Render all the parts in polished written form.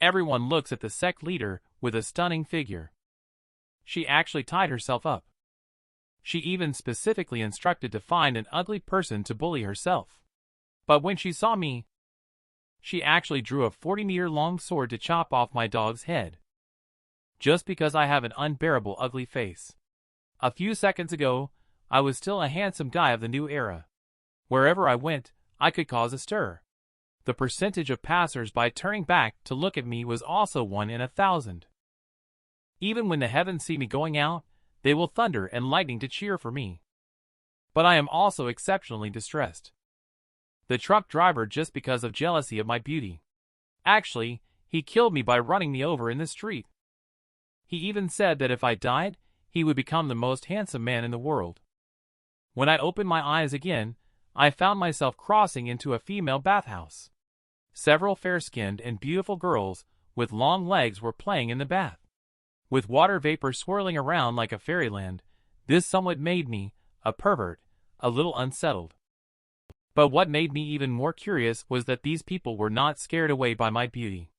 Everyone looks at the sect leader with a stunning figure. She actually tied herself up. She even specifically instructed to find an ugly person to bully herself. But when she saw me, she actually drew a 40-meter-long sword to chop off my dog's head. Just because I have an unbearable ugly face. A few seconds ago, I was still a handsome guy of the new era. Wherever I went, I could cause a stir. The percentage of passers-by turning back to look at me was also 1 in 1,000. Even when the heavens see me going out, they will thunder and lightning to cheer for me. But I am also exceptionally distressed. The truck driver just because of jealousy of my beauty. Actually, he killed me by running me over in the street. He even said that if I died, he would become the most handsome man in the world. When I opened my eyes again, I found myself crossing into a female bathhouse. Several fair-skinned and beautiful girls with long legs were playing in the bath. With water vapor swirling around like a fairyland, this somewhat made me, a pervert, a little unsettled. But what made me even more curious was that these people were not scared away by my beauty.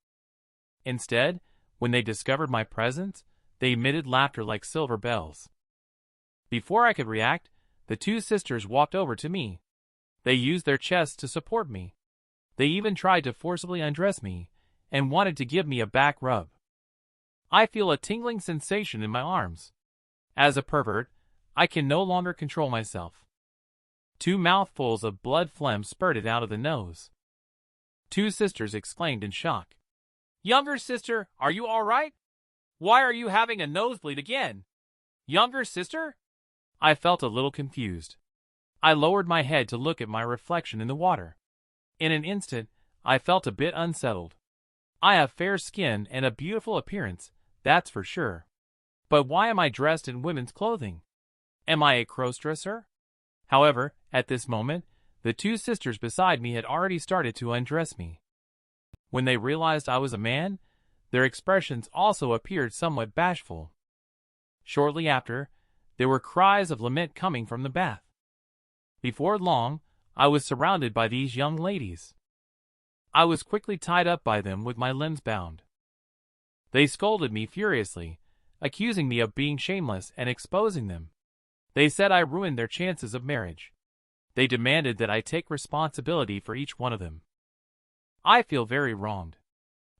Instead, when they discovered my presence, they emitted laughter like silver bells. Before I could react, the two sisters walked over to me. They used their chests to support me. They even tried to forcibly undress me, and wanted to give me a back rub. I feel a tingling sensation in my arms. As a pervert, I can no longer control myself. 2 mouthfuls of blood phlegm spurted out of the nose. 2 sisters exclaimed in shock. "Younger sister, are you all right? Why are you having a nosebleed again? Younger sister?" I felt a little confused. I lowered my head to look at my reflection in the water. In an instant, I felt a bit unsettled. I have fair skin and a beautiful appearance, that's for sure. But why am I dressed in women's clothing? Am I a cross-dresser? However, at this moment, the 2 sisters beside me had already started to undress me. When they realized I was a man, their expressions also appeared somewhat bashful. Shortly after, there were cries of lament coming from the bath. Before long, I was surrounded by these young ladies. I was quickly tied up by them with my limbs bound. They scolded me furiously, accusing me of being shameless and exposing them. They said I ruined their chances of marriage. They demanded that I take responsibility for each one of them. I feel very wronged.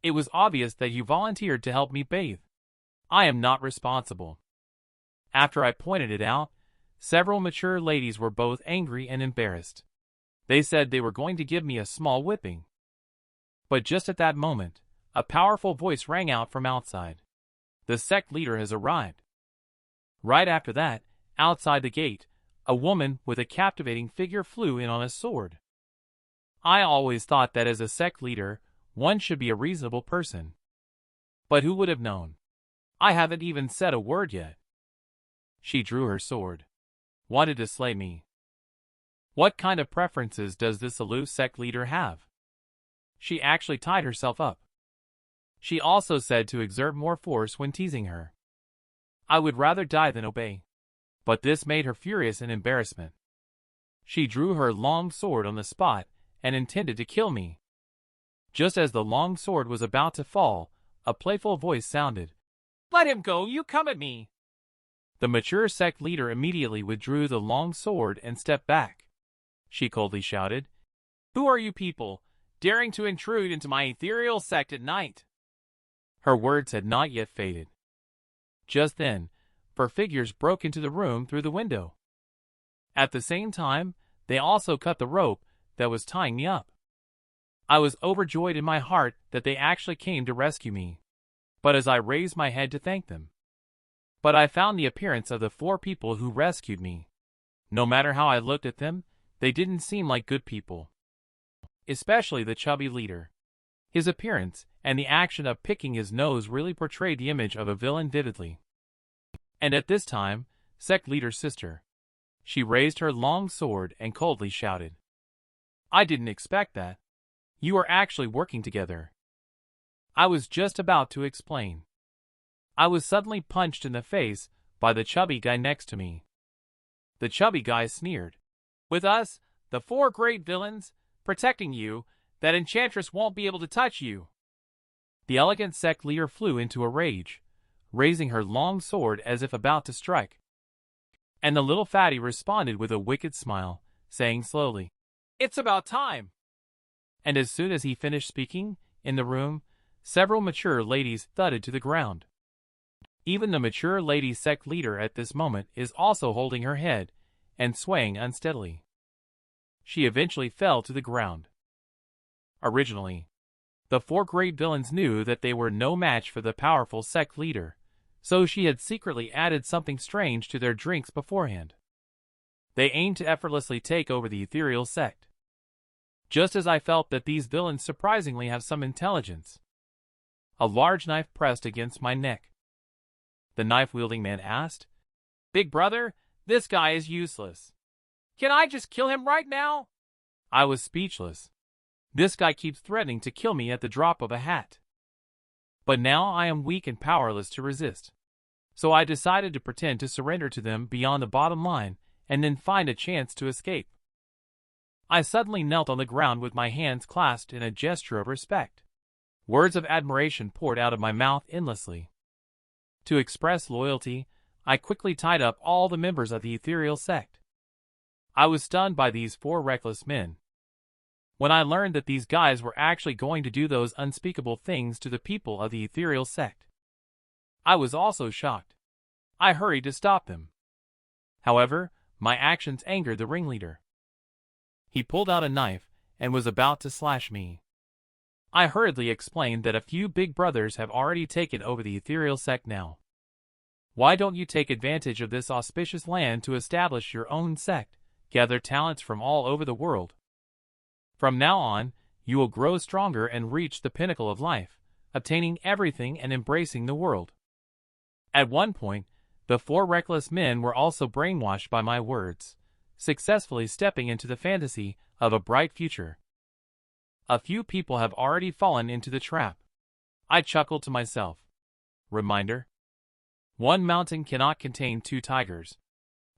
It was obvious that you volunteered to help me bathe. I am not responsible. After I pointed it out, several mature ladies were both angry and embarrassed. They said they were going to give me a small whipping. But just at that moment, a powerful voice rang out from outside. The sect leader has arrived. Right after that, outside the gate, a woman with a captivating figure flew in on a sword. I always thought that as a sect leader, one should be a reasonable person. But who would have known? I haven't even said a word yet. She drew her sword. Wanted to slay me. What kind of preferences does this aloof sect leader have? She actually tied herself up. She also said to exert more force when teasing her. I would rather die than obey. But this made her furious in embarrassment. She drew her long sword on the spot and intended to kill me. Just as the long sword was about to fall, a playful voice sounded. "Let him go, you come at me!" The mature sect leader immediately withdrew the long sword and stepped back. She coldly shouted, "Who are you people, daring to intrude into my ethereal sect at night?" Her words had not yet faded. Just then, 4 figures broke into the room through the window. At the same time, they also cut the rope that was tying me up. I was overjoyed in my heart that they actually came to rescue me. But as I raised my head to thank them, I found the appearance of the 4 people who rescued me. No matter how I looked at them, they didn't seem like good people. Especially the chubby leader. His appearance and the action of picking his nose really portrayed the image of a villain vividly. And at this time, sect leader's sister. She raised her long sword and coldly shouted, "I didn't expect that. You are actually working together." I was just about to explain. I was suddenly punched in the face by the chubby guy next to me. The chubby guy sneered, "With us, the 4 great villains, protecting you, that enchantress won't be able to touch you." The elegant sect leader flew into a rage, raising her long sword as if about to strike. And the little fatty responded with a wicked smile, saying slowly, "It's about time." And as soon as he finished speaking, in the room, several mature ladies thudded to the ground. Even the mature lady sect leader at this moment is also holding her head and swaying unsteadily. She eventually fell to the ground. Originally, the four great villains knew that they were no match for the powerful sect leader, so she had secretly added something strange to their drinks beforehand. They aimed to effortlessly take over the ethereal sect. Just as I felt that these villains surprisingly have some intelligence. A large knife pressed against my neck. The knife-wielding man asked, "Big brother, this guy is useless. Can I just kill him right now?" I was speechless. This guy keeps threatening to kill me at the drop of a hat. But now I am weak and powerless to resist. So I decided to pretend to surrender to them beyond the bottom line and then find a chance to escape. I suddenly knelt on the ground with my hands clasped in a gesture of respect. Words of admiration poured out of my mouth endlessly. To express loyalty, I quickly tied up all the members of the ethereal sect. I was stunned by these four reckless men. When I learned that these guys were actually going to do those unspeakable things to the people of the ethereal sect, I was also shocked. I hurried to stop them. However, my actions angered the ringleader. He pulled out a knife and was about to slash me. I hurriedly explained that a few big brothers have already taken over the ethereal sect now. Why don't you take advantage of this auspicious land to establish your own sect, gather talents from all over the world? From now on, you will grow stronger and reach the pinnacle of life, obtaining everything and embracing the world. At one point, the four reckless men were also brainwashed by my words, successfully stepping into the fantasy of a bright future. A few people have already fallen into the trap. I chuckled to myself. Reminder: one mountain cannot contain two tigers.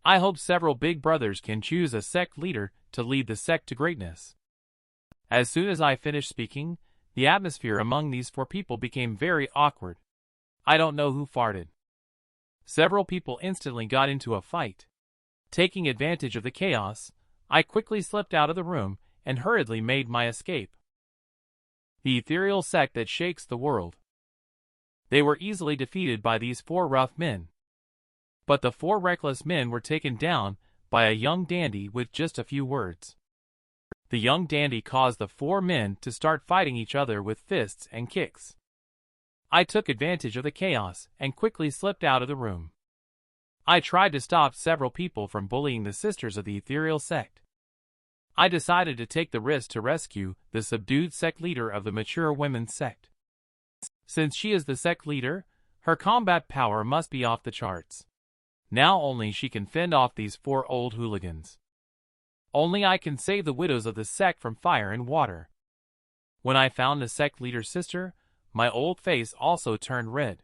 I hope several big brothers can choose a sect leader to lead the sect to greatness. As soon as I finished speaking, the atmosphere among these four people became very awkward. I don't know who farted. Several people instantly got into a fight. Taking advantage of the chaos, I quickly slipped out of the room and hurriedly made my escape. The ethereal sect that shakes the world. They were easily defeated by these four rough men. But the four reckless men were taken down by a young dandy with just a few words. The young dandy caused the four men to start fighting each other with fists and kicks. I took advantage of the chaos and quickly slipped out of the room. I tried to stop several people from bullying the sisters of the ethereal sect. I decided to take the risk to rescue the subdued sect leader of the mature women's sect. Since she is the sect leader, her combat power must be off the charts. Now only she can fend off these four old hooligans. Only I can save the widows of the sect from fire and water. When I found the sect leader's sister, my old face also turned red.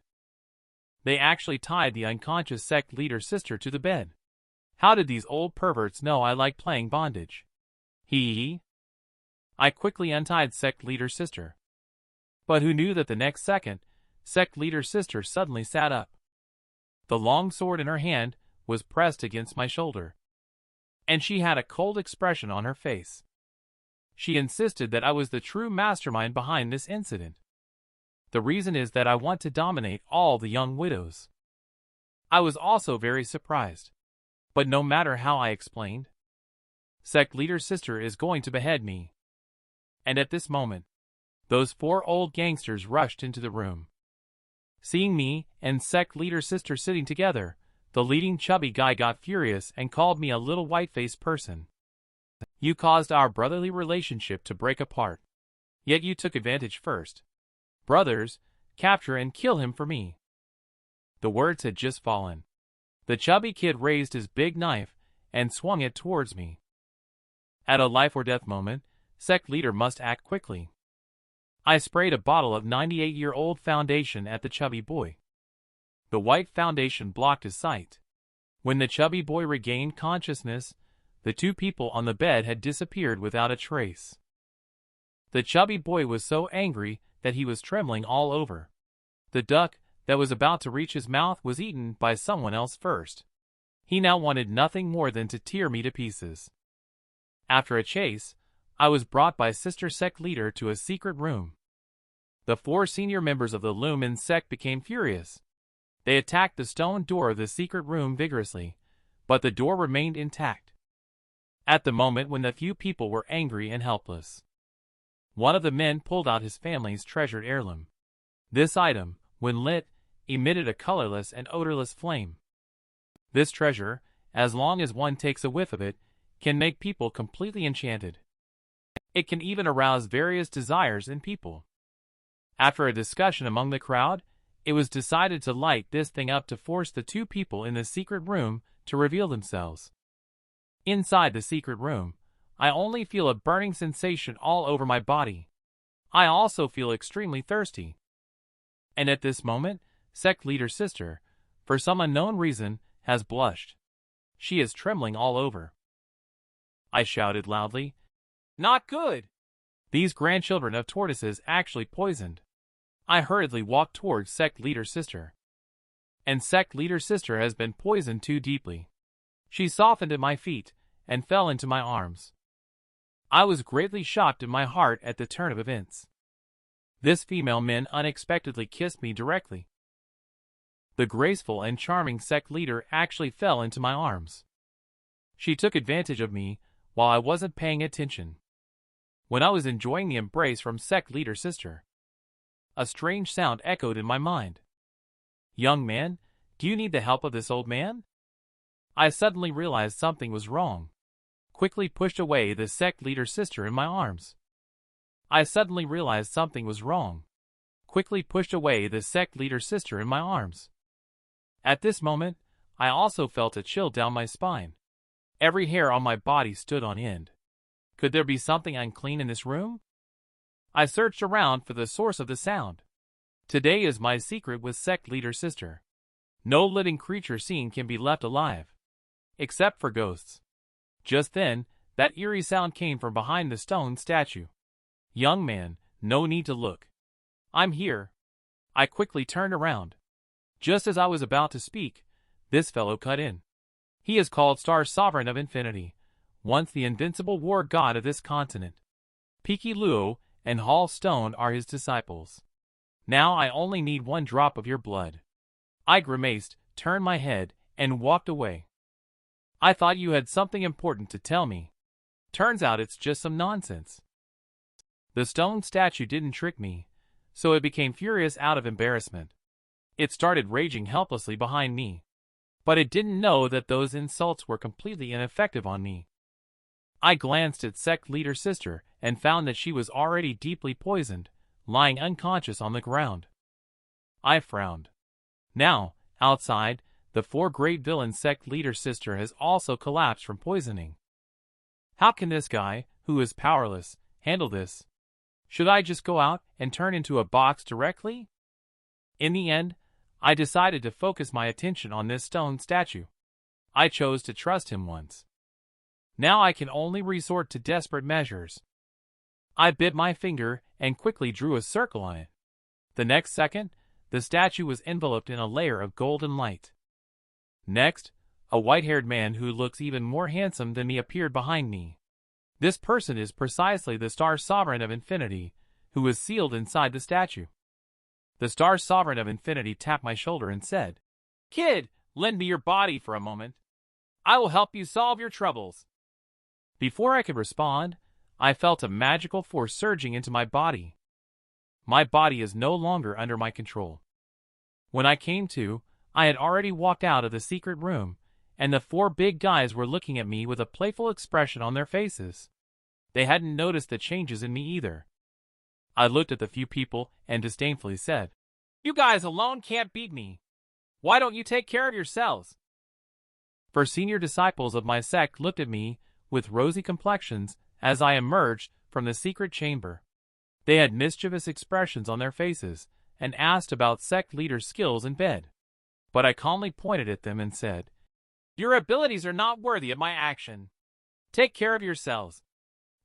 They actually tied the unconscious sect leader's sister to the bed. How did these old perverts know I like playing bondage? Hee. I quickly untied sect leader's sister. But who knew that the next second, sect leader's sister suddenly sat up. The long sword in her hand was pressed against my shoulder. And she had a cold expression on her face. She insisted that I was the true mastermind behind this incident. The reason is that I want to dominate all the young widows. I was also very surprised. But no matter how I explained, sect leader's sister is going to behead me. And at this moment, those four old gangsters rushed into the room. Seeing me and sect leader's sister sitting together, the leading chubby guy got furious and called me a little white-faced person. You caused our brotherly relationship to break apart. Yet you took advantage first. Brothers, capture and kill him for me. The words had just fallen. The chubby kid raised his big knife and swung it towards me. At a life-or-death moment, sect leader must act quickly. I sprayed a bottle of 98-year-old foundation at the chubby boy. The white foundation blocked his sight. When the chubby boy regained consciousness, the two people on the bed had disappeared without a trace. The chubby boy was so angry that he was trembling all over. The duck that was about to reach his mouth was eaten by someone else first. He now wanted nothing more than to tear me to pieces. After a chase, I was brought by Sister Sect leader to a secret room. The 4 senior members of the Lumen sect became furious. They attacked the stone door of the secret room vigorously, but the door remained intact. At the moment when the few people were angry and helpless, one of the men pulled out his family's treasured heirloom. This item, when lit, emitted a colorless and odorless flame. This treasure, as long as one takes a whiff of it, can make people completely enchanted. It can even arouse various desires in people. After a discussion among the crowd, it was decided to light this thing up to force the 2 people in the secret room to reveal themselves. Inside the secret room, I only feel a burning sensation all over my body. I also feel extremely thirsty. And at this moment, sect leader's sister, for some unknown reason, has blushed. She is trembling all over. I shouted loudly, "Not good! These grandchildren of tortoises actually poisoned." I hurriedly walked towards sect leader's sister. And sect leader's sister has been poisoned too deeply. She softened at my feet and fell into my arms. I was greatly shocked in my heart at the turn of events. This female man unexpectedly kissed me directly. The graceful and charming sect leader actually fell into my arms. She took advantage of me while I wasn't paying attention. When I was enjoying the embrace from sect leader's sister, a strange sound echoed in my mind. "Young man, do you need the help of this old man?" I suddenly realized something was wrong. Quickly pushed away the sect leader's sister in my arms. I suddenly realized something was wrong. Quickly pushed away the sect leader's sister in my arms. At this moment, I also felt a chill down my spine. Every hair on my body stood on end. Could there be something unclean in this room? I searched around for the source of the sound. Today is my secret with sect leader's sister. No living creature seen can be left alive, except for ghosts. Just then, that eerie sound came from behind the stone statue. "Young man, no need to look. I'm here." I quickly turned around. Just as I was about to speak, this fellow cut in. He is called Star Sovereign of Infinity, once the invincible war god of this continent. Piki Luo and Hall Stone are his disciples. Now I only need 1 drop of your blood. I grimaced, turned my head, and walked away. I thought you had something important to tell me. Turns out it's just some nonsense. The stone statue didn't trick me, so it became furious out of embarrassment. It started raging helplessly behind me. But it didn't know that those insults were completely ineffective on me. I glanced at sect leader's sister and found that she was already deeply poisoned, lying unconscious on the ground. I frowned. Now, outside, the 4 great villain sect leader's sister has also collapsed from poisoning. How can this guy, who is powerless, handle this? Should I just go out and turn into a box directly? In the end, I decided to focus my attention on this stone statue. I chose to trust him once. Now I can only resort to desperate measures. I bit my finger and quickly drew a circle on it. The next second, the statue was enveloped in a layer of golden light. Next, a white-haired man who looks even more handsome than me appeared behind me. This person is precisely the Star Sovereign of Infinity, who is sealed inside the statue. The Star Sovereign of Infinity tapped my shoulder and said, "Kid, lend me your body for a moment. I will help you solve your troubles." Before I could respond, I felt a magical force surging into my body. My body is no longer under my control. When I came to, I had already walked out of the secret room, and the 4 big guys were looking at me with a playful expression on their faces. They hadn't noticed the changes in me either. I looked at the few people and disdainfully said, "You guys alone can't beat me. Why don't you take care of yourselves?" 4 senior disciples of my sect looked at me with rosy complexions as I emerged from the secret chamber. They had mischievous expressions on their faces and asked about sect leader's skills in bed. But I calmly pointed at them and said, "Your abilities are not worthy of my action. Take care of yourselves.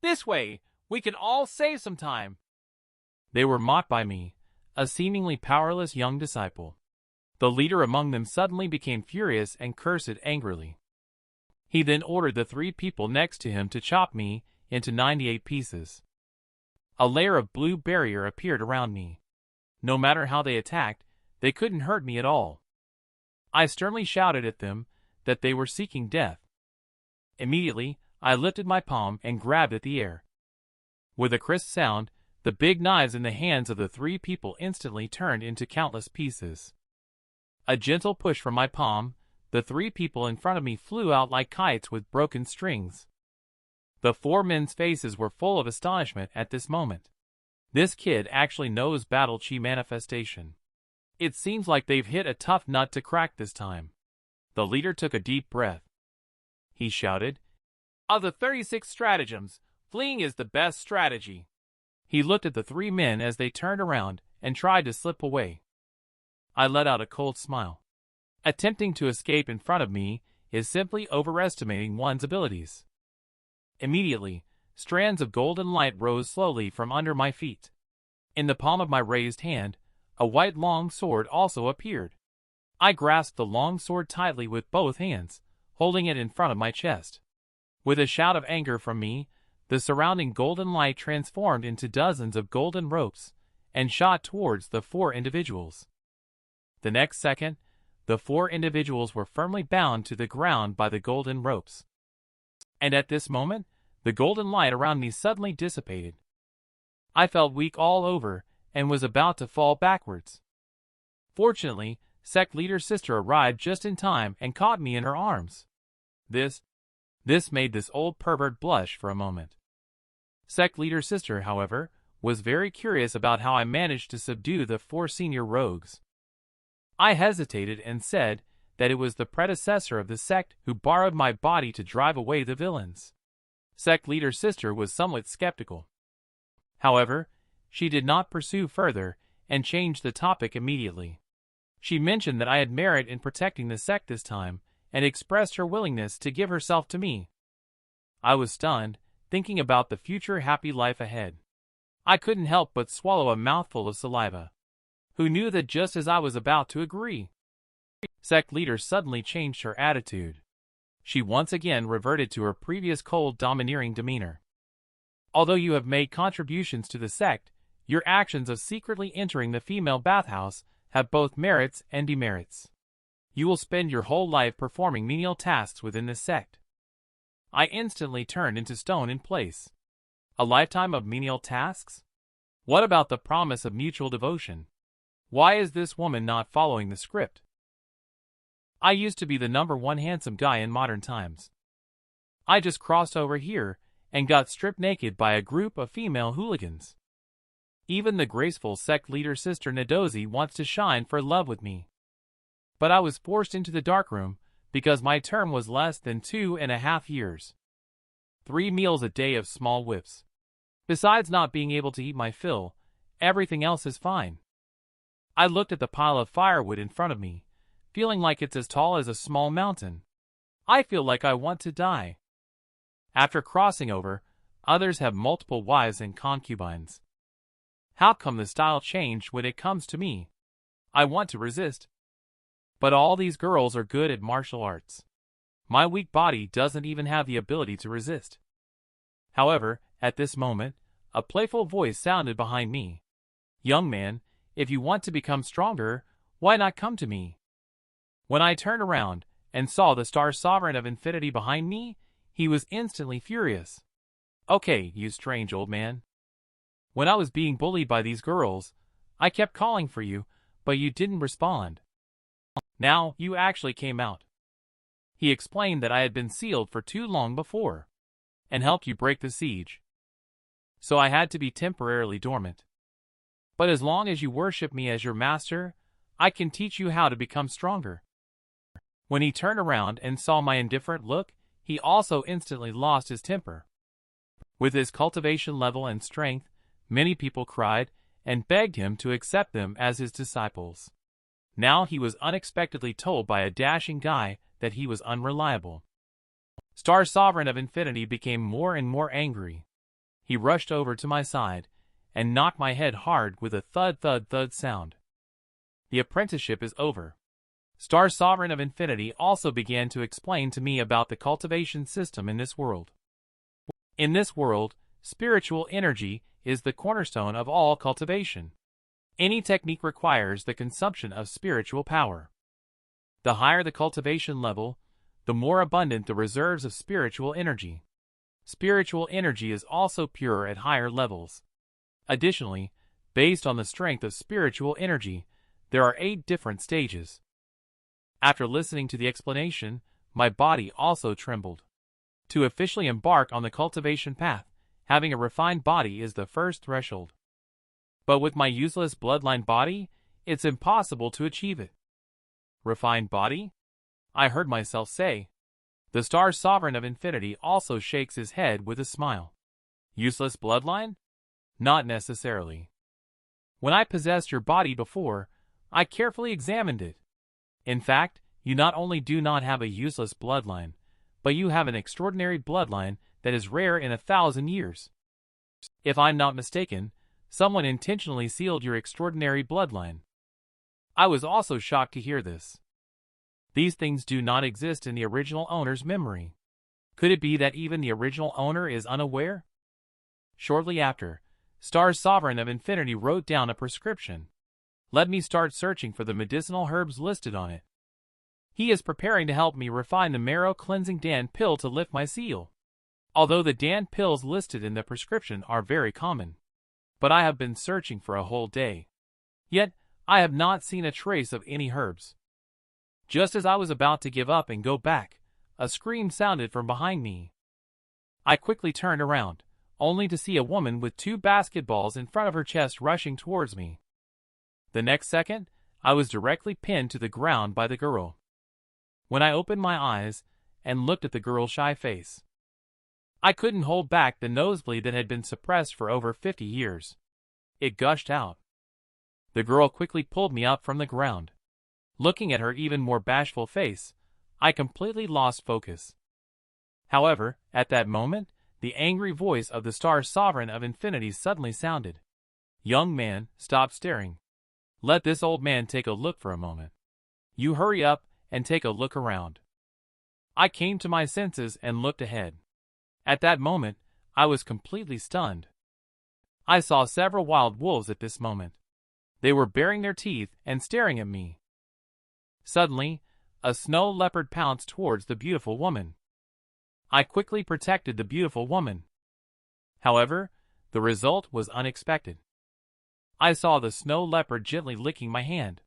This way, we can all save some time." They were mocked by me, a seemingly powerless young disciple. The leader among them suddenly became furious and cursed angrily. He then ordered the 3 people next to him to chop me into 98 pieces. A layer of blue barrier appeared around me. No matter how they attacked, they couldn't hurt me at all. I sternly shouted at them that they were seeking death. Immediately, I lifted my palm and grabbed at the air. With a crisp sound, the big knives in the hands of the 3 people instantly turned into countless pieces. A gentle push from my palm, the 3 people in front of me flew out like kites with broken strings. The 4 men's faces were full of astonishment at this moment. This kid actually knows battle chi manifestation. It seems like they've hit a tough nut to crack this time. The leader took a deep breath. He shouted, "Of the 36 stratagems, fleeing is the best strategy." He looked at the 3 men as they turned around and tried to slip away. I let out a cold smile. Attempting to escape in front of me is simply overestimating one's abilities. Immediately, strands of golden light rose slowly from under my feet. In the palm of my raised hand, a white long sword also appeared. I grasped the long sword tightly with both hands, holding it in front of my chest. With a shout of anger from me, the surrounding golden light transformed into dozens of golden ropes and shot towards the 4 individuals. The next second, the 4 individuals were firmly bound to the ground by the golden ropes. And at this moment, the golden light around me suddenly dissipated. I felt weak all over and was about to fall backwards. Fortunately, sect leader's sister arrived just in time and caught me in her arms. This made this old pervert blush for a moment. Sect leader's sister, however, was very curious about how I managed to subdue the 4 senior rogues. I hesitated and said that it was the predecessor of the sect who borrowed my body to drive away the villains. Sect leader's sister was somewhat skeptical. However, she did not pursue further and changed the topic immediately. She mentioned that I had merit in protecting the sect this time and expressed her willingness to give herself to me. I was stunned, thinking about the future happy life ahead. I couldn't help but swallow a mouthful of saliva. Who knew that just as I was about to agree? Sect leader suddenly changed her attitude. She once again reverted to her previous cold, domineering demeanor. Although you have made contributions to the sect, your actions of secretly entering the female bathhouse have both merits and demerits. You will spend your whole life performing menial tasks within the sect. I instantly turned into stone in place. A lifetime of menial tasks? What about the promise of mutual devotion? Why is this woman not following the script? I used to be the #1 handsome guy in modern times. I just crossed over here and got stripped naked by a group of female hooligans. Even the graceful sect leader sister Nadozi wants to shine for love with me. But I was forced into the darkroom because my term was less than 2.5 years. 3 meals a day of small whips. Besides not being able to eat my fill, everything else is fine. I looked at the pile of firewood in front of me, feeling like it's as tall as a small mountain. I feel like I want to die. After crossing over, others have multiple wives and concubines. How come the style changed when it comes to me? I want to resist. But all these girls are good at martial arts. My weak body doesn't even have the ability to resist. However, at this moment, a playful voice sounded behind me. "Young man, if you want to become stronger, why not come to me?" When I turned around and saw the Star Sovereign of Infinity behind me, he was instantly furious. "Okay, you strange old man. When I was being bullied by these girls, I kept calling for you, but you didn't respond. Now, you actually came out." He explained that I had been sealed for too long before, and helped you break the siege. So I had to be temporarily dormant. But as long as you worship me as your master, I can teach you how to become stronger. When he turned around and saw my indifferent look, he also instantly lost his temper. With his cultivation level and strength, many people cried and begged him to accept them as his disciples. Now he was unexpectedly told by a dashing guy that he was unreliable. Star Sovereign of Infinity became more and more angry. He rushed over to my side and knocked my head hard with a thud sound. The apprenticeship is over. Star Sovereign of Infinity also began to explain to me about the cultivation system in this world. In this world, spiritual energy is the cornerstone of all cultivation. Any technique requires the consumption of spiritual power. The higher the cultivation level, the more abundant the reserves of spiritual energy. Spiritual energy is also pure at higher levels. Additionally, based on the strength of spiritual energy, there are 8 different stages. After listening to the explanation, my body also trembled. To officially embark on the cultivation path, having a refined body is the first threshold. But with my useless bloodline body, it's impossible to achieve it. Refined body? I heard myself say. The Star Sovereign of Infinity also shakes his head with a smile. Useless bloodline? Not necessarily. When I possessed your body before, I carefully examined it. In fact, you not only do not have a useless bloodline, but you have an extraordinary bloodline that is rare in 1,000 years. If I'm not mistaken, someone intentionally sealed your extraordinary bloodline. I was also shocked to hear this. These things do not exist in the original owner's memory. Could it be that even the original owner is unaware? Shortly after, Star Sovereign of Infinity wrote down a prescription. Let me start searching for the medicinal herbs listed on it. He is preparing to help me refine the marrow-cleansing Dan pill to lift my seal. Although the Dan pills listed in the prescription are very common. But I have been searching for a whole day. Yet, I have not seen a trace of any herbs. Just as I was about to give up and go back, a scream sounded from behind me. I quickly turned around, only to see a woman with 2 basketballs in front of her chest rushing towards me. The next second, I was directly pinned to the ground by the girl. When I opened my eyes and looked at the girl's shy face, I couldn't hold back the nosebleed that had been suppressed for over 50 years. It gushed out. The girl quickly pulled me up from the ground. Looking at her even more bashful face, I completely lost focus. However, at that moment, the angry voice of the Star Sovereign of Infinity suddenly sounded. Young man, stop staring. Let this old man take a look for a moment. You hurry up and take a look around. I came to my senses and looked ahead. At that moment, I was completely stunned. I saw several wild wolves at this moment. They were baring their teeth and staring at me. Suddenly, a snow leopard pounced towards the beautiful woman. I quickly protected the beautiful woman. However, the result was unexpected. I saw the snow leopard gently licking my hand.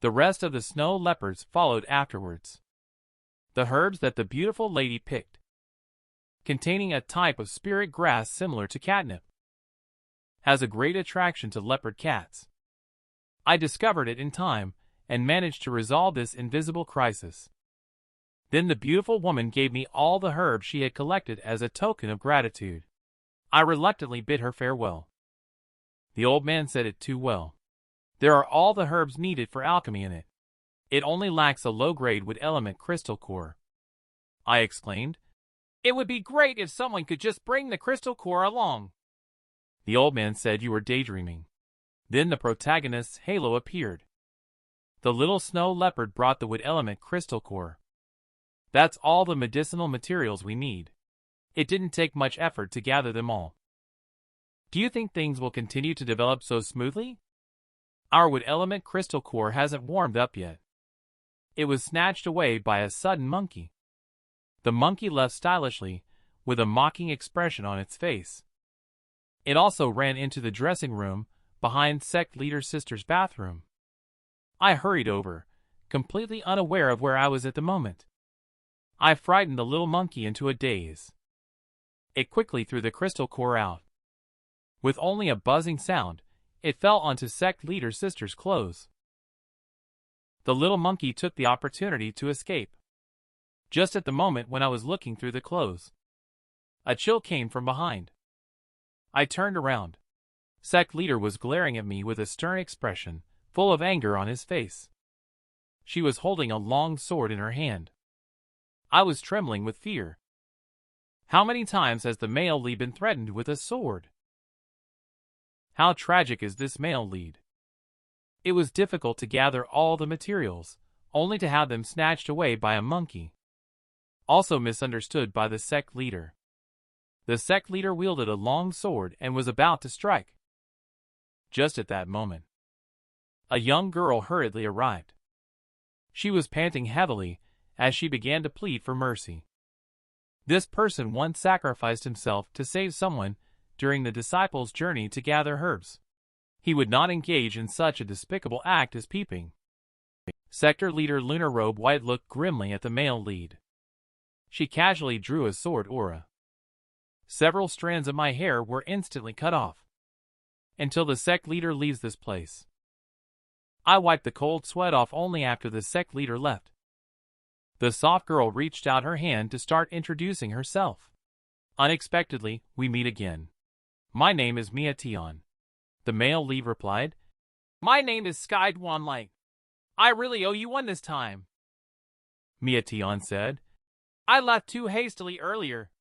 The rest of the snow leopards followed afterwards. The herbs that the beautiful lady picked, containing a type of spirit grass similar to catnip, has a great attraction to leopard cats. I discovered it in time and managed to resolve this invisible crisis. Then the beautiful woman gave me all the herbs she had collected as a token of gratitude. I reluctantly bid her farewell. The old man said it too well. There are all the herbs needed for alchemy in it. It only lacks a low-grade wood element crystal core. I exclaimed. It would be great if someone could just bring the crystal core along. The old man said you were daydreaming. Then the protagonist's halo appeared. The little snow leopard brought the wood element crystal core. That's all the medicinal materials we need. It didn't take much effort to gather them all. Do you think things will continue to develop so smoothly? Our wood element crystal core hasn't warmed up yet. It was snatched away by a sudden monkey. The monkey left stylishly, with a mocking expression on its face. It also ran into the dressing room, behind sect leader's sister's bathroom. I hurried over, completely unaware of where I was at the moment. I frightened the little monkey into a daze. It quickly threw the crystal core out. With only a buzzing sound, it fell onto sect leader's sister's clothes. The little monkey took the opportunity to escape. Just at the moment when I was looking through the clothes, a chill came from behind. I turned around. Sect leader was glaring at me with a stern expression, full of anger on his face. She was holding a long sword in her hand. I was trembling with fear. How many times has the male Lee been threatened with a sword? How tragic is this male lead? It was difficult to gather all the materials, only to have them snatched away by a monkey. Also misunderstood by the sect leader. The sect leader wielded a long sword and was about to strike. Just at that moment, a young girl hurriedly arrived. She was panting heavily as she began to plead for mercy. This person once sacrificed himself to save someone during the disciples' journey to gather herbs. He would not engage in such a despicable act as peeping. Sector leader Lunar Robe White looked grimly at the male lead. She casually drew a sword aura. Several strands of my hair were instantly cut off. Until the sect leader leaves this place. I wiped the cold sweat off only after the sect leader left. The soft girl reached out her hand to start introducing herself. Unexpectedly, we meet again. My name is Mia Tion. The male lead replied. My name is Sky Dwanligh. I really owe you one this time. Mia Tion said. I left too hastily earlier.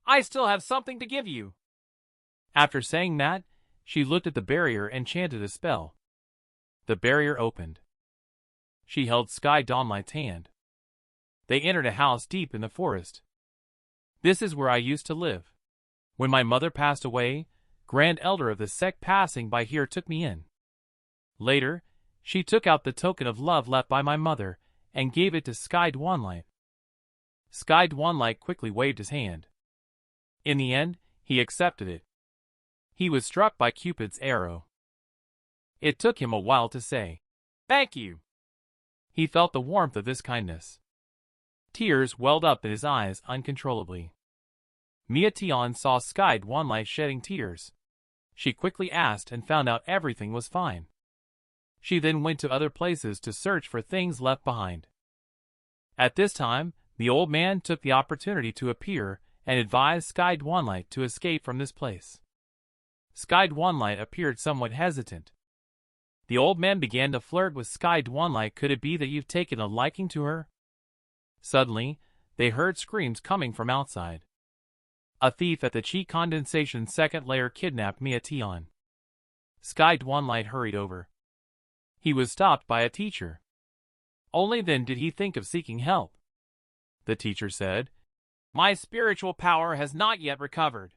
I still have something to give you. After saying that, she looked at the barrier and chanted a spell. The barrier opened. She held Sky Dwanligh's hand. They entered a house deep in the forest. This is where I used to live. When my mother passed away, Grand Elder of the sect passing by here took me in. Later, she took out the token of love left by my mother and gave it to Sky Dwanligh. Sky Dwanligh quickly waved his hand. In the end, he accepted it. He was struck by Cupid's arrow. It took him a while to say, "Thank you." He felt the warmth of this kindness. Tears welled up in his eyes uncontrollably. Mia Tion saw Sky Dwanligh shedding tears. She quickly asked and found out everything was fine. She then went to other places to search for things left behind. At this time, the old man took the opportunity to appear and advised Sky Dwanligh to escape from this place. Sky Dwanligh appeared somewhat hesitant. The old man began to flirt with Sky Dwanligh. Could it be that you've taken a liking to her? Suddenly, they heard screams coming from outside. A thief at the Chi Condensation second layer kidnapped Mia Tion. Sky Dwanligh hurried over. He was stopped by a teacher. Only then did he think of seeking help. The teacher said, "My spiritual power has not yet recovered.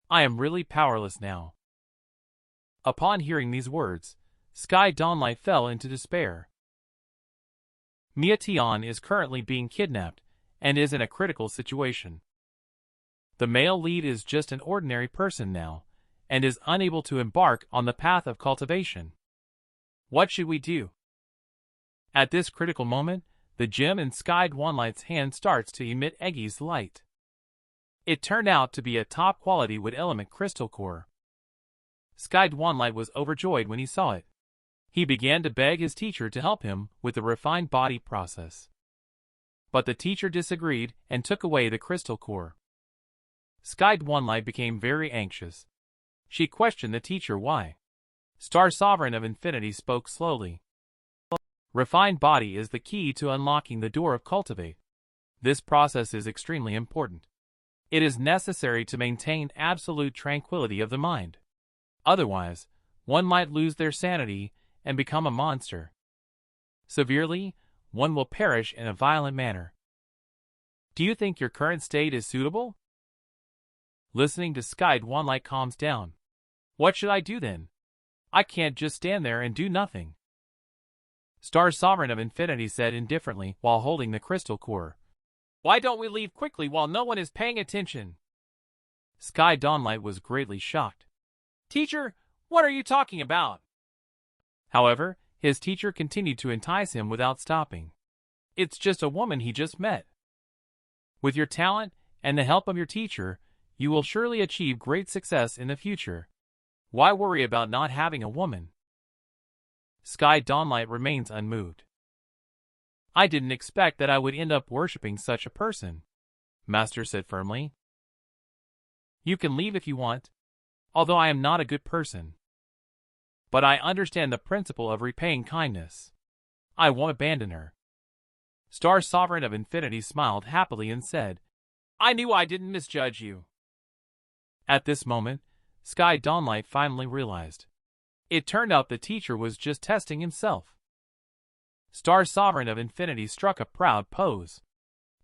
I am really powerless now." Upon hearing these words, Sky Dwanligh fell into despair. Mia Tion is currently being kidnapped and is in a critical situation. The male lead is just an ordinary person now and is unable to embark on the path of cultivation. What should we do? At this critical moment, the gem in Sky Dwanligh's hand starts to emit Eggy's light. It turned out to be a top-quality wood element crystal core. Sky Dwanligh was overjoyed when he saw it. He began to beg his teacher to help him with the refined body process. But the teacher disagreed and took away the crystal core. Sky Dwanligh became very anxious. She questioned the teacher why. Star Sovereign of Infinity spoke slowly. Refined body is the key to unlocking the door of cultivate. This process is extremely important. It is necessary to maintain absolute tranquility of the mind. Otherwise, one might lose their sanity and become a monster. Severely, one will perish in a violent manner. Do you think your current state is suitable? Listening to Sky Dwanligh calms down. What should I do then? I can't just stand there and do nothing. Star Sovereign of Infinity said indifferently while holding the crystal core. Why don't we leave quickly while no one is paying attention? Sky Dwanligh was greatly shocked. Teacher, what are you talking about? However, his teacher continued to entice him without stopping. It's just a woman he just met. With your talent and the help of your teacher, you will surely achieve great success in the future. Why worry about not having a woman? Sky Dwanligh remains unmoved. I didn't expect that I would end up worshipping such a person, Master said firmly. You can leave if you want, although I am not a good person. But I understand the principle of repaying kindness. I won't abandon her. Star Sovereign of Infinity smiled happily and said, I knew I didn't misjudge you. At this moment, Sky Dwanligh finally realized. It turned out the teacher was just testing himself. Star Sovereign of Infinity struck a proud pose.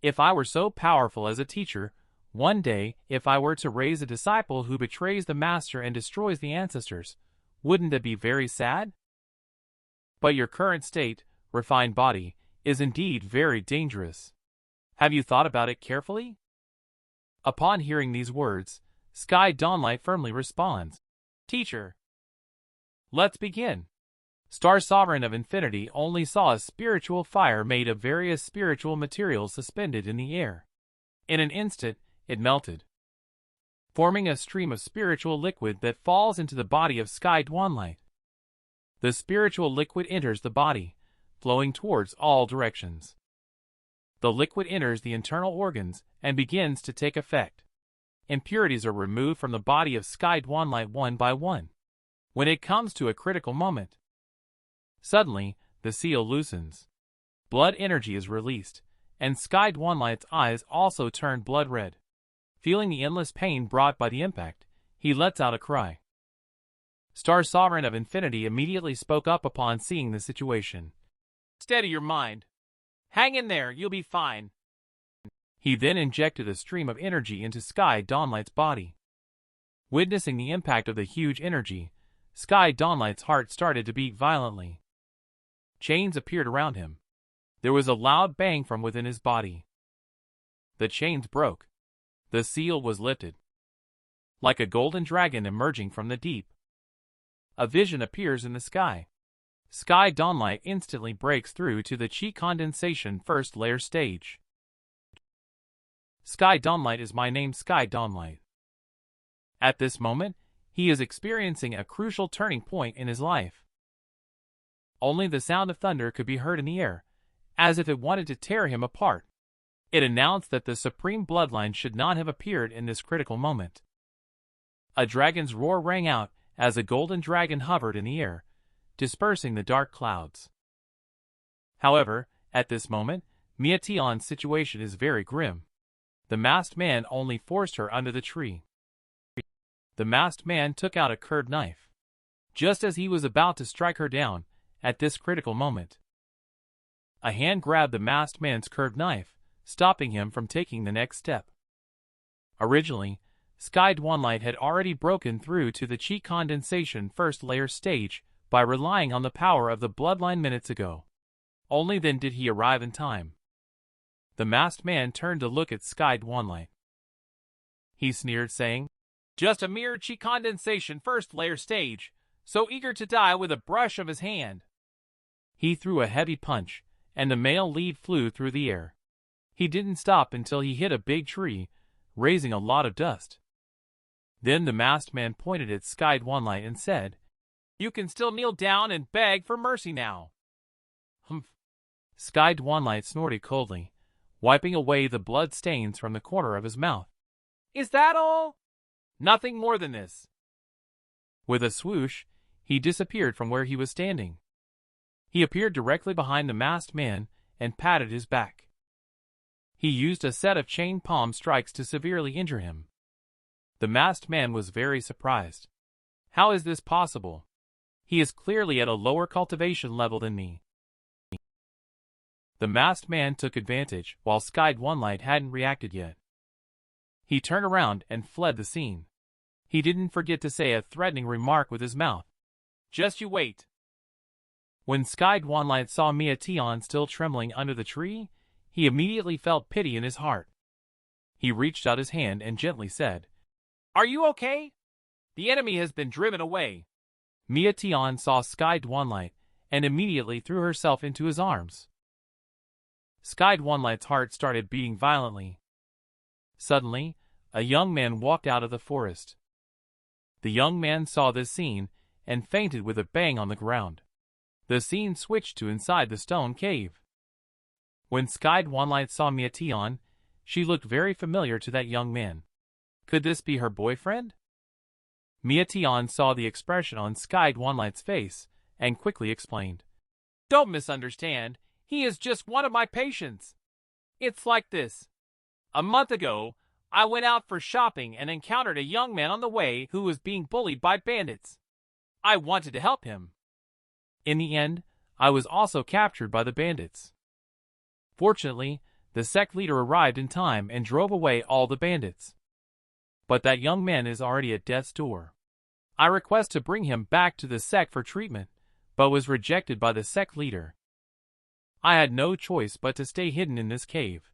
If I were so powerful as a teacher, one day, if I were to raise a disciple who betrays the master and destroys the ancestors, wouldn't it be very sad? But your current state, refined body, is indeed very dangerous. Have you thought about it carefully? Upon hearing these words, Sky Dwanligh firmly responds, Teacher, let's begin. Star Sovereign of Infinity only saw a spiritual fire made of various spiritual materials suspended in the air. In an instant, it melted, forming a stream of spiritual liquid that falls into the body of Sky Dwanligh. The spiritual liquid enters the body, flowing towards all directions. The liquid enters the internal organs and begins to take effect. Impurities are removed from the body of Sky Dwanligh one by one. When it comes to a critical moment, suddenly, the seal loosens. Blood energy is released, and Sky Dwanligh's eyes also turn blood red. Feeling the endless pain brought by the impact, he lets out a cry. Star Sovereign of Infinity immediately spoke up upon seeing the situation. Steady your mind. Hang in there, you'll be fine. He then injected a stream of energy into Sky Dwanligh's body. Witnessing the impact of the huge energy, Sky Dwanligh's heart started to beat violently. Chains appeared around him. There was a loud bang from within his body. The chains broke. The seal was lifted. Like a golden dragon emerging from the deep, a vision appears in the sky. Sky Dwanligh instantly breaks through to the chi condensation first layer stage. Sky Dwanligh is my name, Sky Dwanligh. At this moment, he is experiencing a crucial turning point in his life. Only the sound of thunder could be heard in the air, as if it wanted to tear him apart. It announced that the supreme bloodline should not have appeared in this critical moment. A dragon's roar rang out as a golden dragon hovered in the air, dispersing the dark clouds. However, at this moment, Mia Tion's situation is very grim. The masked man only forced her under the tree. The masked man took out a curved knife. Just as he was about to strike her down, at this critical moment, a hand grabbed the masked man's curved knife, stopping him from taking the next step. Originally, Sky Dwanligh had already broken through to the chi condensation first layer stage by relying on the power of the bloodline minutes ago. Only then did he arrive in time. The masked man turned to look at Sky Dwanligh. He sneered, saying, Just a mere chi condensation first layer stage, so eager to die with a brush of his hand. He threw a heavy punch, and the male lead flew through the air. He didn't stop until he hit a big tree, raising a lot of dust. Then the masked man pointed at Sky Dwanligh and said, You can still kneel down and beg for mercy now. Humph. Sky Dwanligh snorted coldly, wiping away the blood stains from the corner of his mouth. Is that all? Nothing more than this. With a swoosh, he disappeared from where he was standing. He appeared directly behind the masked man and patted his back. He used a set of chain palm strikes to severely injure him. The masked man was very surprised. How is this possible? He is clearly at a lower cultivation level than me. The masked man took advantage while Sky Dwanligh hadn't reacted yet. He turned around and fled the scene. He didn't forget to say a threatening remark with his mouth. Just you wait. When Sky Dwanligh saw Mia Tion still trembling under the tree, he immediately felt pity in his heart. He reached out his hand and gently said, Are you okay? The enemy has been driven away. Mia Tion saw Sky Dwanligh and immediately threw herself into his arms. Sky Dwanligh's heart started beating violently. Suddenly, a young man walked out of the forest. The young man saw this scene and fainted with a bang on the ground. The scene switched to inside the stone cave. When Sky Dwanligh saw Mia Tion, she looked very familiar to that young man. Could this be her boyfriend? Mia Tion saw the expression on Sky Dwanligh's face and quickly explained. Don't misunderstand, he is just one of my patients. It's like this. A month ago, I went out for shopping and encountered a young man on the way who was being bullied by bandits. I wanted to help him. In the end, I was also captured by the bandits. Fortunately, the sect leader arrived in time and drove away all the bandits. But that young man is already at death's door. I request to bring him back to the sect for treatment, but was rejected by the sect leader. I had no choice but to stay hidden in this cave.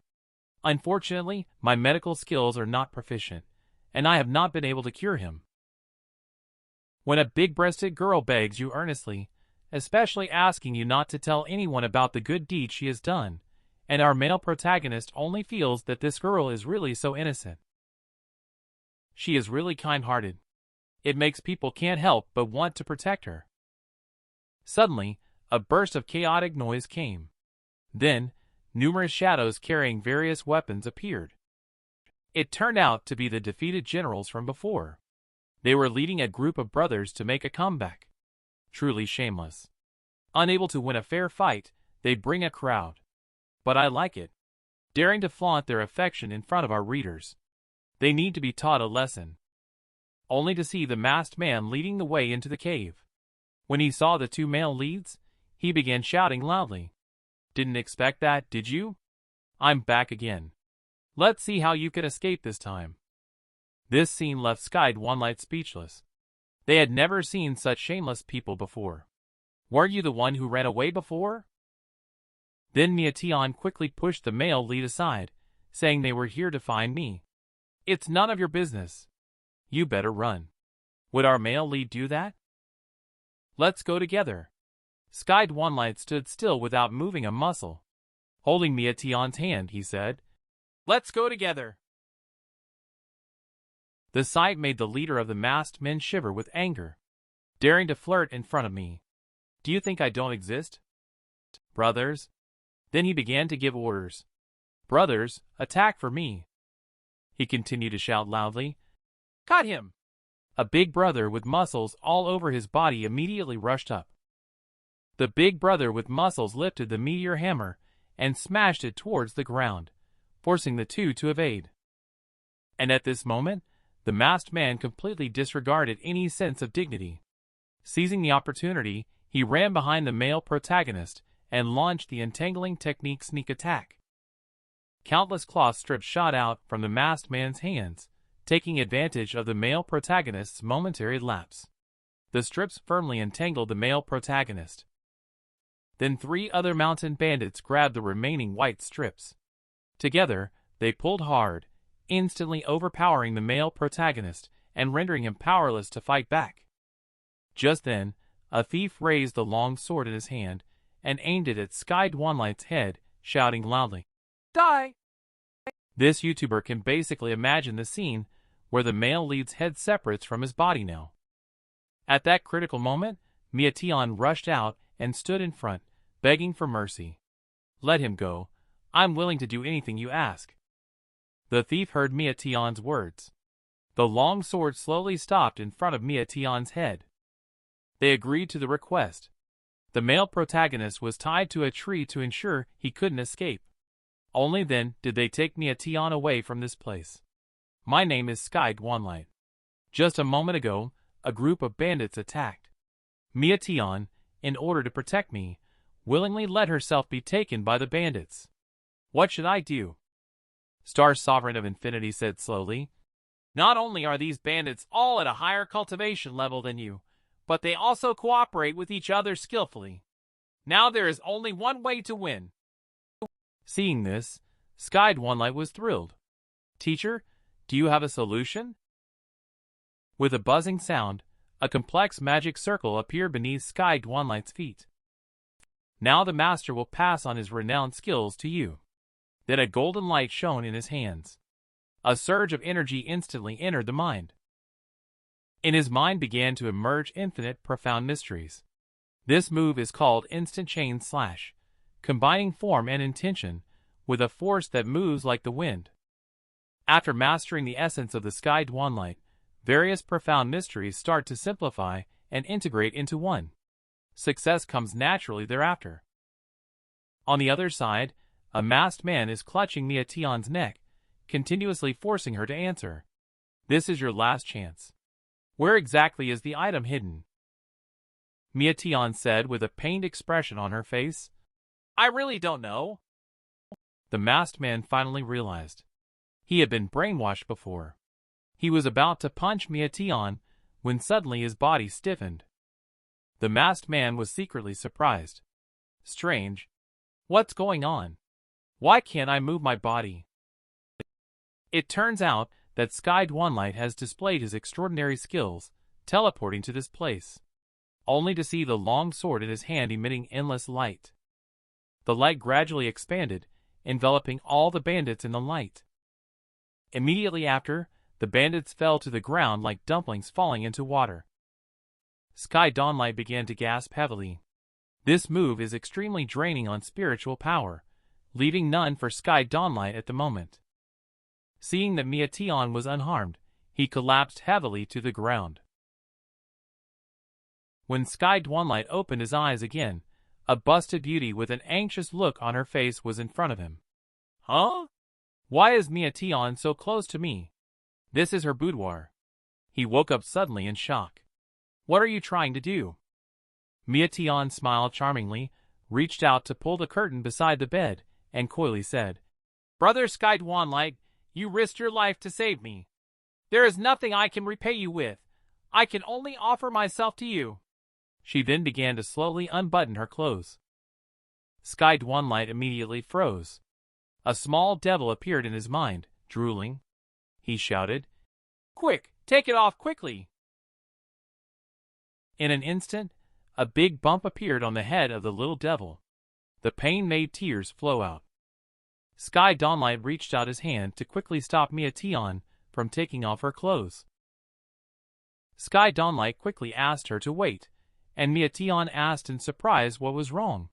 Unfortunately, my medical skills are not proficient, and I have not been able to cure him. When a big-breasted girl begs you earnestly, especially asking you not to tell anyone about the good deed she has done, and our male protagonist only feels that this girl is really so innocent. She is really kind-hearted. It makes people can't help but want to protect her. Suddenly, a burst of chaotic noise came. Then, numerous shadows carrying various weapons appeared. It turned out to be the defeated generals from before. They were leading a group of brothers to make a comeback. Truly shameless. Unable to win a fair fight, they bring a crowd. But I like it. Daring to flaunt their affection in front of our readers. They need to be taught a lesson. Only to see the masked man leading the way into the cave. When he saw the two male leads, he began shouting loudly. Didn't expect that, did you? I'm back again. Let's see how you can escape this time. This scene left Sky Dwanligh speechless. They had never seen such shameless people before. Weren't you the one who ran away before? Then Miation quickly pushed the male lead aside, saying they were here to find me. It's none of your business. You better run. Would our male lead do that? Let's go together. Sky Dwanligh stood still without moving a muscle. Holding Miation's hand, he said, Let's go together. The sight made the leader of the masked men shiver with anger. Daring to flirt in front of me. Do you think I don't exist? Brothers? Then he began to give orders. Brothers, attack for me. He continued to shout loudly. Cut him! A big brother with muscles all over his body immediately rushed up. The big brother with muscles lifted the meteor hammer and smashed it towards the ground, forcing the two to evade. And at this moment, the masked man completely disregarded any sense of dignity. Seizing the opportunity, he ran behind the male protagonist and launched the entangling technique sneak attack. Countless cloth strips shot out from the masked man's hands, taking advantage of the male protagonist's momentary lapse. The strips firmly entangled the male protagonist. Then three other mountain bandits grabbed the remaining white strips. Together, they pulled hard, instantly overpowering the male protagonist and rendering him powerless to fight back. Just then, a thief raised the long sword in his hand and aimed it at Sky Dwanligh's head, shouting loudly, Die! This YouTuber can basically imagine the scene where the male lead's head separates from his body now. At that critical moment, Miation rushed out and stood in front, begging for mercy. Let him go. I'm willing to do anything you ask. The thief heard Miation's words. The long sword slowly stopped in front of Miation's head. They agreed to the request. The male protagonist was tied to a tree to ensure he couldn't escape. Only then did they take Miation away from this place. My name is Sky Dwanligh. Just a moment ago, a group of bandits attacked. Miation, in order to protect me, willingly let herself be taken by the bandits. What should I do? Star Sovereign of Infinity said slowly. Not only are these bandits all at a higher cultivation level than you, but they also cooperate with each other skillfully. Now there is only one way to win. Seeing this, Sky Dwanligh was thrilled. Teacher, do you have a solution? With a buzzing sound, a complex magic circle appeared beneath Sky Dwanligh's feet. Now the master will pass on his renowned skills to you. Then a golden light shone in his hands. A surge of energy instantly entered the mind. In his mind began to emerge infinite profound mysteries. This move is called Instant Chain Slash, combining form and intention with a force that moves like the wind. After mastering the essence of the Sky Dwanligh, various profound mysteries start to simplify and integrate into one. Success comes naturally thereafter. On the other side, a masked man is clutching Miation's neck, continuously forcing her to answer. This is your last chance. Where exactly is the item hidden? Mia Tian said with a pained expression on her face. I really don't know. The masked man finally realized. He had been brainwashed before. He was about to punch Mia Tian when suddenly his body stiffened. The masked man was secretly surprised. Strange. What's going on? Why can't I move my body? It turns out that Sky Dwanligh has displayed his extraordinary skills, teleporting to this place, only to see the long sword in his hand emitting endless light. The light gradually expanded, enveloping all the bandits in the light. Immediately after, the bandits fell to the ground like dumplings falling into water. Sky Dwanligh began to gasp heavily. This move is extremely draining on spiritual power, leaving none for Sky Dwanligh at the moment. Seeing that Mia Tian was unharmed, he collapsed heavily to the ground. When Sky Dwanligh opened his eyes again, a busted beauty with an anxious look on her face was in front of him. Huh? Why is Mia Tian so close to me? This is her boudoir. He woke up suddenly in shock. What are you trying to do? Mia Tian smiled charmingly, reached out to pull the curtain beside the bed, and coyly said, Brother Sky Dwanligh, you risked your life to save me. There is nothing I can repay you with. I can only offer myself to you. She then began to slowly unbutton her clothes. Sky Dwanligh immediately froze. A small devil appeared in his mind, drooling. He shouted, Quick, take it off quickly! In an instant, a big bump appeared on the head of the little devil. The pain made tears flow out. Sky Dwanligh reached out his hand to quickly stop Mia Tian from taking off her clothes. Sky Dwanligh quickly asked her to wait, and Mia Tian asked in surprise what was wrong.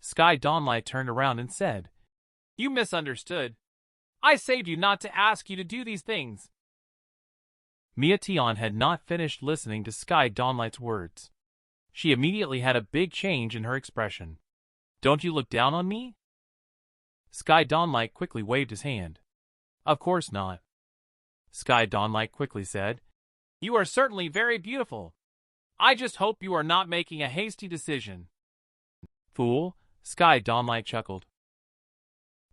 Sky Dwanligh turned around and said, You misunderstood. I saved you not to ask you to do these things. Mia Tian had not finished listening to Sky Dwanligh's words. She immediately had a big change in her expression. Don't you look down on me? Sky Dwanligh quickly waved his hand. Of course not. Sky Dwanligh quickly said, You are certainly very beautiful. I just hope you are not making a hasty decision. Fool, Sky Dwanligh chuckled.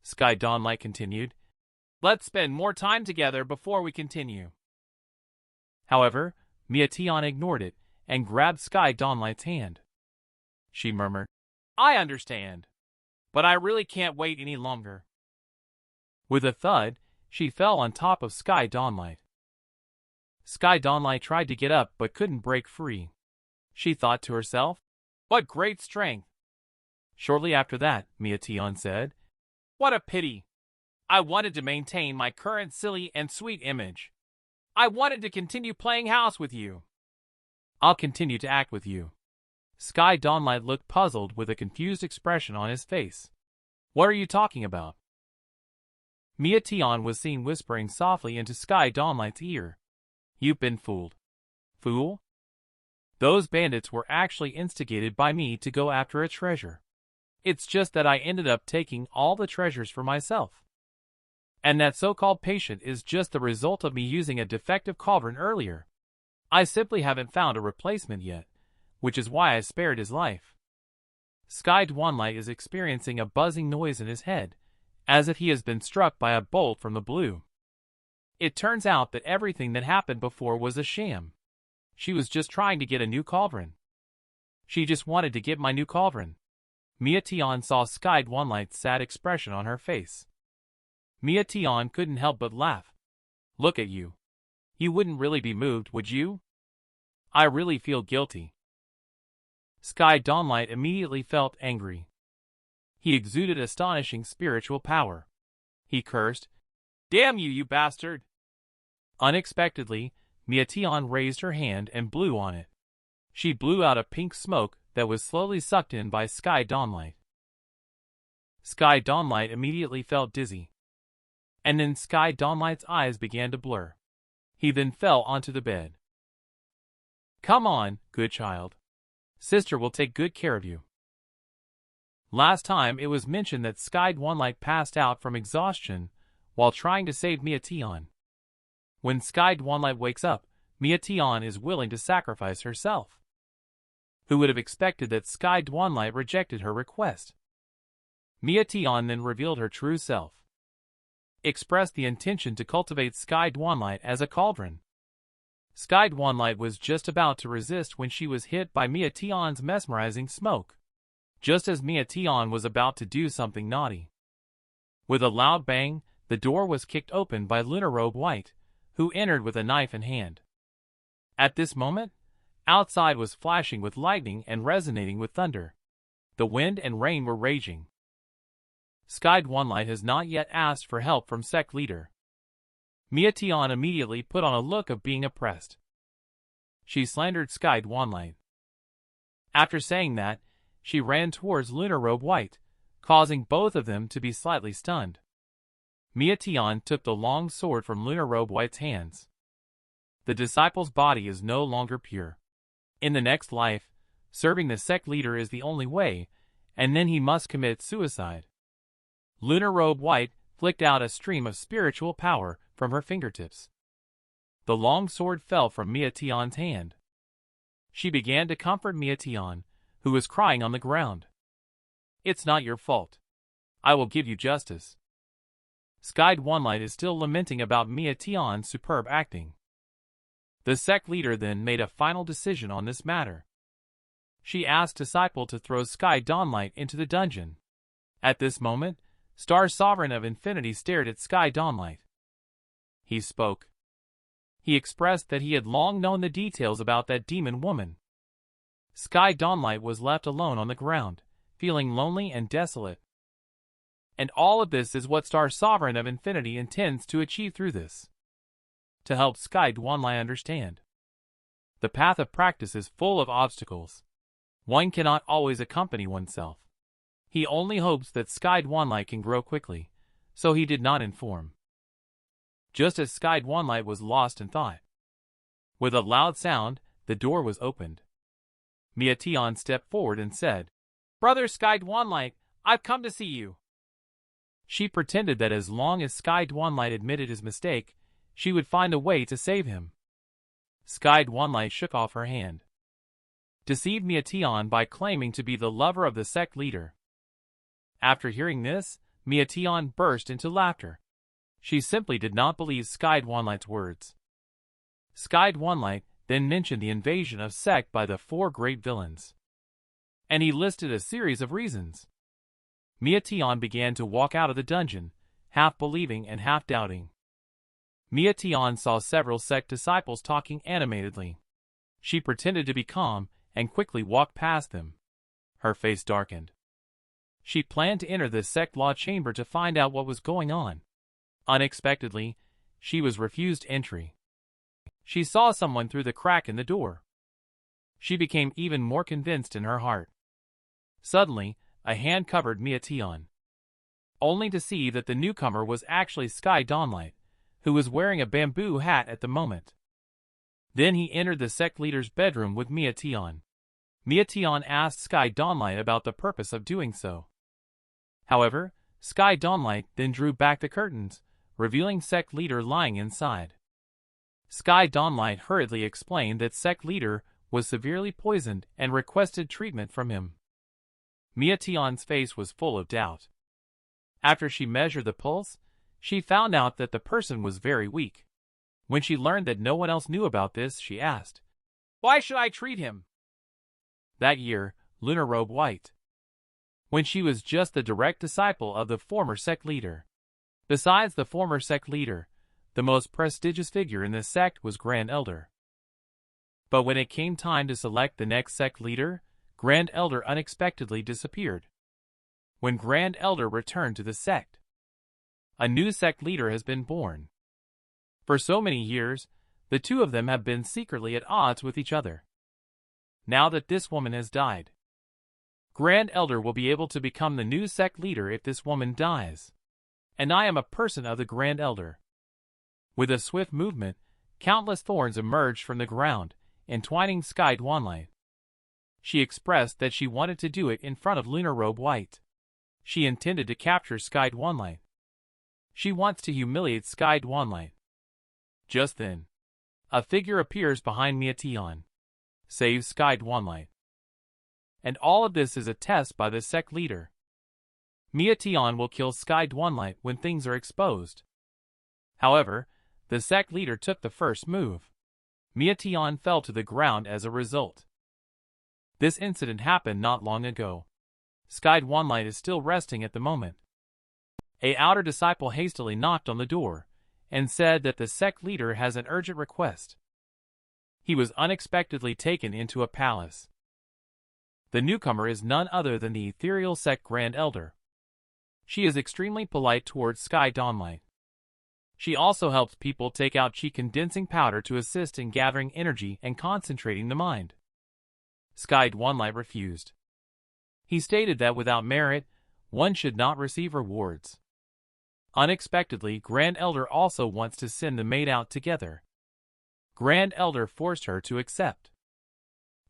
Sky Dwanligh continued, Let's spend more time together before we continue. However, Mia Tian ignored it and grabbed Sky Dwanligh's hand. She murmured, I understand, but I really can't wait any longer. With a thud, she fell on top of Sky Dwanligh. Sky Dwanligh tried to get up but couldn't break free. She thought to herself, What great strength! Shortly after that, Mia Tian said, What a pity! I wanted to maintain my current silly and sweet image. I wanted to continue playing house with you. I'll continue to act with you. Sky Dwanligh looked puzzled with a confused expression on his face. What are you talking about? Mia Tian was seen whispering softly into Sky Dwanligh's ear. You've been fooled. Fool? Those bandits were actually instigated by me to go after a treasure. It's just that I ended up taking all the treasures for myself. And that so-called patient is just the result of me using a defective cauldron earlier. I simply haven't found a replacement yet, which is why I spared his life. Sky Dwanligh is experiencing a buzzing noise in his head, as if he has been struck by a bolt from the blue. It turns out that everything that happened before was a sham. She was just trying to get a new cauldron. She just wanted to get my new cauldron. Mia Tian saw Sky Dwanligh's sad expression on her face. Mia Tian couldn't help but laugh. Look at you. You wouldn't really be moved, would you? I really feel guilty. Sky Dwanligh immediately felt angry. He exuded astonishing spiritual power. He cursed, Damn you, you bastard! Unexpectedly, Mia Tian raised her hand and blew on it. She blew out a pink smoke that was slowly sucked in by Sky Dwanligh. Sky Dwanligh immediately felt dizzy. And then Sky Dwanligh's eyes began to blur. He then fell onto the bed. Come on, good child. Sister will take good care of you. Last time it was mentioned that Sky Dwanligh passed out from exhaustion while trying to save Mia Tion. When Sky Dwanligh wakes up, Mia Tion is willing to sacrifice herself. Who would have expected that Sky Dwanligh rejected her request? Mia Tion then revealed her true self. Expressed the intention to cultivate Sky Dwanligh as a cauldron. Sky Dwanligh was just about to resist when she was hit by Mia Tion's mesmerizing smoke, just as Mia Tion was about to do something naughty. With a loud bang, the door was kicked open by Lunar Robe White, who entered with a knife in hand. At this moment, outside was flashing with lightning and resonating with thunder. The wind and rain were raging. Sky Dwanligh has not yet asked for help from sect leader. Mia Tion immediately put on a look of being oppressed. She slandered Sky Dwanligh. After saying that, she ran towards Lunar Robe White, causing both of them to be slightly stunned. Mia Tion took the long sword from Lunar Robe White's hands. The disciple's body is no longer pure. In the next life, serving the sect leader is the only way, and then he must commit suicide. Lunar Robe White flicked out a stream of spiritual power from her fingertips. The long sword fell from Mia Tion's hand. She began to comfort Mia Tion, who was crying on the ground. "It's not your fault. I will give you justice." Sky Dwanligh is still lamenting about Mia Tion's superb acting. The sect leader then made a final decision on this matter. She asked Disciple to throw Sky Dwanligh into the dungeon. At this moment, Star Sovereign of Infinity stared at Sky Dwanligh. He spoke. He expressed that he had long known the details about that demon woman. Sky Dwanligh was left alone on the ground, feeling lonely and desolate. And all of this is what Star Sovereign of Infinity intends to achieve through this. To help Sky Dwanligh understand. The path of practice is full of obstacles. One cannot always accompany oneself. He only hopes that Sky Dwanligh can grow quickly, so he did not inform. Just as Sky Dwanligh was lost in thought. With a loud sound, the door was opened. Mia Tion stepped forward and said, "Brother Sky Dwanligh, I've come to see you." She pretended that as long as Sky Dwanligh admitted his mistake, she would find a way to save him. Sky Dwanligh shook off her hand. Deceived Mia Tion by claiming to be the lover of the sect leader. After hearing this, Mia Tion burst into laughter. She simply did not believe Sky Dwanligh's words. Sky Dwanligh then mentioned the invasion of sect by the 4 great villains. And he listed a series of reasons. Mia Tion began to walk out of the dungeon, half believing and half doubting. Mia Tion saw several sect disciples talking animatedly. She pretended to be calm and quickly walked past them. Her face darkened. She planned to enter the sect law chamber to find out what was going on. Unexpectedly, she was refused entry. She saw someone through the crack in the door. She became even more convinced in her heart. Suddenly, a hand covered Mia Tion. Only to see that the newcomer was actually Sky Dwanligh, who was wearing a bamboo hat at the moment. Then he entered the sect leader's bedroom with Mia Tion. Mia Tion asked Sky Dwanligh about the purpose of doing so. However, Sky Dwanligh then drew back the curtains, revealing sect leader lying inside. Sky Dwanligh hurriedly explained that sect leader was severely poisoned and requested treatment from him. Mia Tion's face was full of doubt. After she measured the pulse, she found out that the person was very weak. When she learned that no one else knew about this, she asked, "Why should I treat him?" That year, Lunar Robe White. When she was just the direct disciple of the former sect leader. Besides the former sect leader, the most prestigious figure in the sect was Grand Elder. But when it came time to select the next sect leader, Grand Elder unexpectedly disappeared. When Grand Elder returned to the sect, a new sect leader has been born. For so many years, the two of them have been secretly at odds with each other. Now that this woman has died, Grand Elder will be able to become the new sect leader if this woman dies. And I am a person of the Grand Elder. With a swift movement, countless thorns emerged from the ground, entwining Sky Dwanligh. She expressed that she wanted to do it in front of Lunar Robe White. She intended to capture Sky Dwanligh. She wants to humiliate Sky Dwanligh. Just then, a figure appears behind Mia-Tion, saves Sky Dwanligh. And all of this is a test by the sect leader. Mia-Tion will kill Sky Dwanligh when things are exposed. However, the sect leader took the first move. Mia-Tion fell to the ground as a result. This incident happened not long ago. Sky Dwanligh is still resting at the moment. A outer disciple hastily knocked on the door and said that the sect leader has an urgent request. He was unexpectedly taken into a palace. The newcomer is none other than the Ethereal Sect Grand Elder. She is extremely polite towards Sky Dwanligh. She also helps people take out chi condensing powder to assist in gathering energy and concentrating the mind. Sky Dwanligh refused. He stated that without merit, one should not receive rewards. Unexpectedly, Grand Elder also wants to send the maid out together. Grand Elder forced her to accept.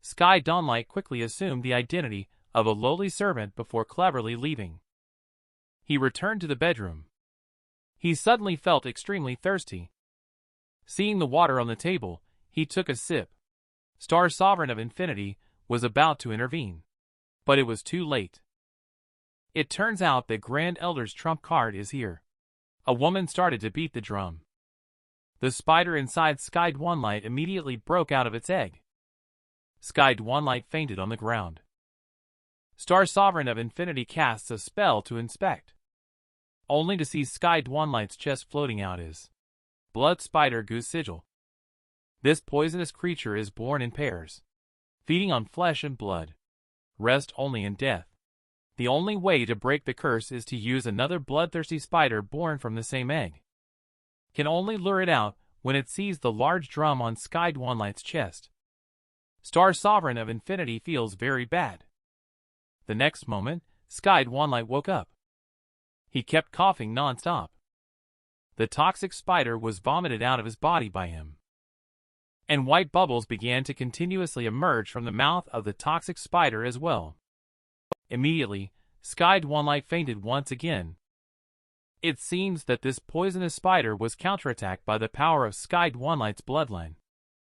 Sky Dwanligh quickly assumed the identity of a lowly servant before cleverly leaving. He returned to the bedroom. He suddenly felt extremely thirsty. Seeing the water on the table, he took a sip. Star Sovereign of Infinity was about to intervene, but it was too late. It turns out that Grand Elder's trump card is here. A woman started to beat the drum. The spider inside Sky Dwanligh immediately broke out of its egg. Sky Dwanligh fainted on the ground. Star Sovereign of Infinity casts a spell to inspect, only to see Sky Dwanligh's chest floating out his blood spider goose sigil. This poisonous creature is born in pairs, feeding on flesh and blood. Rest only in death. The only way to break the curse is to use another bloodthirsty spider born from the same egg. Can only lure it out when it sees the large drum on Sky Dwanligh's chest. Star Sovereign of Infinity feels very bad. The next moment, Sky Dwanligh woke up. He kept coughing non-stop. The toxic spider was vomited out of his body by him, and white bubbles began to continuously emerge from the mouth of the toxic spider as well. Immediately, Sky Dwanligh fainted once again. It seems that this poisonous spider was counterattacked by the power of Sky Dwanligh's bloodline.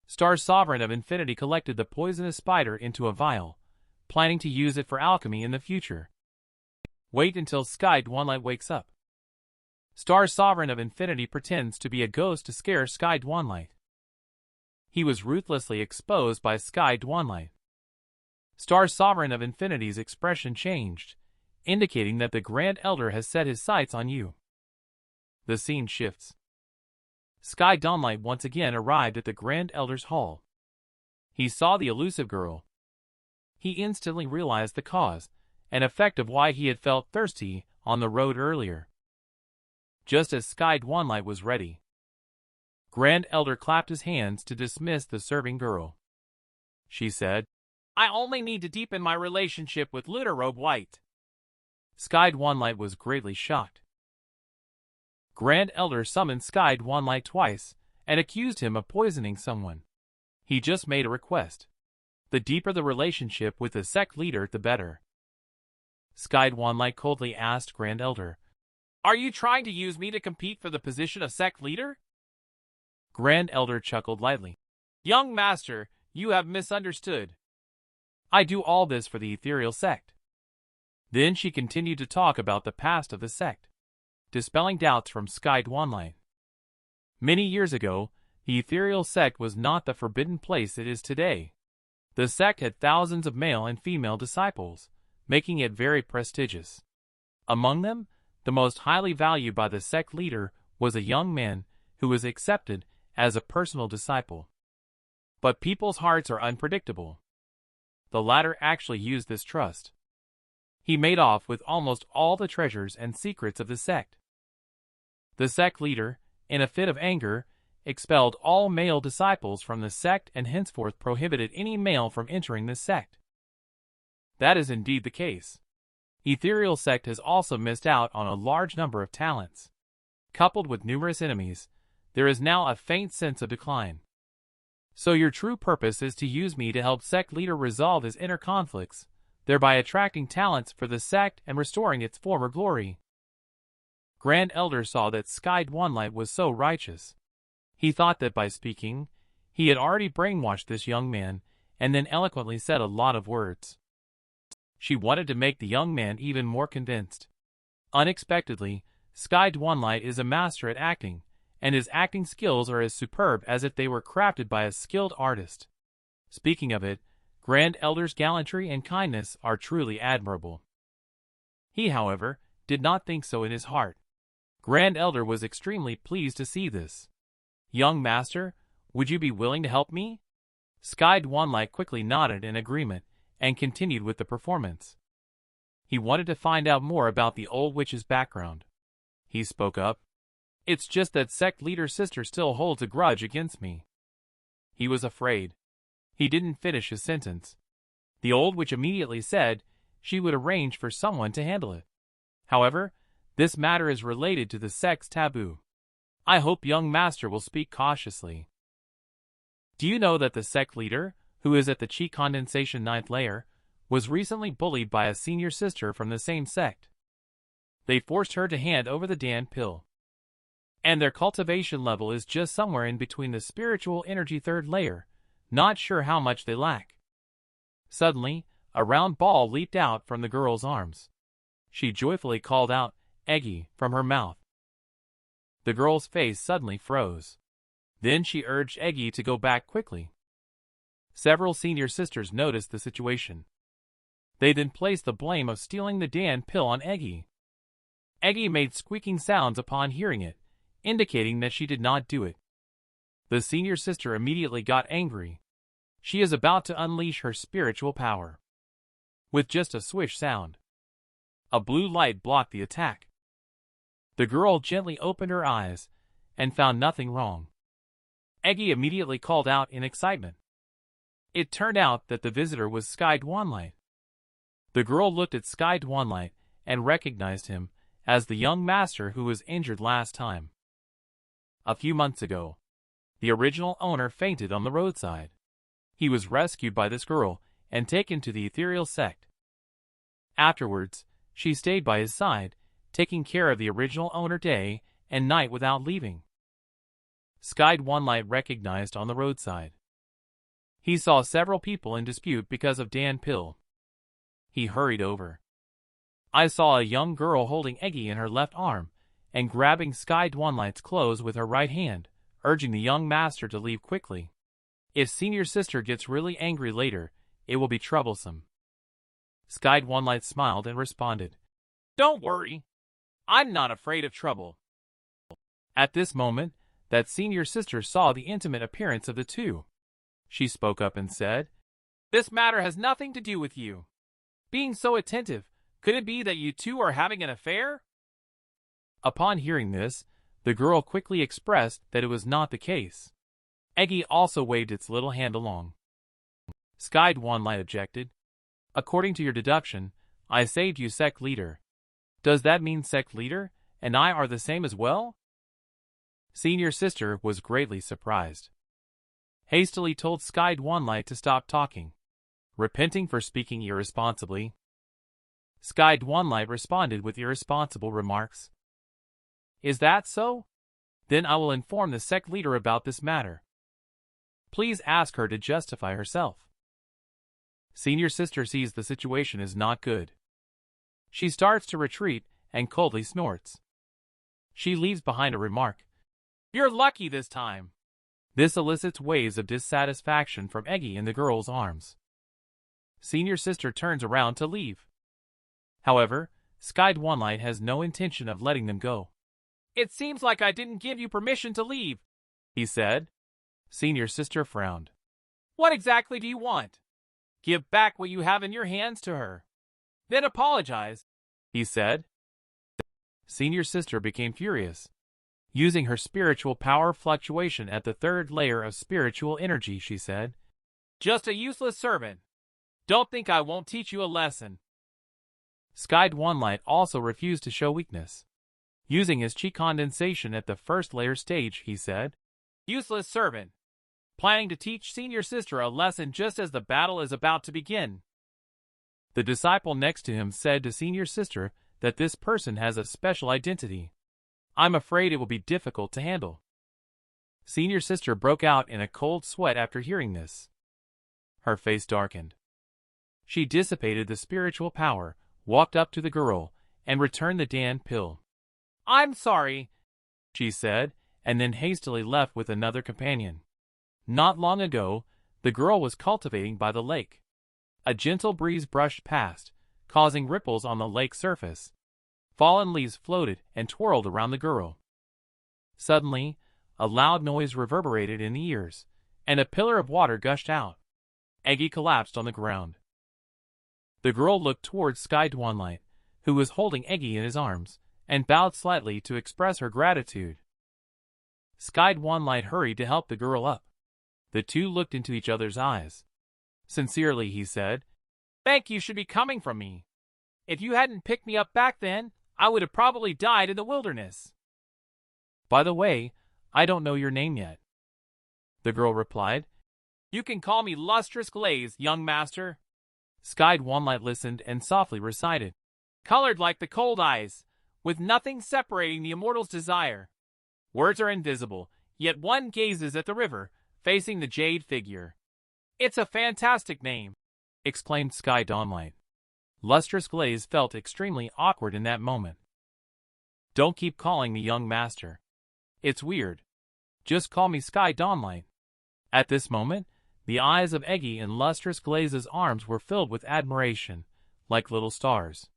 Star Sovereign of Infinity collected the poisonous spider into a vial, planning to use it for alchemy in the future. Wait until Sky Dwanligh wakes up. Star Sovereign of Infinity pretends to be a ghost to scare Sky Dwanligh. He was ruthlessly exposed by Sky Dwanligh. Star Sovereign of Infinity's expression changed, indicating that the Grand Elder has set his sights on you. The scene shifts. Sky Dwanligh once again arrived at the Grand Elder's hall. He saw the elusive girl. He instantly realized the cause and effect of why he had felt thirsty on the road earlier. Just as Sky Dwanligh was ready, Grand Elder clapped his hands to dismiss the serving girl. She said, "I only need to deepen my relationship with Lunarobe White." Sky Dwanligh was greatly shocked. Grand Elder summoned Sky Dwanligh twice and accused him of poisoning someone. He just made a request. The deeper the relationship with the sect leader, the better. Sky Dwanligh coldly asked Grand Elder, "Are you trying to use me to compete for the position of sect leader?" Grand Elder chuckled lightly. "Young master, you have misunderstood. I do all this for the Ethereal Sect." Then she continued to talk about the past of the sect, dispelling doubts from Sky Dwanligh. Many years ago, the Ethereal Sect was not the forbidden place it is today. The sect had thousands of male and female disciples, making it very prestigious. Among them, the most highly valued by the sect leader was a young man who was accepted as a personal disciple. But people's hearts are unpredictable. The latter actually used this trust. He made off with almost all the treasures and secrets of the sect. The sect leader, in a fit of anger, expelled all male disciples from the sect and henceforth prohibited any male from entering the sect. That is indeed the case. Ethereal Sect has also missed out on a large number of talents. Coupled with numerous enemies, there is now a faint sense of decline. So your true purpose is to use me to help sect leader resolve his inner conflicts, thereby attracting talents for the sect and restoring its former glory. Grand Elder saw that Sky Dwanligh was so righteous. He thought that by speaking, he had already brainwashed this young man, and then eloquently said a lot of words. She wanted to make the young man even more convinced. Unexpectedly, Sky Dwanligh is a master at acting, and his acting skills are as superb as if they were crafted by a skilled artist. Speaking of it, Grand Elder's gallantry and kindness are truly admirable. He, however, did not think so in his heart. Grand Elder was extremely pleased to see this. "Young master, would you be willing to help me?" Sky Dwanligh quickly nodded in agreement and continued with the performance. He wanted to find out more about the old witch's background. He spoke up. "It's just that sect leader's sister still holds a grudge against me." He was afraid. He didn't finish his sentence. The old witch immediately said she would arrange for someone to handle it. However, this matter is related to the sect's taboo. I hope young master will speak cautiously. Do you know that the sect leader, who is at the chi condensation 9th layer, was recently bullied by a senior sister from the same sect? They forced her to hand over the Dan pill. And their cultivation level is just somewhere in between the spiritual energy 3rd layer, not sure how much they lack. Suddenly, a round ball leaped out from the girl's arms. She joyfully called out, "Eggy," from her mouth. The girl's face suddenly froze. Then she urged Eggy to go back quickly. Several senior sisters noticed the situation. They then placed the blame of stealing the Dan pill on Eggy. Eggy made squeaking sounds upon hearing it, indicating that she did not do it. The senior sister immediately got angry. She is about to unleash her spiritual power. With just a swish sound, a blue light blocked the attack. The girl gently opened her eyes and found nothing wrong. Eggy immediately called out in excitement. It turned out that the visitor was Sky Dwanligh. The girl looked at Sky Dwanligh and recognized him as the young master who was injured last time. A few months ago, the original owner fainted on the roadside. He was rescued by this girl and taken to the ethereal sect. Afterwards, she stayed by his side, taking care of the original owner day and night without leaving. Sky Dwanligh recognized on the roadside. He saw several people in dispute because of Dan pill. He hurried over. I saw a young girl holding Eggy in her left arm and grabbing Sky Dwanligh's clothes with her right hand, urging the young master to leave quickly. If senior sister gets really angry later, it will be troublesome. Sky Dwanligh smiled and responded, "Don't worry. I'm not afraid of trouble." At this moment, that senior sister saw the intimate appearance of the two. She spoke up and said, "This matter has nothing to do with you. Being so attentive, could it be that you two are having an affair?" Upon hearing this, the girl quickly expressed that it was not the case. Eggy also waved its little hand along. Sky Dwanligh objected. "According to your deduction, I saved you, sect leader. Does that mean sect leader and I are the same as well?" Senior sister was greatly surprised. Hastily told Sky Dwanligh to stop talking, repenting for speaking irresponsibly. Sky Dwanligh responded with irresponsible remarks. "Is that so? Then I will inform the sect leader about this matter. Please ask her to justify herself." Senior sister sees the situation is not good. She starts to retreat and coldly snorts. She leaves behind a remark. "You're lucky this time." This elicits waves of dissatisfaction from Eggy in the girl's arms. Senior sister turns around to leave. However, Sky Dwanligh has no intention of letting them go. "It seems like I didn't give you permission to leave," he said. Senior sister frowned. "What exactly do you want? Give back what you have in your hands to her. Then apologize," he said. Senior sister became furious. Using her spiritual power fluctuation at the 3rd layer of spiritual energy, she said, "Just a useless servant. Don't think I won't teach you a lesson." Sky Dwanligh also refused to show weakness. Using his chi condensation at the 1st layer stage, he said, "Useless servant. Planning to teach senior sister a lesson just as the battle is about to begin." The disciple next to him said to senior sister that this person has a special identity. I'm afraid it will be difficult to handle. Senior sister broke out in a cold sweat after hearing this. Her face darkened. She dissipated the spiritual power, walked up to the girl, and returned the Dan pill. I'm sorry, she said, and then hastily left with another companion. Not long ago, the girl was cultivating by the lake. A gentle breeze brushed past, causing ripples on the lake surface. Fallen leaves floated and twirled around the girl. Suddenly, a loud noise reverberated in the ears, and a pillar of water gushed out. Eggy collapsed on the ground. The girl looked towards Sky Dwanligh, who was holding Eggy in his arms, and bowed slightly to express her gratitude. Sky Dwanligh hurried to help the girl up. The two looked into each other's eyes. Sincerely, he said, "Thank you should be coming from me. If you hadn't picked me up back then, I would have probably died in the wilderness." "By the way, I don't know your name yet," the girl replied. "You can call me Lustrous Glaze, young master." Sky Dwanligh listened and softly recited, "Colored like the cold eyes, with nothing separating the immortal's desire. Words are invisible, yet one gazes at the river, facing the jade figure." "It's a fantastic name," exclaimed Sky Dwanligh. Lustrous Glaze felt extremely awkward in that moment. "Don't keep calling me young master. It's weird. Just call me Sky Dwanligh." At this moment, the eyes of Eggy in Lustrous Glaze's arms were filled with admiration, like little stars.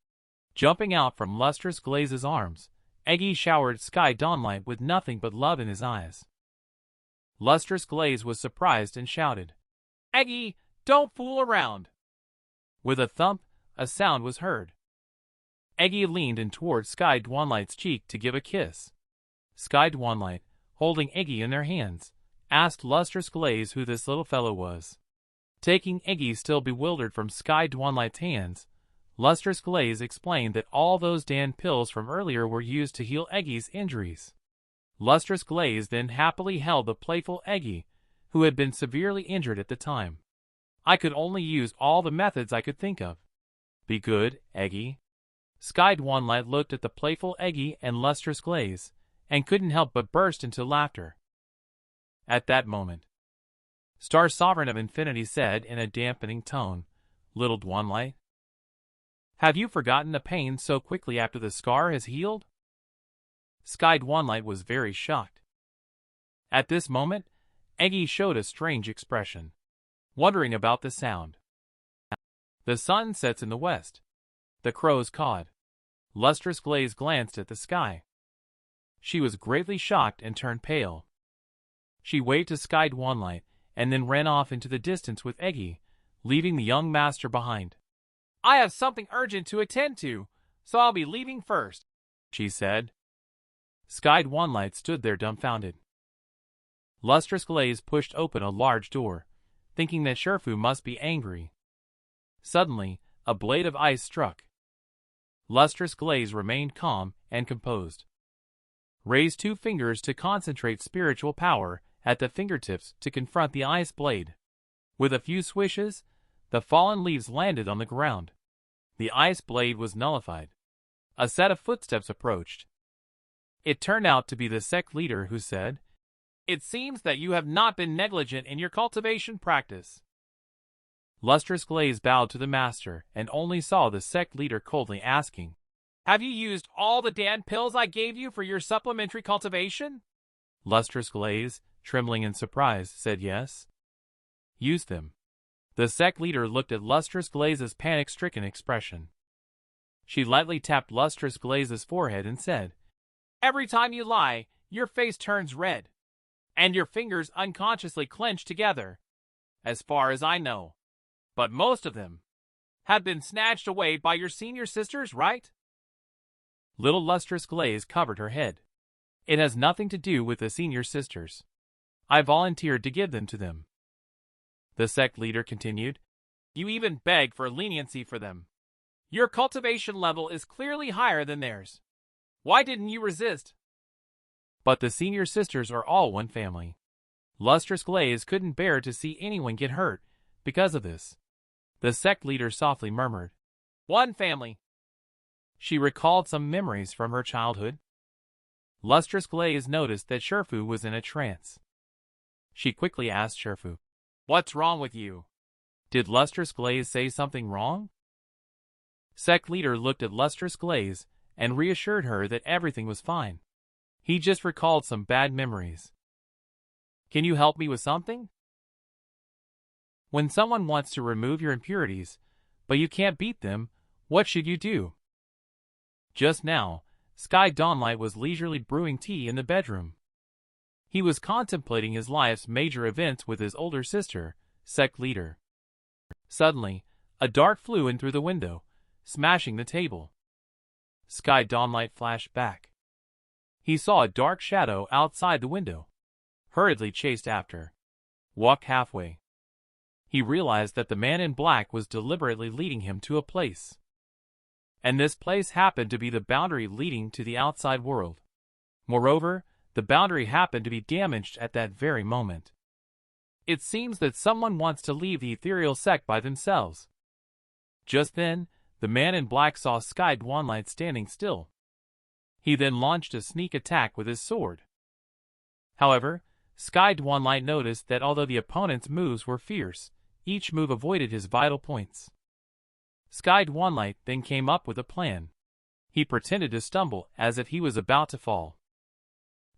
Jumping out from Lustrous Glaze's arms, Eggy showered Sky Dwanligh with nothing but love in his eyes. Lustrous Glaze was surprised and shouted, "Eggy, don't fool around." With a thump, a sound was heard. Eggy leaned in towards Sky Dwanligh's cheek to give a kiss. Sky Dwanligh, holding Eggy in their hands, asked Lustrous Glaze who this little fellow was. Taking Eggy still bewildered from Sky Dwanligh's hands, Lustrous Glaze explained that all those Dan pills from earlier were used to heal Eggy's injuries. Lustrous Glaze then happily held the playful Eggy, who had been severely injured at the time. "I could only use all the methods I could think of. Be good, Eggy." Sky Dwanligh looked at the playful Eggy and Lustrous Glaze, and couldn't help but burst into laughter. At that moment, Star Sovereign of Infinity said in a dampening tone, "Little Dwanligh, have you forgotten the pain so quickly after the scar has healed?" Sky Dwanligh was very shocked. At this moment, Eggy showed a strange expression, wondering about the sound. The sun sets in the west. The crows cawed. Lustrous Glaze glanced at the sky. She was greatly shocked and turned pale. She waved to Sky Dwanligh and then ran off into the distance with Eggy, leaving the young master behind. "I have something urgent to attend to, so I'll be leaving first," she said. Sky Dwanligh stood there dumbfounded. Lustrous Glaze pushed open a large door, thinking that Shifu must be angry. Suddenly, a blade of ice struck. Lustrous Glaze remained calm and composed. Raised 2 fingers to concentrate spiritual power at the fingertips to confront the ice blade. With a few swishes, the fallen leaves landed on the ground. The ice blade was nullified. A set of footsteps approached. It turned out to be the sect leader who said, "It seems that you have not been negligent in your cultivation practice." Lustrous Glaze bowed to the master and only saw the sect leader coldly asking, "Have you used all the Dan pills I gave you for your supplementary cultivation?" Lustrous Glaze, trembling in surprise, said yes. "Use them." The sect leader looked at Lustrous Glaze's panic-stricken expression. She lightly tapped Lustrous Glaze's forehead and said, "Every time you lie, your face turns red, and your fingers unconsciously clench together, as far as I know. But most of them have been snatched away by your senior sisters, right?" Little Lustrous Glaze covered her head. "It has nothing to do with the senior sisters. I volunteered to give them to them." The sect leader continued, "You even beg for leniency for them. Your cultivation level is clearly higher than theirs. Why didn't you resist?" "But the senior sisters are all one family." Lustrous Glaze couldn't bear to see anyone get hurt because of this. The sect leader softly murmured, "One family." She recalled some memories from her childhood. Lustrous Glaze noticed that Shifu was in a trance. She quickly asked Shifu, "What's wrong with you? Did Lustrous Glaze say something wrong?" Sect leader looked at Lustrous Glaze and reassured her that everything was fine. He just recalled some bad memories. "Can you help me with something?" When someone wants to remove your impurities, but you can't beat them, what should you do? Just now, Sky Dwanligh was leisurely brewing tea in the bedroom. He was contemplating his life's major events with his older sister, Sect leader. Suddenly, a dart flew in through the window, smashing the table. Sky Dwanligh flashed back. He saw a dark shadow outside the window, hurriedly chased after. Walked halfway. He realized that the man in black was deliberately leading him to a place. And this place happened to be the boundary leading to the outside world. Moreover, the boundary happened to be damaged at that very moment. It seems that someone wants to leave the ethereal sect by themselves. Just then, the man in black saw Sky Dwanligh standing still. He then launched a sneak attack with his sword. However, Sky Dwanligh noticed that although the opponent's moves were fierce, each move avoided his vital points. Sky Dwanligh then came up with a plan. He pretended to stumble as if he was about to fall.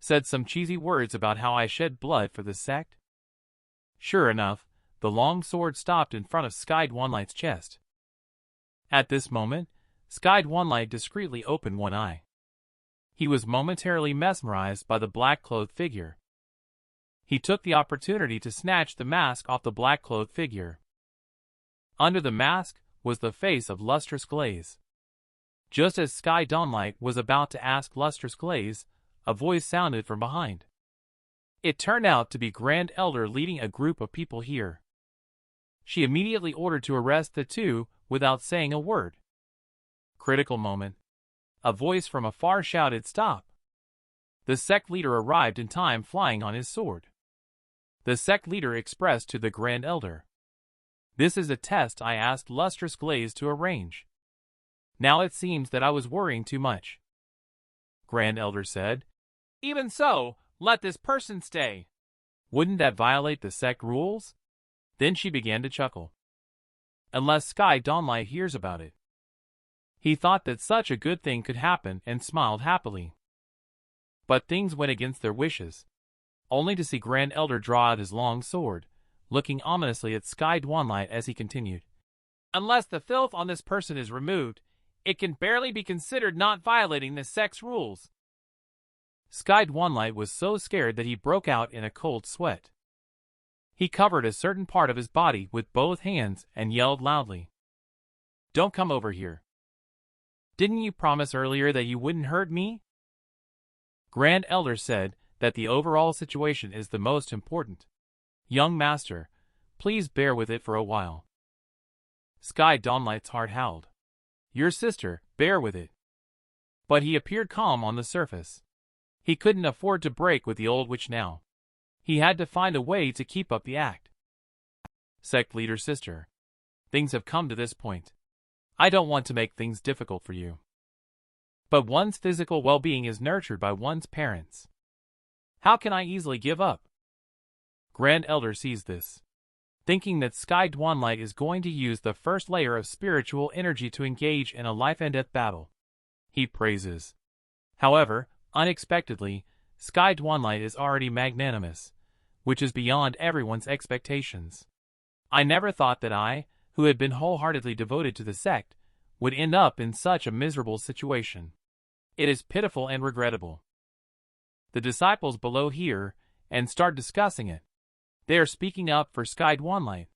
Said some cheesy words about how I shed blood for the sect. Sure enough, the long sword stopped in front of Sky Dwanligh's chest. At this moment, Sky Dwanligh discreetly opened one eye. He was momentarily mesmerized by the black-clothed figure. He took the opportunity to snatch the mask off the black-clothed figure. Under the mask was the face of Lustrous Glaze. Just as Sky Dwanligh was about to ask Lustrous Glaze, a voice sounded from behind. It turned out to be Grand Elder leading a group of people here. She immediately ordered to arrest the two without saying a word. Critical moment. A voice from afar shouted, "Stop!" The sect leader arrived in time, flying on his sword. The sect leader expressed to the Grand Elder, "This is a test I asked Lustrous Glaze to arrange. Now it seems that I was worrying too much." Grand Elder said, "Even so, let this person stay. Wouldn't that violate the sect rules?" Then she began to chuckle. "Unless Sky Dwanligh hears about it." He thought that such a good thing could happen and smiled happily. But things went against their wishes. Only to see Grand Elder draw out his long sword, looking ominously at Sky Dwanligh as he continued, "Unless the filth on this person is removed, it can barely be considered not violating the sect's rules." Sky Dwanligh was so scared that he broke out in a cold sweat. He covered a certain part of his body with both hands and yelled loudly, "Don't come over here. Didn't you promise earlier that you wouldn't hurt me?" Grand Elder said that the overall situation is the most important. "Young master, please bear with it for a while." Sky Dwanligh's heart howled. "Your sister, bear with it." But he appeared calm on the surface. He couldn't afford to break with the old witch now. He had to find a way to keep up the act. "Sect leader sister, things have come to this point. I don't want to make things difficult for you. But one's physical well-being is nurtured by one's parents. How can I easily give up?" Grand Elder sees this. Thinking that Sky Dwanligh is going to use the first layer of spiritual energy to engage in a life-and-death battle, he praises. However, unexpectedly, Sky Dwanligh is already magnanimous, which is beyond everyone's expectations. "I never thought that I, who had been wholeheartedly devoted to the sect, would end up in such a miserable situation. It is pitiful and regrettable." The disciples below hear and start discussing it. They are speaking up for Sky Dwanligh.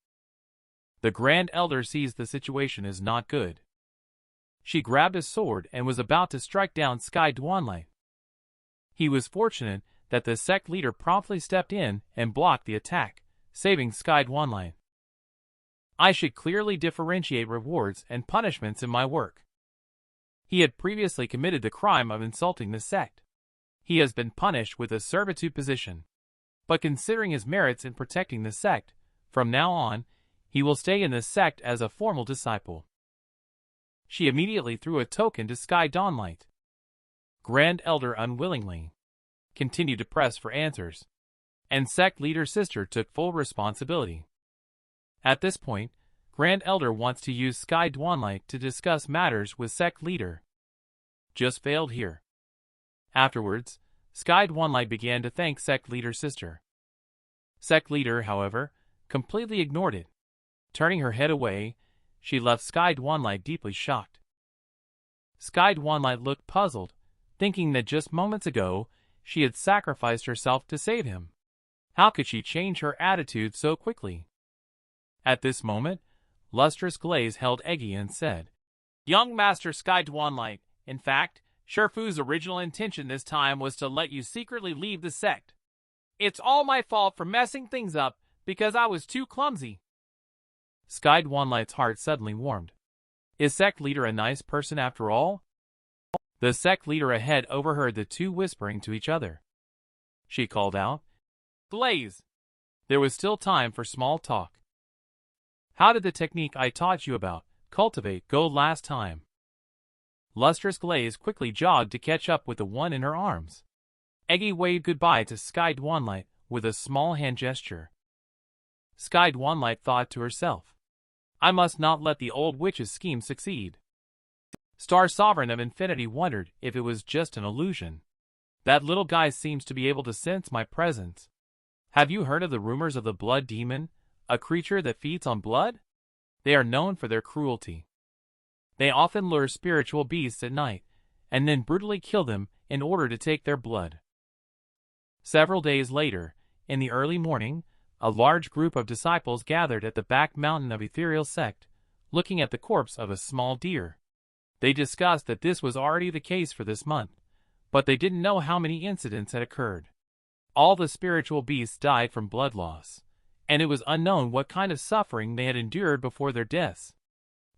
The Grand Elder sees the situation is not good. She grabbed a sword and was about to strike down Sky Dwanligh. He was fortunate that the sect leader promptly stepped in and blocked the attack, saving Sky Dwanligh. I should clearly differentiate rewards and punishments in my work. He had previously committed the crime of insulting the sect. He has been punished with a servitude position. But considering his merits in protecting the sect, from now on, he will stay in the sect as a formal disciple. She immediately threw a token to Sky Dwanligh. Grand Elder unwillingly continued to press for answers, and sect leader's sister took full responsibility. At this point, Grand Elder wants to use Sky Dwanligh to discuss matters with sect leader. Just failed here. Afterwards, Sky Dwanligh began to thank sect leader's sister. Sect leader, however, completely ignored it. Turning her head away, she left Sky Dwanligh deeply shocked. Sky Dwanligh looked puzzled, thinking that just moments ago, she had sacrificed herself to save him. How could she change her attitude so quickly? At this moment, Lustrous Glaze held Eggy and said, "Young Master Sky Dwanligh, in fact, Shifu's original intention this time was to let you secretly leave the sect. It's all my fault for messing things up because I was too clumsy." Sky Dwanligh's heart suddenly warmed. Is sect leader a nice person after all? The sect leader ahead overheard the two whispering to each other. She called out, "Glaze!" There was still time for small talk. "How did the technique I taught you about, cultivate, go last time?" Lustrous Glaze quickly jogged to catch up with the one in her arms. Eggy waved goodbye to Sky Dwanligh with a small hand gesture. Sky Dwanligh thought to herself, "I must not let the old witch's scheme succeed." Star Sovereign of Infinity wondered if it was just an illusion. That little guy seems to be able to sense my presence. Have you heard of the rumors of the blood demon, a creature that feeds on blood? They are known for their cruelty. They often lure spiritual beasts at night, and then brutally kill them in order to take their blood. Several days later, in the early morning, a large group of disciples gathered at the back mountain of Ethereal Sect, looking at the corpse of a small deer. They discussed that this was already the case for this month, but they didn't know how many incidents had occurred. All the spiritual beasts died from blood loss, and it was unknown what kind of suffering they had endured before their deaths.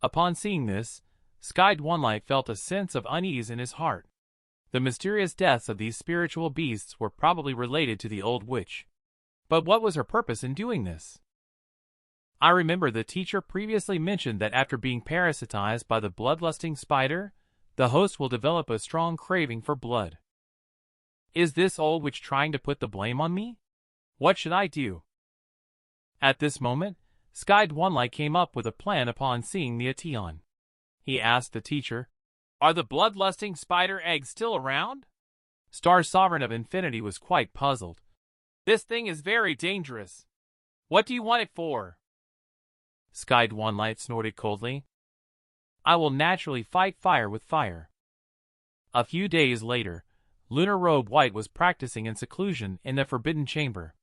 Upon seeing this, Sky Dwanligh felt a sense of unease in his heart. The mysterious deaths of these spiritual beasts were probably related to the old witch. But what was her purpose in doing this? I remember the teacher previously mentioned that after being parasitized by the bloodlusting spider, the host will develop a strong craving for blood. Is this old witch trying to put the blame on me? What should I do? At this moment, Sky Dwanligh came up with a plan upon seeing the Ateon. He asked the teacher, "Are the bloodlusting spider eggs still around?" Star Sovereign of Infinity was quite puzzled. "This thing is very dangerous. What do you want it for?" Sky Dwanligh snorted coldly. "I will naturally fight fire with fire." A few days later, Lunar Robe White was practicing in seclusion in the Forbidden Chamber.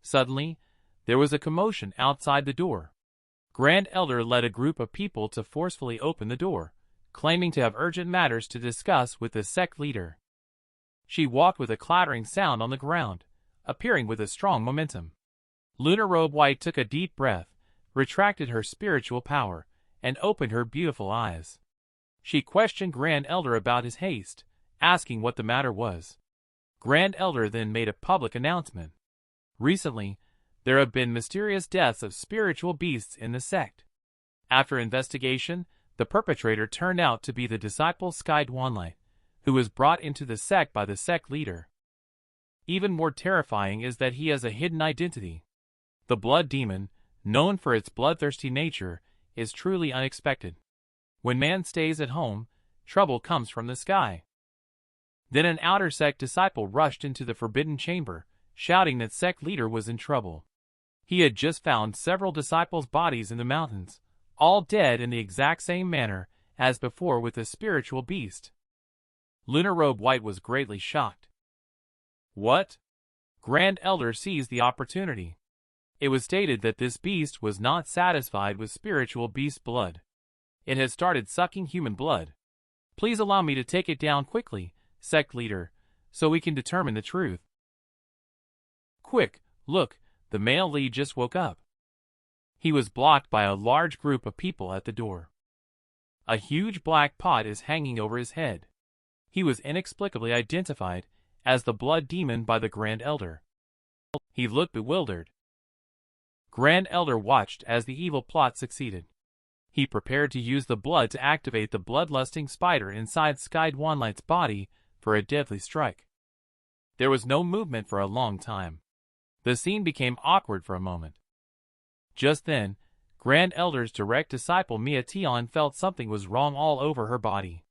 Suddenly, there was a commotion outside the door. Grand Elder led a group of people to forcefully open the door, claiming to have urgent matters to discuss with the sect leader. She walked with a clattering sound on the ground, appearing with a strong momentum. Lunar Robe White took a deep breath, retracted her spiritual power, and opened her beautiful eyes. She questioned Grand Elder about his haste, asking what the matter was. Grand Elder then made a public announcement. Recently, there have been mysterious deaths of spiritual beasts in the sect. After investigation, the perpetrator turned out to be the disciple Sky Dwanligh, who was brought into the sect by the sect leader. Even more terrifying is that he has a hidden identity. The blood demon, known for its bloodthirsty nature, is truly unexpected. When man stays at home, trouble comes from the sky. Then an outer sect disciple rushed into the Forbidden Chamber, shouting that sect leader was in trouble. He had just found several disciples' bodies in the mountains, all dead in the exact same manner as before with the spiritual beast. Lunar Robe White was greatly shocked. What? Grand Elder seized the opportunity. It was stated that this beast was not satisfied with spiritual beast blood. It has started sucking human blood. Please allow me to take it down quickly, sect leader, so we can determine the truth. Quick, look, the male lead just woke up. He was blocked by a large group of people at the door. A huge black pot is hanging over his head. He was inexplicably identified as the blood demon by the Grand Elder. He looked bewildered. Grand Elder watched as the evil plot succeeded. He prepared to use the blood to activate the bloodlusting spider inside Sky Dwanligh's body for a deadly strike. There was no movement for a long time. The scene became awkward for a moment. Just then, Grand Elder's direct disciple Mia Tion felt something was wrong all over her body.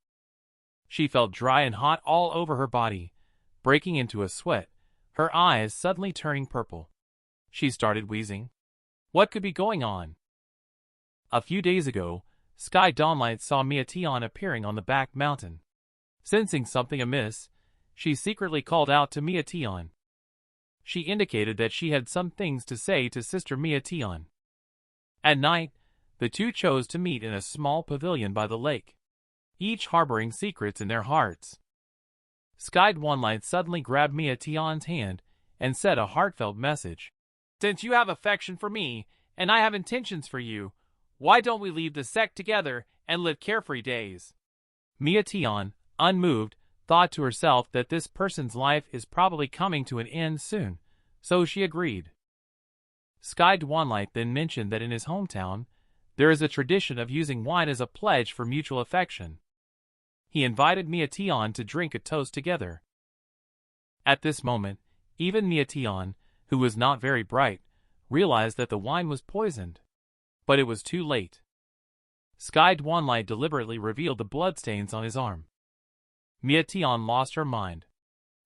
She felt dry and hot all over her body, breaking into a sweat, her eyes suddenly turning purple. She started wheezing. What could be going on? A few days ago, Sky Dwanligh saw Mia Tion appearing on the back mountain. Sensing something amiss, she secretly called out to Mia Tion. She indicated that she had some things to say to Sister Mia Tion. At night, the two chose to meet in a small pavilion by the lake, each harboring secrets in their hearts. Sky Dwanligh suddenly grabbed Mia Tion's hand and said a heartfelt message. Since you have affection for me, and I have intentions for you, why don't we leave the sect together and live carefree days? Mia Tion, unmoved, thought to herself that this person's life is probably coming to an end soon, so she agreed. Sky Dwanligh then mentioned that in his hometown, there is a tradition of using wine as a pledge for mutual affection. He invited Mia Tion to drink a toast together. At this moment, even Mia Tion, who was not very bright, realized that the wine was poisoned. But it was too late. Sky Dwanligh deliberately revealed the bloodstains on his arm. Mia Tion lost her mind.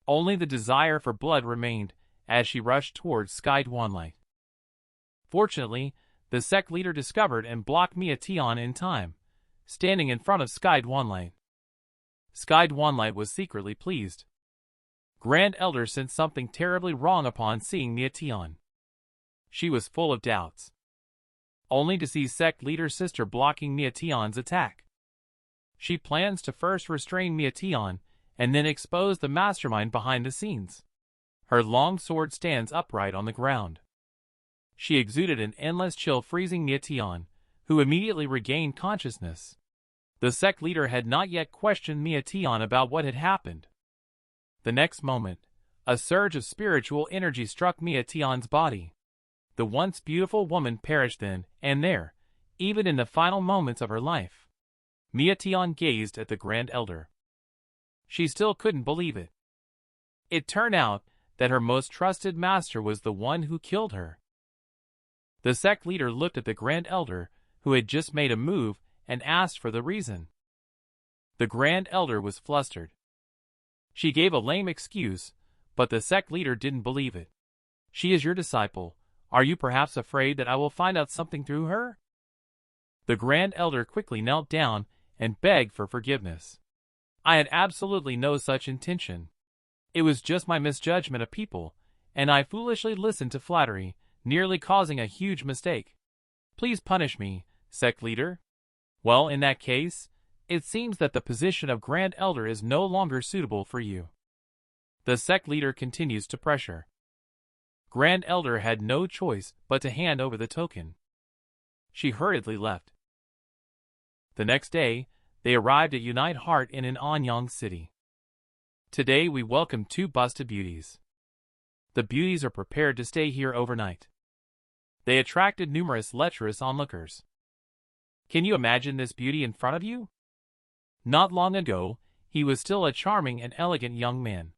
Only the desire for blood remained as she rushed towards Sky Dwanligh. Fortunately, the sect leader discovered and blocked Mia Tion in time, standing in front of Sky Dwanligh. Sky Dwanligh was secretly pleased. Grand Elder sensed something terribly wrong upon seeing Mia Tion. She was full of doubts, only to see sect leader's sister blocking Mia Tion's attack. She plans to first restrain Mia Tion and then expose the mastermind behind the scenes. Her long sword stands upright on the ground. She exuded an endless chill, freezing Mia Tion, who immediately regained consciousness. The sect leader had not yet questioned Mia Tion about what had happened. The next moment, a surge of spiritual energy struck Mia Tion's body. The once beautiful woman perished then and there, even in the final moments of her life. Mia Tion gazed at the Grand Elder. She still couldn't believe it. It turned out that her most trusted master was the one who killed her. The sect leader looked at the Grand Elder, who had just made a move, and asked for the reason. The Grand Elder was flustered. She gave a lame excuse, but the sect leader didn't believe it. She is your disciple. Are you perhaps afraid that I will find out something through her? The Grand Elder quickly knelt down and begged for forgiveness. I had absolutely no such intention. It was just my misjudgment of people, and I foolishly listened to flattery, nearly causing a huge mistake. Please punish me, sect leader. Well, in that case, it seems that the position of Grand Elder is no longer suitable for you. The sect leader continues to pressure. Grand Elder had no choice but to hand over the token. She hurriedly left. The next day, they arrived at Unite Heart Inn in Anyang City. Today we welcome two busted beauties. The beauties are prepared to stay here overnight. They attracted numerous lecherous onlookers. Can you imagine this beauty in front of you? Not long ago, he was still a charming and elegant young man.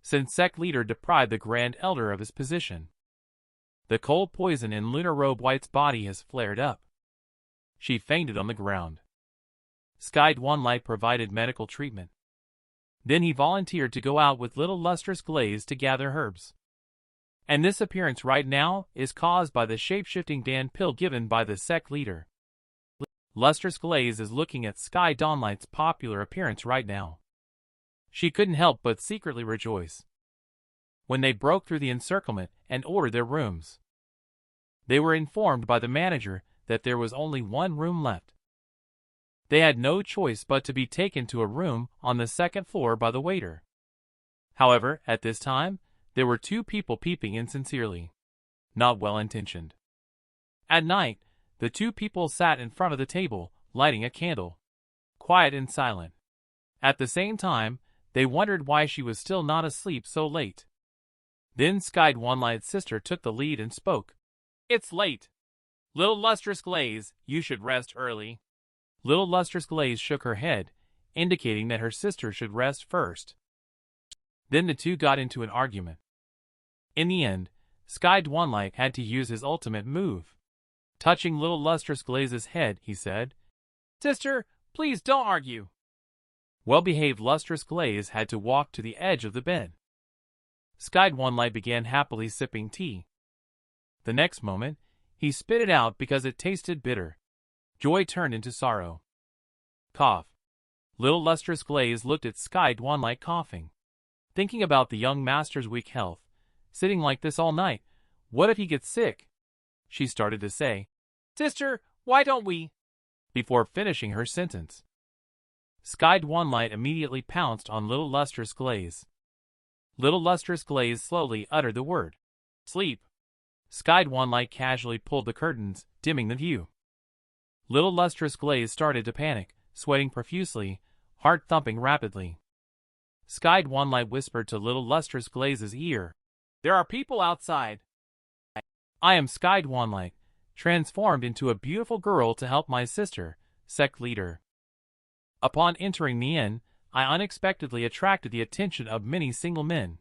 Since sect leader deprived the Grand Elder of his position, the cold poison in Lunar Robe White's body has flared up. She fainted on the ground. Sky Dwanligh provided medical treatment. Then he volunteered to go out with little Lustrous Glaze to gather herbs. And this appearance right now is caused by the shape-shifting Dan pill given by the sect leader. Lustrous Glaze is looking at Sky Dwanligh's popular appearance right now. She couldn't help but secretly rejoice. When they broke through the encirclement and ordered their rooms, they were informed by the manager that there was only one room left. They had no choice but to be taken to a room on the second floor by the waiter. However, at this time, there were two people peeping in sincerely, not well-intentioned. At night, the two people sat in front of the table, lighting a candle, quiet and silent. At the same time, they wondered why she was still not asleep so late. Then Sky Dwanligh's sister took the lead and spoke. It's late. Little Lustrous Glaze, you should rest early. Little Lustrous Glaze shook her head, indicating that her sister should rest first. Then the two got into an argument. In the end, Sky Dwanligh had to use his ultimate move. Touching little Lustrous Glaze's head, he said, "Sister, please don't argue." Well-behaved Lustrous Glaze had to walk to the edge of the bed. Sky Dwanligh began happily sipping tea. The next moment, he spit it out because it tasted bitter. Joy turned into sorrow. Cough. Little Lustrous Glaze looked at Sky Dwanligh coughing. Thinking about the young master's weak health, sitting like this all night, what if he gets sick? She started to say, "Sister, why don't we?" before finishing her sentence. Sky Dwanligh immediately pounced on Little Lustrous Glaze. Little Lustrous Glaze slowly uttered the word, "Sleep." Sky Dwanligh casually pulled the curtains, dimming the view. Little Lustrous Glaze started to panic, sweating profusely, heart thumping rapidly. Sky Dwanligh whispered to Little Lustrous Glaze's ear, "There are people outside. I am Sky Dwanligh, transformed into a beautiful girl to help my sister, sect leader." Upon entering the inn, I unexpectedly attracted the attention of many single men.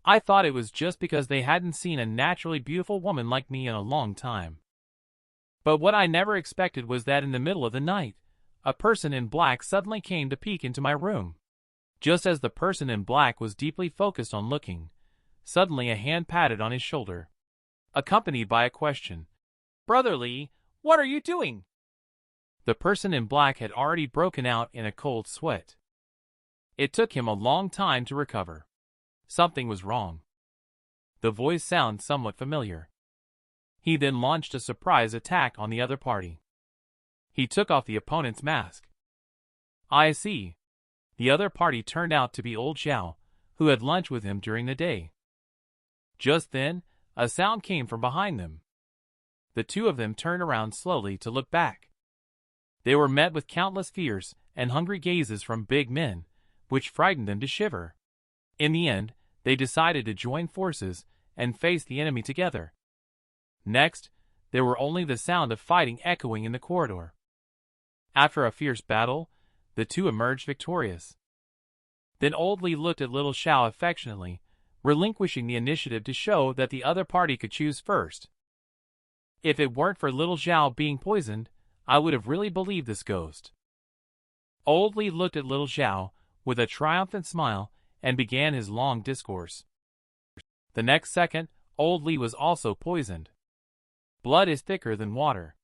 I thought it was just because they hadn't seen a naturally beautiful woman like me in a long time. But what I never expected was that in the middle of the night, a person in black suddenly came to peek into my room. Just as the person in black was deeply focused on looking, suddenly a hand patted on his shoulder, accompanied by a question. "Brother Lee, what are you doing?" The person in black had already broken out in a cold sweat. It took him a long time to recover. Something was wrong. The voice sounded somewhat familiar. He then launched a surprise attack on the other party. He took off the opponent's mask. I see. The other party turned out to be Old Xiao, who had lunch with him during the day. Just then, a sound came from behind them. The two of them turned around slowly to look back. They were met with countless fierce and hungry gazes from big men, which frightened them to shiver. In the end, they decided to join forces and face the enemy together. Next, there were only the sound of fighting echoing in the corridor. After a fierce battle, the two emerged victorious. Then Old Lee looked at Little Xiao affectionately, relinquishing the initiative to show that the other party could choose first. If it weren't for Little Xiao being poisoned, I would have really believed this ghost. Old Lee looked at Little Xiao with a triumphant smile and began his long discourse. The next second, Old Lee was also poisoned. Blood is thicker than water.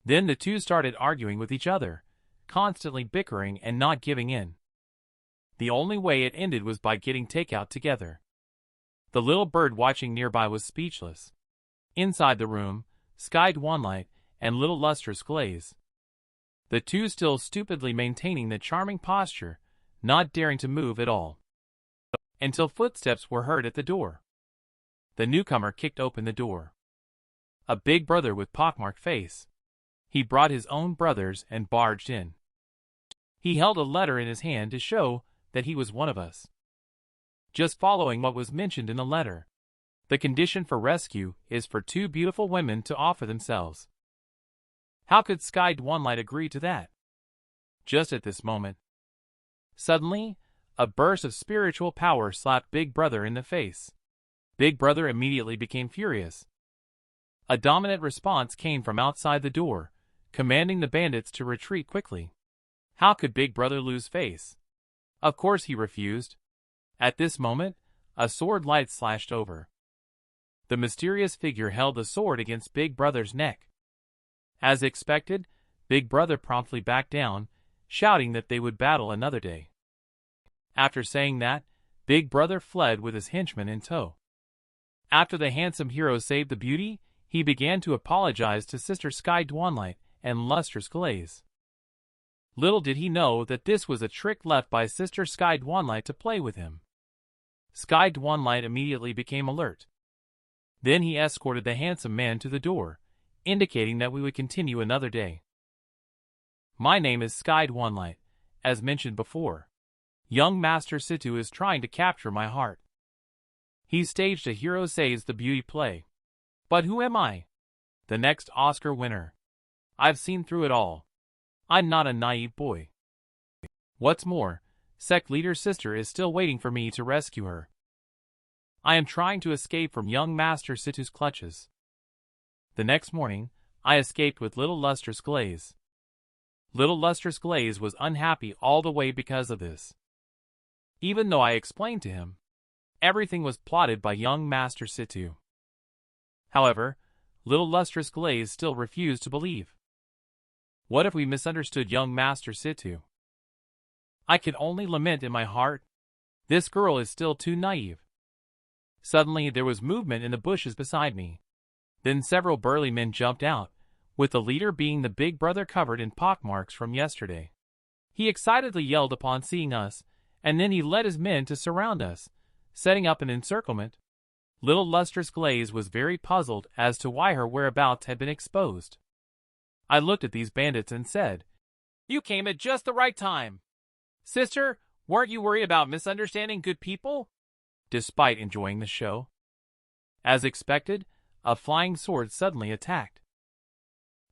Then the two started arguing with each other, constantly bickering and not giving in. The only way it ended was by getting takeout together. The little bird watching nearby was speechless. Inside the room, Sky Dwanligh and Little Lustrous Glaze. The two still stupidly maintaining the charming posture, not daring to move at all. Until footsteps were heard at the door. The newcomer kicked open the door. A big brother with pockmarked face. He brought his own brothers and barged in. He held a letter in his hand to show that he was one of us. Just following what was mentioned in the letter. The condition for rescue is for two beautiful women to offer themselves. How could Sky Dwanligh agree to that? Just at this moment. Suddenly, a burst of spiritual power slapped Big Brother in the face. Big Brother immediately became furious. A dominant response came from outside the door, commanding the bandits to retreat quickly. How could Big Brother lose face? Of course he refused. At this moment, a sword light slashed over. The mysterious figure held the sword against Big Brother's neck. As expected, Big Brother promptly backed down, shouting that they would battle another day. After saying that, Big Brother fled with his henchmen in tow. After the handsome hero saved the beauty, he began to apologize to Sister Sky Dwanligh and Lustrous Glaze. Little did he know that this was a trick left by Sister Sky Dwanligh to play with him. Sky Dwanligh immediately became alert. Then he escorted the handsome man to the door, indicating that we would continue another day. My name is Sky Dwanligh, as mentioned before. Young Master Situ is trying to capture my heart. He staged a Hero Saves the Beauty play. But who am I? The next Oscar winner. I've seen through it all. I'm not a naive boy. What's more, Sect leader's sister is still waiting for me to rescue her. I am trying to escape from young Master Situ's clutches. The next morning, I escaped with little Lustrous Glaze. Little Lustrous Glaze was unhappy all the way because of this. Even though I explained to him, everything was plotted by young Master Situ. However, little Lustrous Glaze still refused to believe. What if we misunderstood young Master Situ? I could only lament in my heart. This girl is still too naive. Suddenly there was movement in the bushes beside me. Then several burly men jumped out, with the leader being the big brother covered in pockmarks from yesterday. He excitedly yelled upon seeing us, and then he led his men to surround us, setting up an encirclement. Little Lustrous Glaze was very puzzled as to why her whereabouts had been exposed. I looked at these bandits and said, "You came at just the right time. Sister, weren't you worried about misunderstanding good people?" Despite enjoying the show. As expected, a flying sword suddenly attacked.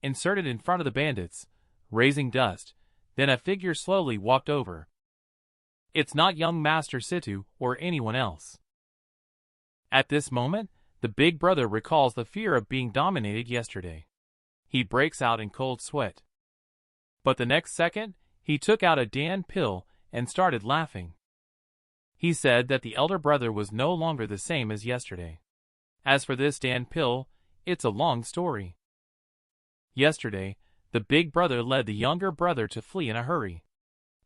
Inserted in front of the bandits, raising dust, then a figure slowly walked over. It's not young Master Situ or anyone else. At this moment, the big brother recalls the fear of being dominated yesterday. He breaks out in cold sweat. But the next second, he took out a Dan pill and started laughing. He said that the elder brother was no longer the same as yesterday. As for this Dan pill, it's a long story. Yesterday, the big brother led the younger brother to flee in a hurry.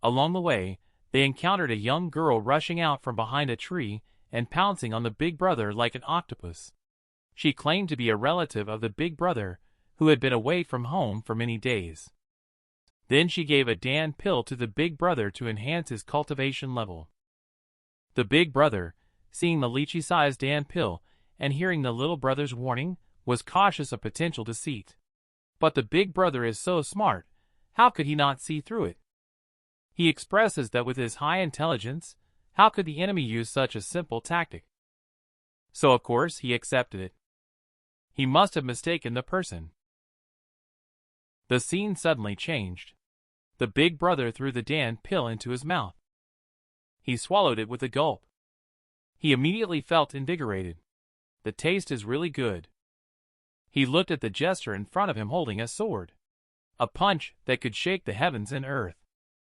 Along the way, they encountered a young girl rushing out from behind a tree and pouncing on the big brother like an octopus. She claimed to be a relative of the big brother who had been away from home for many days. Then she gave a Dan pill to the big brother to enhance his cultivation level. The big brother, seeing the lychee-sized Dan pill and hearing the little brother's warning, was cautious of potential deceit. But the big brother is so smart, how could he not see through it? He expresses that with his high intelligence, how could the enemy use such a simple tactic? So of course he accepted it. He must have mistaken the person. The scene suddenly changed. The big brother threw the Dan pill into his mouth. He swallowed it with a gulp. He immediately felt invigorated. The taste is really good. He looked at the jester in front of him holding a sword. A punch that could shake the heavens and earth.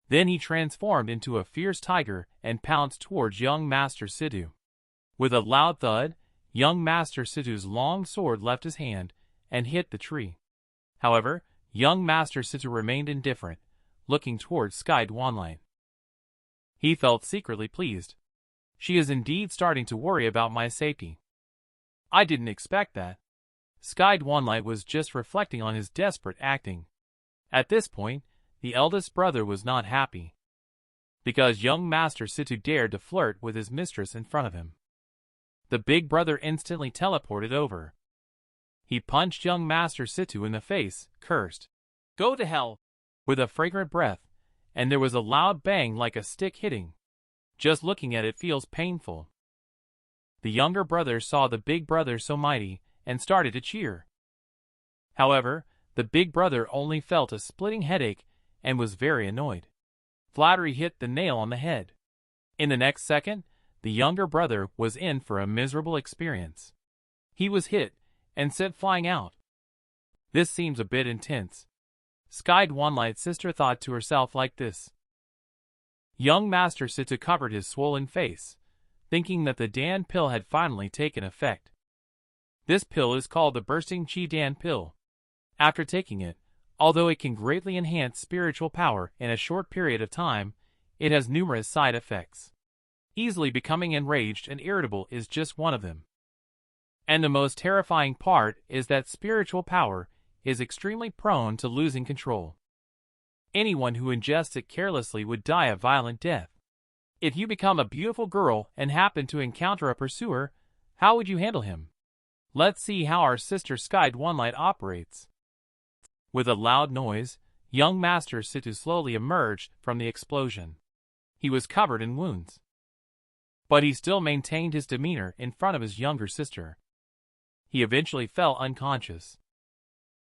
Then he transformed into a fierce tiger and pounced towards young Master Situ. With a loud thud, young Master Situ's long sword left his hand and hit the tree. However, young Master Situ remained indifferent, looking towards Sky Dwanligh. He felt secretly pleased. She is indeed starting to worry about my safety. I didn't expect that. Sky Dwanligh was just reflecting on his desperate acting. At this point, the eldest brother was not happy. Because young Master Situ dared to flirt with his mistress in front of him. The big brother instantly teleported over. He punched young Master Situ in the face, cursed, "Go to hell!" with a fragrant breath, and there was a loud bang like a stick hitting. Just looking at it feels painful. The younger brother saw the big brother so mighty and started to cheer. However, the big brother only felt a splitting headache and was very annoyed. Flattery hit the nail on the head. In the next second, the younger brother was in for a miserable experience. He was hit and sent flying out. This seems a bit intense. Sky Dwanligh's sister thought to herself like this. Young Master Situ covered his swollen face, thinking that the Dan pill had finally taken effect. This pill is called the Bursting Chi Dan pill. After taking it, although it can greatly enhance spiritual power in a short period of time, it has numerous side effects. Easily becoming enraged and irritable is just one of them. And the most terrifying part is that spiritual power is extremely prone to losing control. Anyone who ingests it carelessly would die a violent death. If you become a beautiful girl and happen to encounter a pursuer, how would you handle him? Let's see how our sister Sky Dwanligh operates. With a loud noise, young Master Situ slowly emerged from the explosion. He was covered in wounds. But he still maintained his demeanor in front of his younger sister. He eventually fell unconscious.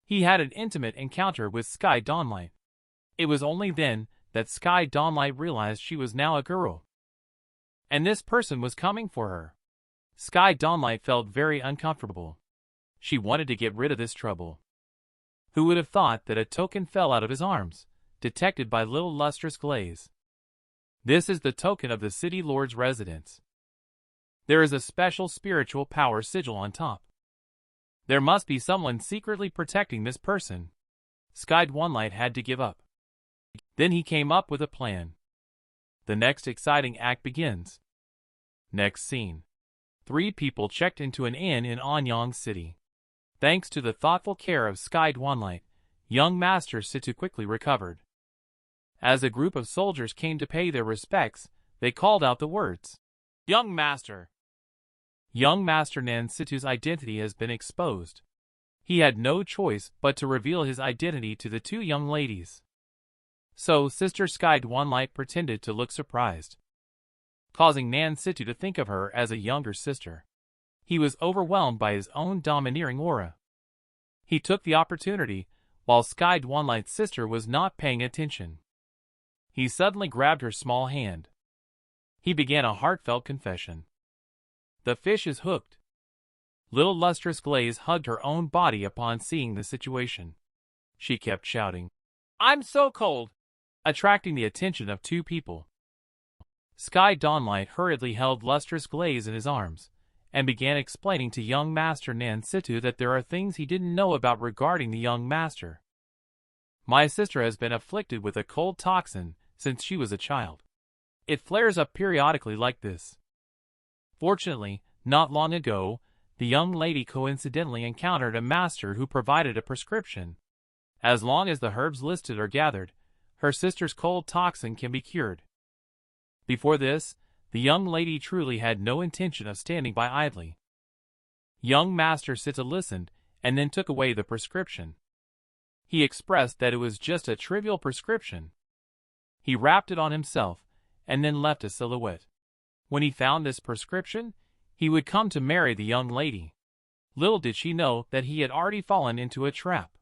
He had an intimate encounter with Sky Dwanligh. It was only then that Sky Dwanligh realized she was now a girl. And this person was coming for her. Sky Dwanligh felt very uncomfortable. She wanted to get rid of this trouble. Who would have thought that a token fell out of his arms, detected by little lustrous glaze? This is the token of the City Lord's residence. There is a special spiritual power sigil on top. There must be someone secretly protecting this person. Sky Dwanligh had to give up. Then he came up with a plan. The next exciting act begins. Next scene. 3 people checked into an inn in Anyang City. Thanks to the thoughtful care of Sky Dwanligh, young Master Situ quickly recovered. As a group of soldiers came to pay their respects, they called out the words, "Young Master!" Young Master Nan Situ's identity has been exposed. He had no choice but to reveal his identity to the 2 young ladies. So Sister Sky Dwanligh pretended to look surprised, causing Nan Situ to think of her as a younger sister. He was overwhelmed by his own domineering aura. He took the opportunity, while Sky Dwanligh's sister was not paying attention. He suddenly grabbed her small hand. He began a heartfelt confession. The fish is hooked. Little lustrous glaze hugged her own body upon seeing the situation. She kept shouting, "I'm so cold!" attracting the attention of 2 people. Sky Dwanligh hurriedly held lustrous glaze in his arms, and began explaining to young Master Nan Situ that there are things he didn't know about regarding the young master. "My sister has been afflicted with a cold toxin since she was a child. It flares up periodically like this. Fortunately, not long ago, the young lady coincidentally encountered a master who provided a prescription. As long as the herbs listed are gathered, her sister's cold toxin can be cured." Before this, the young lady truly had no intention of standing by idly. Young Master Sita listened and then took away the prescription. He expressed that it was just a trivial prescription. He wrapped it on himself and then left a silhouette. When he found this prescription, he would come to marry the young lady. Little did she know that he had already fallen into a trap.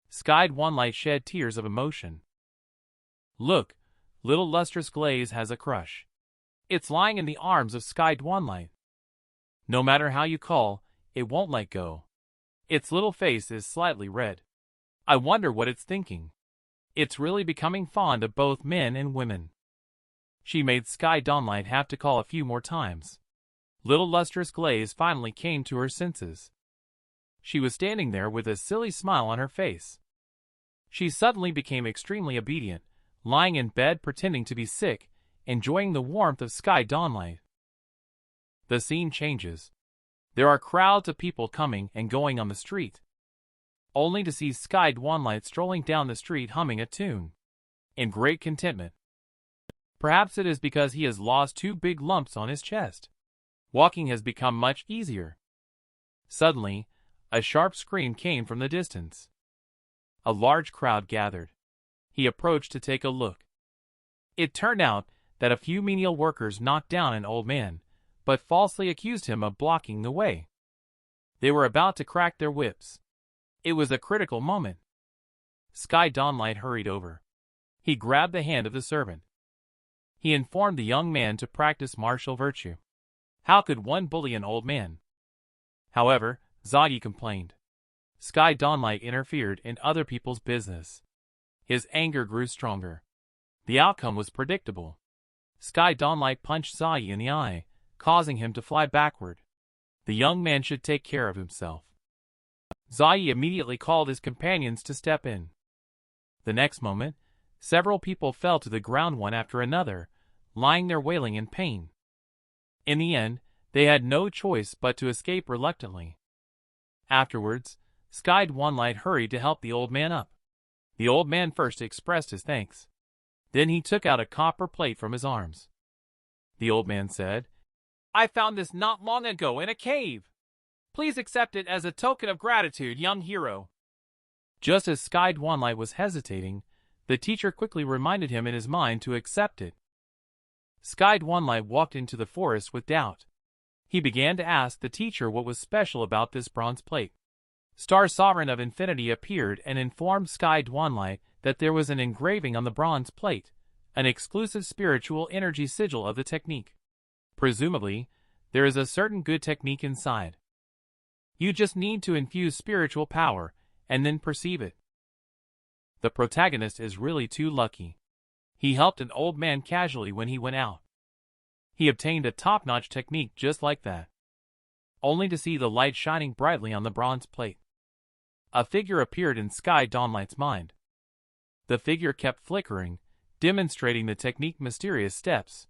Sky Dwanligh shed tears of emotion. "Look, little lustrous glaze has a crush. It's lying in the arms of Sky Dwanligh. No matter how you call, it won't let go. Its little face is slightly red. I wonder what it's thinking. It's really becoming fond of both men and women." She made Sky Dwanligh have to call a few more times. Little lustrous glaze finally came to her senses. She was standing there with a silly smile on her face. She suddenly became extremely obedient, lying in bed pretending to be sick, enjoying the warmth of Sky Dwanligh. The scene changes. There are crowds of people coming and going on the street, only to see Sky Dwanligh strolling down the street humming a tune, in great contentment. Perhaps it is because he has lost 2 big lumps on his chest. Walking has become much easier. Suddenly, a sharp scream came from the distance. A large crowd gathered. He approached to take a look. It turned out that a few menial workers knocked down an old man, but falsely accused him of blocking the way. They were about to crack their whips. It was a critical moment. Sky Dwanligh hurried over. He grabbed the hand of the servant. He informed the young man to practice martial virtue. How could one bully an old man? However, Zagi complained. Sky Dwanligh interfered in other people's business. His anger grew stronger. The outcome was predictable. Sky Dwanligh punched Zagi in the eye, causing him to fly backward. The young man should take care of himself. Zagi immediately called his companions to step in. The next moment, several people fell to the ground one after another, lying there wailing in pain. In the end, they had no choice but to escape reluctantly. Afterwards, Sky Dwanligh hurried to help the old man up. The old man first expressed his thanks. Then he took out a copper plate from his arms. The old man said, "I found this not long ago in a cave. Please accept it as a token of gratitude, young hero." Just as Sky Dwanligh was hesitating, the teacher quickly reminded him in his mind to accept it. Sky Dwanligh walked into the forest with doubt. He began to ask the teacher what was special about this bronze plate. Star Sovereign of Infinity appeared and informed Sky Dwanligh that there was an engraving on the bronze plate, an exclusive spiritual energy sigil of the technique. Presumably, there is a certain good technique inside. You just need to infuse spiritual power and then perceive it. The protagonist is really too lucky. He helped an old man casually when he went out. He obtained a top-notch technique just like that, only to see the light shining brightly on the bronze plate. A figure appeared in Sky Dwanligh's mind. The figure kept flickering, demonstrating the technique's mysterious steps.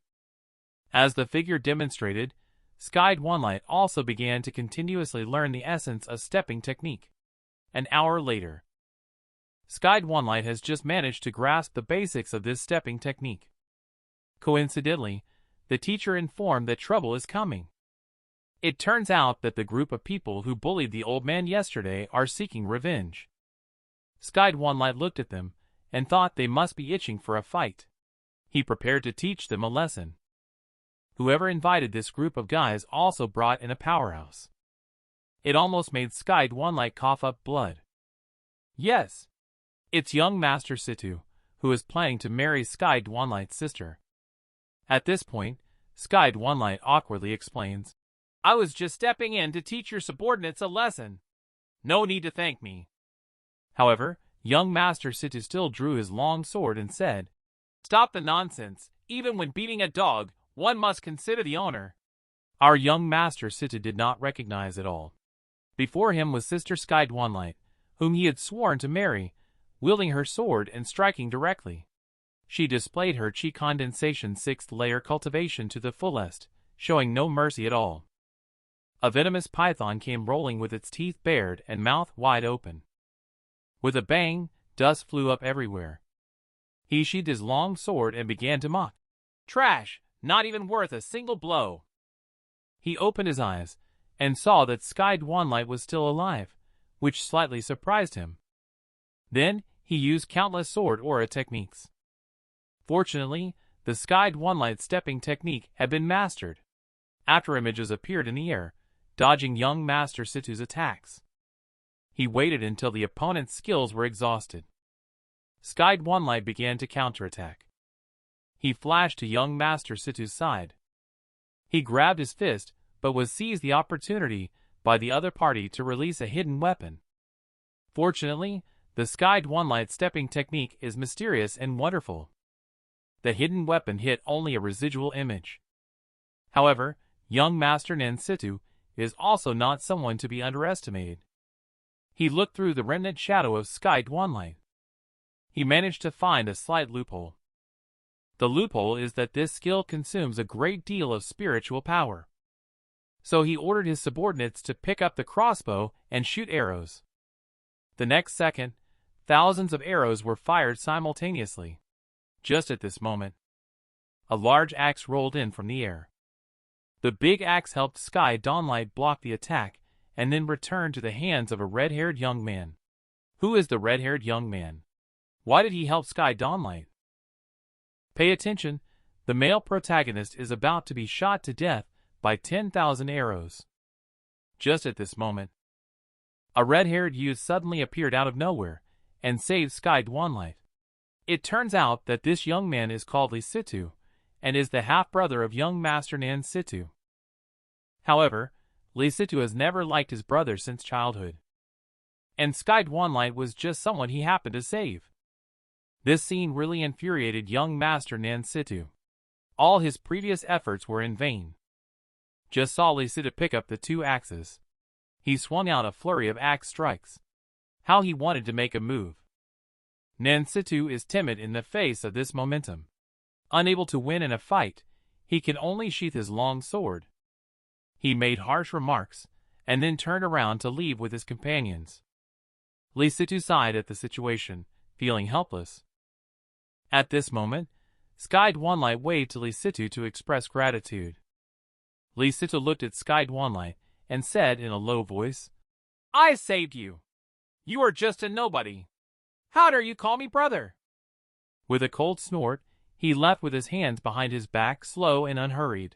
As the figure demonstrated, Sky Dwanligh also began to continuously learn the essence of stepping technique. An hour later, Sky Dwanligh has just managed to grasp the basics of this stepping technique. Coincidentally, the teacher informed that trouble is coming. It turns out that the group of people who bullied the old man yesterday are seeking revenge. Sky Dwanligh looked at them and thought they must be itching for a fight. He prepared to teach them a lesson. Whoever invited this group of guys also brought in a powerhouse. It almost made Sky Dwanligh cough up blood. Yes, it's young Master Situ, who is planning to marry Sky Dwanligh's sister. At this point, Sky Dwanligh awkwardly explains, "I was just stepping in to teach your subordinates a lesson. No need to thank me." However, young Master Situ still drew his long sword and said, "Stop the nonsense. Even when beating a dog, one must consider the owner." Our young Master Situ did not recognize it all. Before him was Sister Sky Dwanligh, whom he had sworn to marry, wielding her sword and striking directly. She displayed her chi condensation 6th layer cultivation to the fullest, showing no mercy at all. A venomous python came rolling with its teeth bared and mouth wide open. With a bang, dust flew up everywhere. He sheathed his long sword and began to mock. "Trash, not even worth a single blow." He opened his eyes and saw that Sky Dwanligh was still alive, which slightly surprised him. Then he used countless sword aura techniques. Fortunately, the Sky Dwanlight stepping technique had been mastered. After images appeared in the air, dodging young Master Situ's attacks. He waited until the opponent's skills were exhausted. Sky Dwanlight began to counterattack. He flashed to young Master Situ's side. He grabbed his fist, but was seized the opportunity by the other party to release a hidden weapon. Fortunately, the Sky Dwanlight stepping technique is mysterious and wonderful. The hidden weapon hit only a residual image. However, young Master Situ is also not someone to be underestimated. He looked through the remnant shadow of Sky Dwanlight. He managed to find a slight loophole. The loophole is that this skill consumes a great deal of spiritual power. So he ordered his subordinates to pick up the crossbow and shoot arrows. The next second, thousands of arrows were fired simultaneously. Just at this moment, a large axe rolled in from the air. The big axe helped Sky Dwanlight block the attack and then returned to the hands of a red-haired young man. Who is the red-haired young man? Why did he help Sky Dwanlight? Pay attention, the male protagonist is about to be shot to death by 10,000 arrows. Just at this moment, a red-haired youth suddenly appeared out of nowhere and saved Sky Dwanlight. It turns out that this young man is called Situ and is the half-brother of young Master Situ. However, Situ has never liked his brother since childhood. And Sky Dwanlight was just someone he happened to save. This scene really infuriated young Master Situ. All his previous efforts were in vain. Just saw Situ pick up the two axes. He swung out a flurry of axe strikes. How he wanted to make a move. Situ is timid in the face of this momentum. Unable to win in a fight, he can only sheath his long sword. He made harsh remarks, and then turned around to leave with his companions. Situ sighed at the situation, feeling helpless. At this moment, Sky Dwanlight waved to Situ to express gratitude. Situ looked at Sky Dwanlight and said in a low voice, "I saved you. You are just a nobody. How dare you call me brother?" With a cold snort, he left with his hands behind his back, slow and unhurried.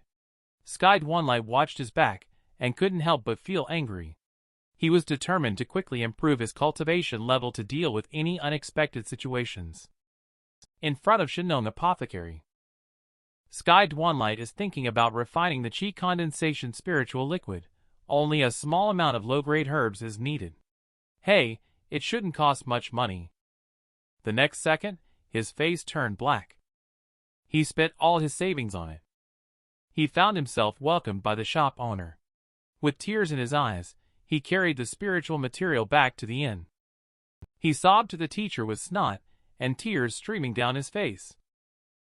Sky Dwanlight watched his back and couldn't help but feel angry. He was determined to quickly improve his cultivation level to deal with any unexpected situations. In front of Shinong Apothecary, Sky Dwanligh is thinking about refining the Qi condensation spiritual liquid. Only a small amount of low-grade herbs is needed. Hey, it shouldn't cost much money. The next second, his face turned black. He spent all his savings on it. He found himself welcomed by the shop owner. With tears in his eyes, he carried the spiritual material back to the inn. He sobbed to the teacher with snot and tears streaming down his face.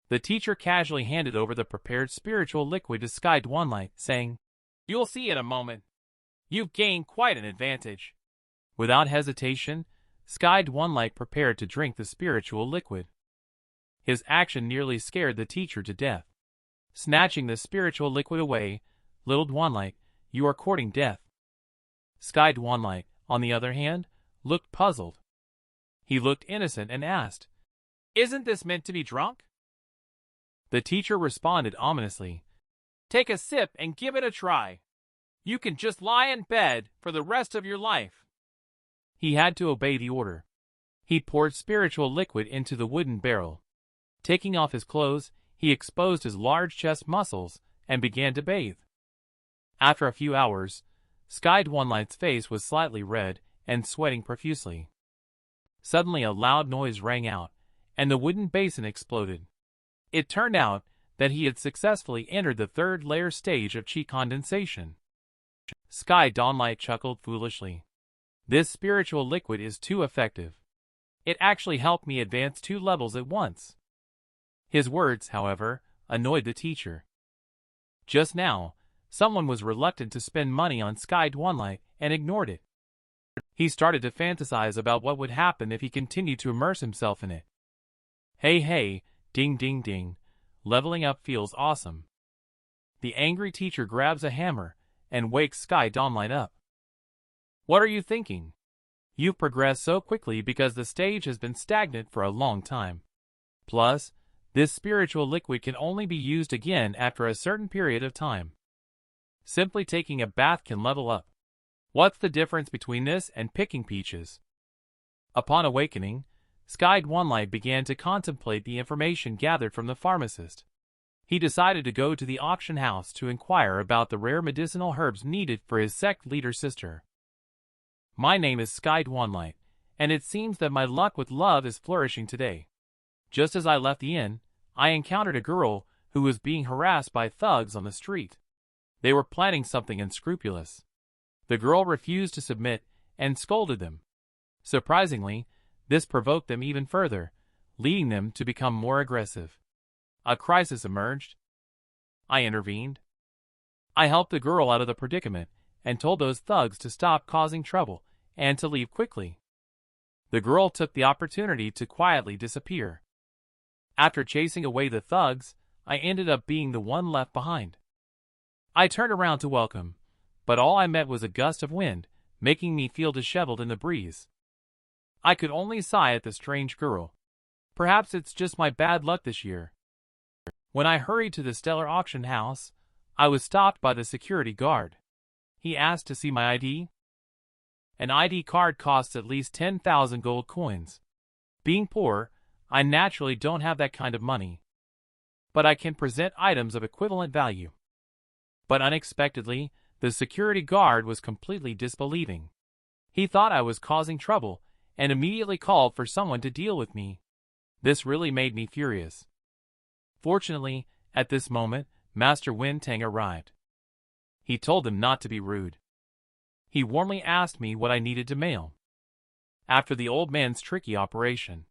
The teacher casually handed over the prepared spiritual liquid to Sky Dwanligh, saying, "You'll see in a moment. You've gained quite an advantage." Without hesitation, Sky Dwanligh prepared to drink the spiritual liquid. His action nearly scared the teacher to death. Snatching the spiritual liquid away, "Little Dwanligh, you are courting death." Sky Dwanligh, on the other hand, looked puzzled. He looked innocent and asked, "Isn't this meant to be drunk?" The teacher responded ominously, "Take a sip and give it a try. You can just lie in bed for the rest of your life." He had to obey the order. He poured spiritual liquid into the wooden barrel. Taking off his clothes, he exposed his large chest muscles and began to bathe. After a few hours, Sky Dwanligh's face was slightly red and sweating profusely. Suddenly a loud noise rang out, and the wooden basin exploded. It turned out that he had successfully entered the third layer stage of Qi condensation. Sky Dwanligh chuckled foolishly. "This spiritual liquid is too effective. It actually helped me advance 2 levels at once." His words, however, annoyed the teacher. Just now, someone was reluctant to spend money on Sky Dwanligh and ignored it. He started to fantasize about what would happen if he continued to immerse himself in it. Hey, ding ding ding, leveling up feels awesome. The angry teacher grabs a hammer and wakes Sky Dwanligh up. "What are you thinking? You've progressed so quickly because the stage has been stagnant for a long time. Plus, this spiritual liquid can only be used again after a certain period of time. Simply taking a bath can level up. What's the difference between this and picking peaches?" Upon awakening, Sky Dwanligh began to contemplate the information gathered from the pharmacist. He decided to go to the auction house to inquire about the rare medicinal herbs needed for his sect leader sister. "My name is Sky Dwanligh, and it seems that my luck with love is flourishing today. Just as I left the inn, I encountered a girl who was being harassed by thugs on the street. They were planning something unscrupulous. The girl refused to submit and scolded them. Surprisingly, this provoked them even further, leading them to become more aggressive. A crisis emerged. I intervened. I helped the girl out of the predicament and told those thugs to stop causing trouble and to leave quickly. The girl took the opportunity to quietly disappear. After chasing away the thugs, I ended up being the one left behind. I turned around to welcome, but all I met was a gust of wind, making me feel disheveled in the breeze. I could only sigh at the strange girl. Perhaps it's just my bad luck this year. When I hurried to the stellar auction house, I was stopped by the security guard. He asked to see my ID. An ID card costs at least 10,000 gold coins. Being poor, I naturally don't have that kind of money. But I can present items of equivalent value. But unexpectedly, the security guard was completely disbelieving. He thought I was causing trouble and immediately called for someone to deal with me. This really made me furious. Fortunately, at this moment, Master Wen Tang arrived. He told them not to be rude. He warmly asked me what I needed to mail. After the old man's tricky operation,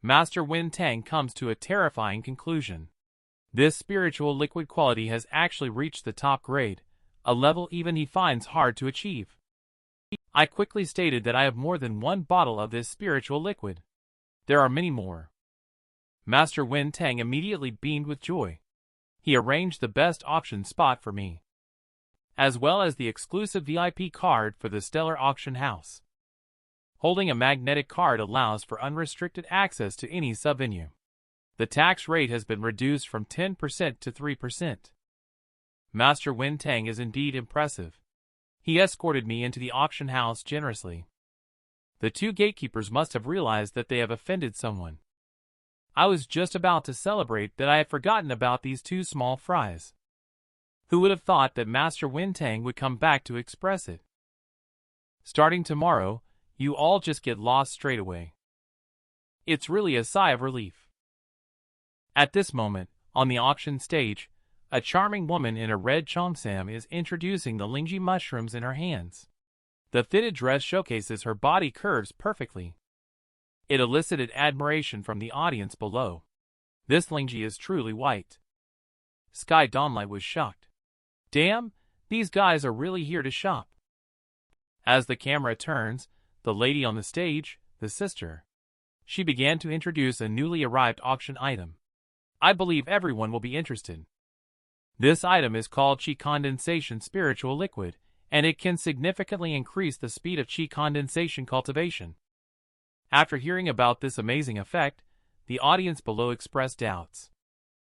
Master Wen Tang comes to a terrifying conclusion. This spiritual liquid quality has actually reached the top grade, a level even he finds hard to achieve. I quickly stated that I have more than 1 bottle of this spiritual liquid. There are many more. Master Wen Tang immediately beamed with joy. He arranged the best auction spot for me, as well as the exclusive VIP card for the stellar auction house. Holding a magnetic card allows for unrestricted access to any sub-venue. The tax rate has been reduced from 10% to 3%. Master Wen Tang is indeed impressive. He escorted me into the auction house generously. The two gatekeepers must have realized that they have offended someone. I was just about to celebrate that I had forgotten about these two small fries. Who would have thought that Master Wintang would come back to express it? Starting tomorrow, you all just get lost straight away. It's really a sigh of relief. At this moment, on the auction stage, a charming woman in a red cheongsam is introducing the lingji mushrooms in her hands. The fitted dress showcases her body curves perfectly. It elicited admiration from the audience below. This lingji is truly white. Sky Dwanligh was shocked. Damn, these guys are really here to shop. As the camera turns, the lady on the stage, the sister. She began to introduce a newly arrived auction item. I believe everyone will be interested. This item is called Qi Condensation Spiritual Liquid, and it can significantly increase the speed of Qi condensation cultivation. After hearing about this amazing effect, the audience below expressed doubts.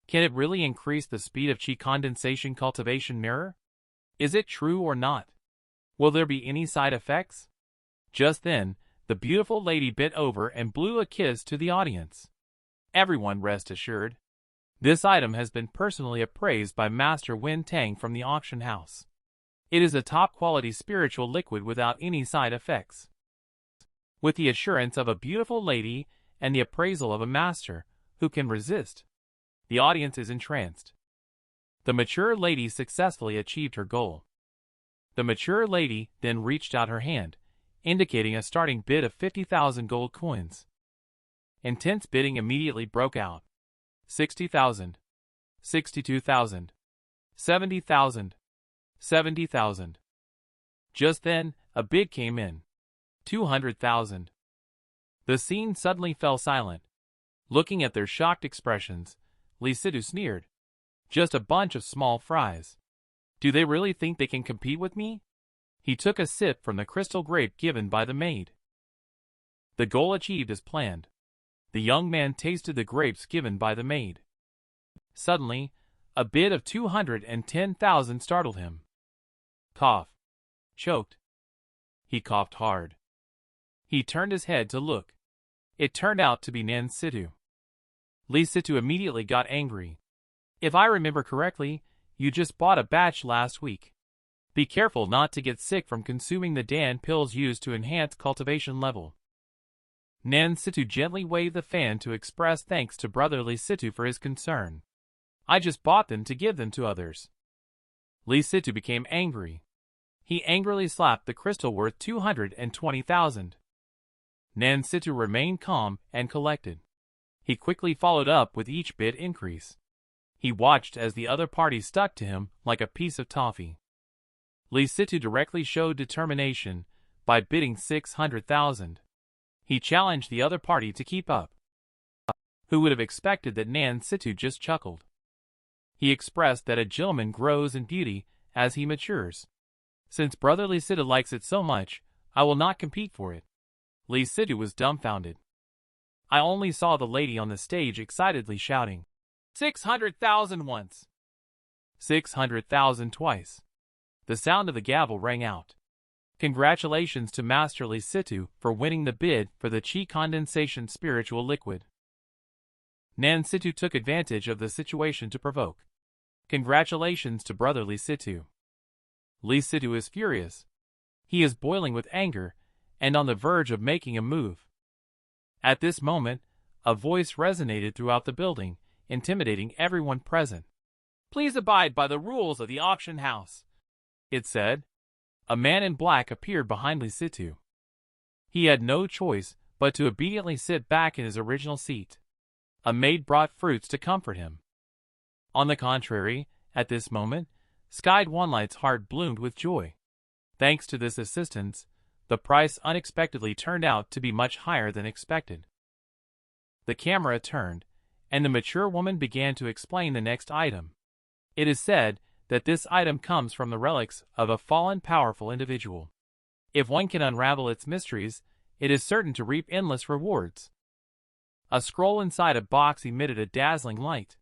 Can it really increase the speed of Qi condensation cultivation mirror? Is it true or not? Will there be any side effects? Just then, the beautiful lady bent over and blew a kiss to the audience. Everyone rest assured. This item has been personally appraised by Master Wintang from the auction house. It is a top-quality spiritual liquid without any side effects. With the assurance of a beautiful lady and the appraisal of a master, who can resist? The audience is entranced. The mature lady successfully achieved her goal. The mature lady then reached out her hand, indicating a starting bid of 50,000 gold coins. Intense bidding immediately broke out. 60,000, 62,000, 70,000, 70,000. Just then, a bid came in. 200,000. The scene suddenly fell silent. Looking at their shocked expressions, Lee Sidu sneered. Just a bunch of small fries. Do they really think they can compete with me? He took a sip from the crystal grape given by the maid. The goal achieved as planned. The young man tasted the grapes given by the maid. Suddenly, a bid of 210,000 startled him. Cough. Choked. He coughed hard. He turned his head to look. It turned out to be Nan Situ. Lee Situ immediately got angry. If I remember correctly, you just bought a batch last week. Be careful not to get sick from consuming the Dan pills used to enhance cultivation level. Nan Situ gently waved the fan to express thanks to Brother Lee Situ for his concern. I just bought them to give them to others. Lee Situ became angry. He angrily slapped the crystal worth 220,000. Nan Situ remained calm and collected. He quickly followed up with each bid increase. He watched as the other party stuck to him like a piece of toffee. Lee Situ directly showed determination by bidding 600,000. He challenged the other party to keep up. Who would have expected that Nan Situ just chuckled? He expressed that a gentleman grows in beauty as he matures. Since Brother Lee Situ likes it so much, I will not compete for it. Lee Situ was dumbfounded. I only saw the lady on the stage excitedly shouting, 600,000 once. 600,000 twice. The sound of the gavel rang out. Congratulations to Master Lee Situ for winning the bid for the Qi Condensation Spiritual Liquid. Nan Situ took advantage of the situation to provoke. Congratulations to Brother Lee Situ. Lee Situ is furious. He is boiling with anger and on the verge of making a move. At this moment, a voice resonated throughout the building, intimidating everyone present. Please abide by the rules of the auction house, it said. A man in black appeared behind Lee Situ. He had no choice but to obediently sit back in his original seat. A maid brought fruits to comfort him. On the contrary, at this moment, Sky Dwanligh's heart bloomed with joy. Thanks to this assistance, the price unexpectedly turned out to be much higher than expected. The camera turned, and the mature woman began to explain the next item. It is said that this item comes from the relics of a fallen powerful individual. If one can unravel its mysteries, it is certain to reap endless rewards. A scroll inside a box emitted a dazzling light.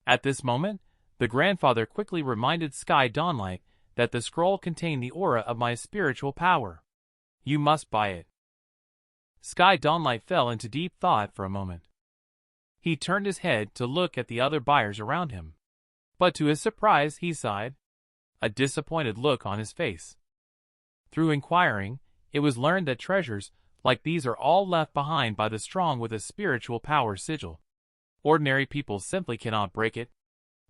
At this moment, the grandfather quickly reminded Sky Dwanligh that the scroll contained the aura of my spiritual power. You must buy it. Sky Dwanligh fell into deep thought for a moment. He turned his head to look at the other buyers around him. But to his surprise, he sighed, a disappointed look on his face. Through inquiring, it was learned that treasures like these are all left behind by the strong with a spiritual power sigil. Ordinary people simply cannot break it.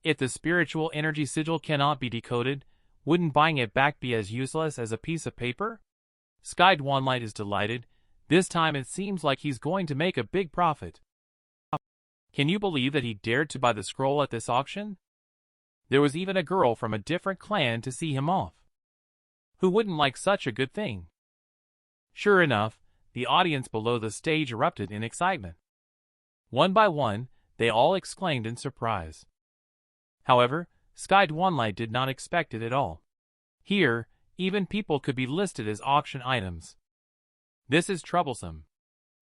If the spiritual energy sigil cannot be decoded, wouldn't buying it back be as useless as a piece of paper? Sky Dwanligh is delighted. This time it seems like he's going to make a big profit. Can you believe that he dared to buy the scroll at this auction? There was even a girl from a different clan to see him off. Who wouldn't like such a good thing? Sure enough, the audience below the stage erupted in excitement. One by one, they all exclaimed in surprise. However, Sky Dwanligh did not expect it at all. Here, even people could be listed as auction items. This is troublesome.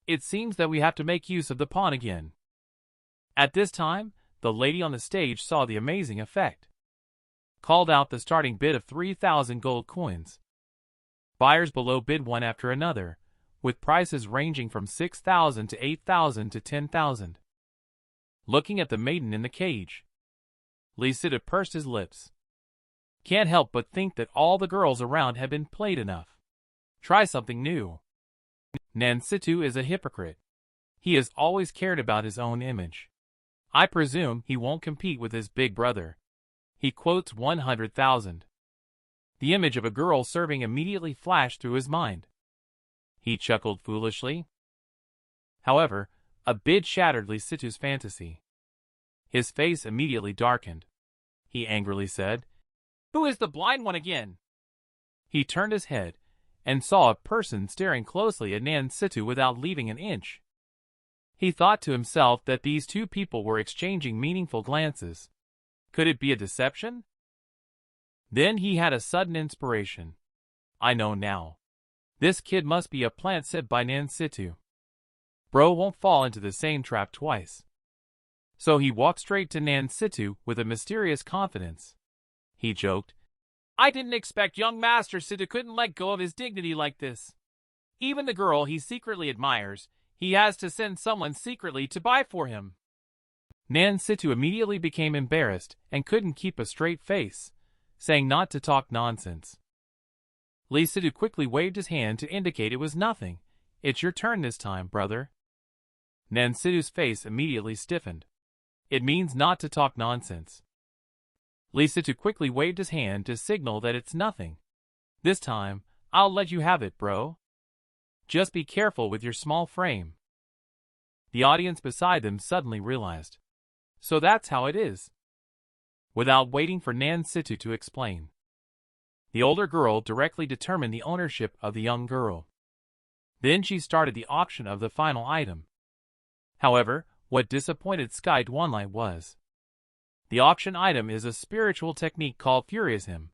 It seems that we have to make use of the pawn again. At this time, the lady on the stage saw the amazing effect. Called out the starting bid of 3,000 gold coins. Buyers below bid one after another, with prices ranging from 6,000 to 8,000 to 10,000. Looking at the maiden in the cage, Lysitta pursed his lips. Can't help but think that all the girls around have been played enough. Try something new. Nansittu is a hypocrite. He has always cared about his own image. I presume he won't compete with his big brother. He quotes 100,000. The image of a girl serving immediately flashed through his mind. He chuckled foolishly. However, a bid shattered Lysittu's fantasy. His face immediately darkened. He angrily said, "Who is the blind one again?" He turned his head and saw a person staring closely at Nansittu without leaving an inch. He thought to himself that these two people were exchanging meaningful glances. Could it be a deception? Then he had a sudden inspiration. I know now. This kid must be a plant sent by Nansittu. Bro won't fall into the same trap twice. So he walked straight to Nansittu with a mysterious confidence. He joked, "I didn't expect young Master Sittu couldn't let go of his dignity like this. Even the girl he secretly admires, he has to send someone secretly to buy for him." Nansittu immediately became embarrassed and couldn't keep a straight face, saying not to talk nonsense. Lysittu quickly waved his hand to indicate it was nothing. "It's your turn this time, brother." Nansittu's face immediately stiffened. It means not to talk nonsense. Lysittu quickly waved his hand to signal that it's nothing. "This time, I'll let you have it, bro. Just be careful with your small frame." The audience beside them suddenly realized. So that's how it is. Without waiting for Nansittu to explain, the older girl directly determined the ownership of the young girl. Then she started the auction of the final item. However, what disappointed Sky Dwanligh was, the auction item is a spiritual technique called Furious Hymn.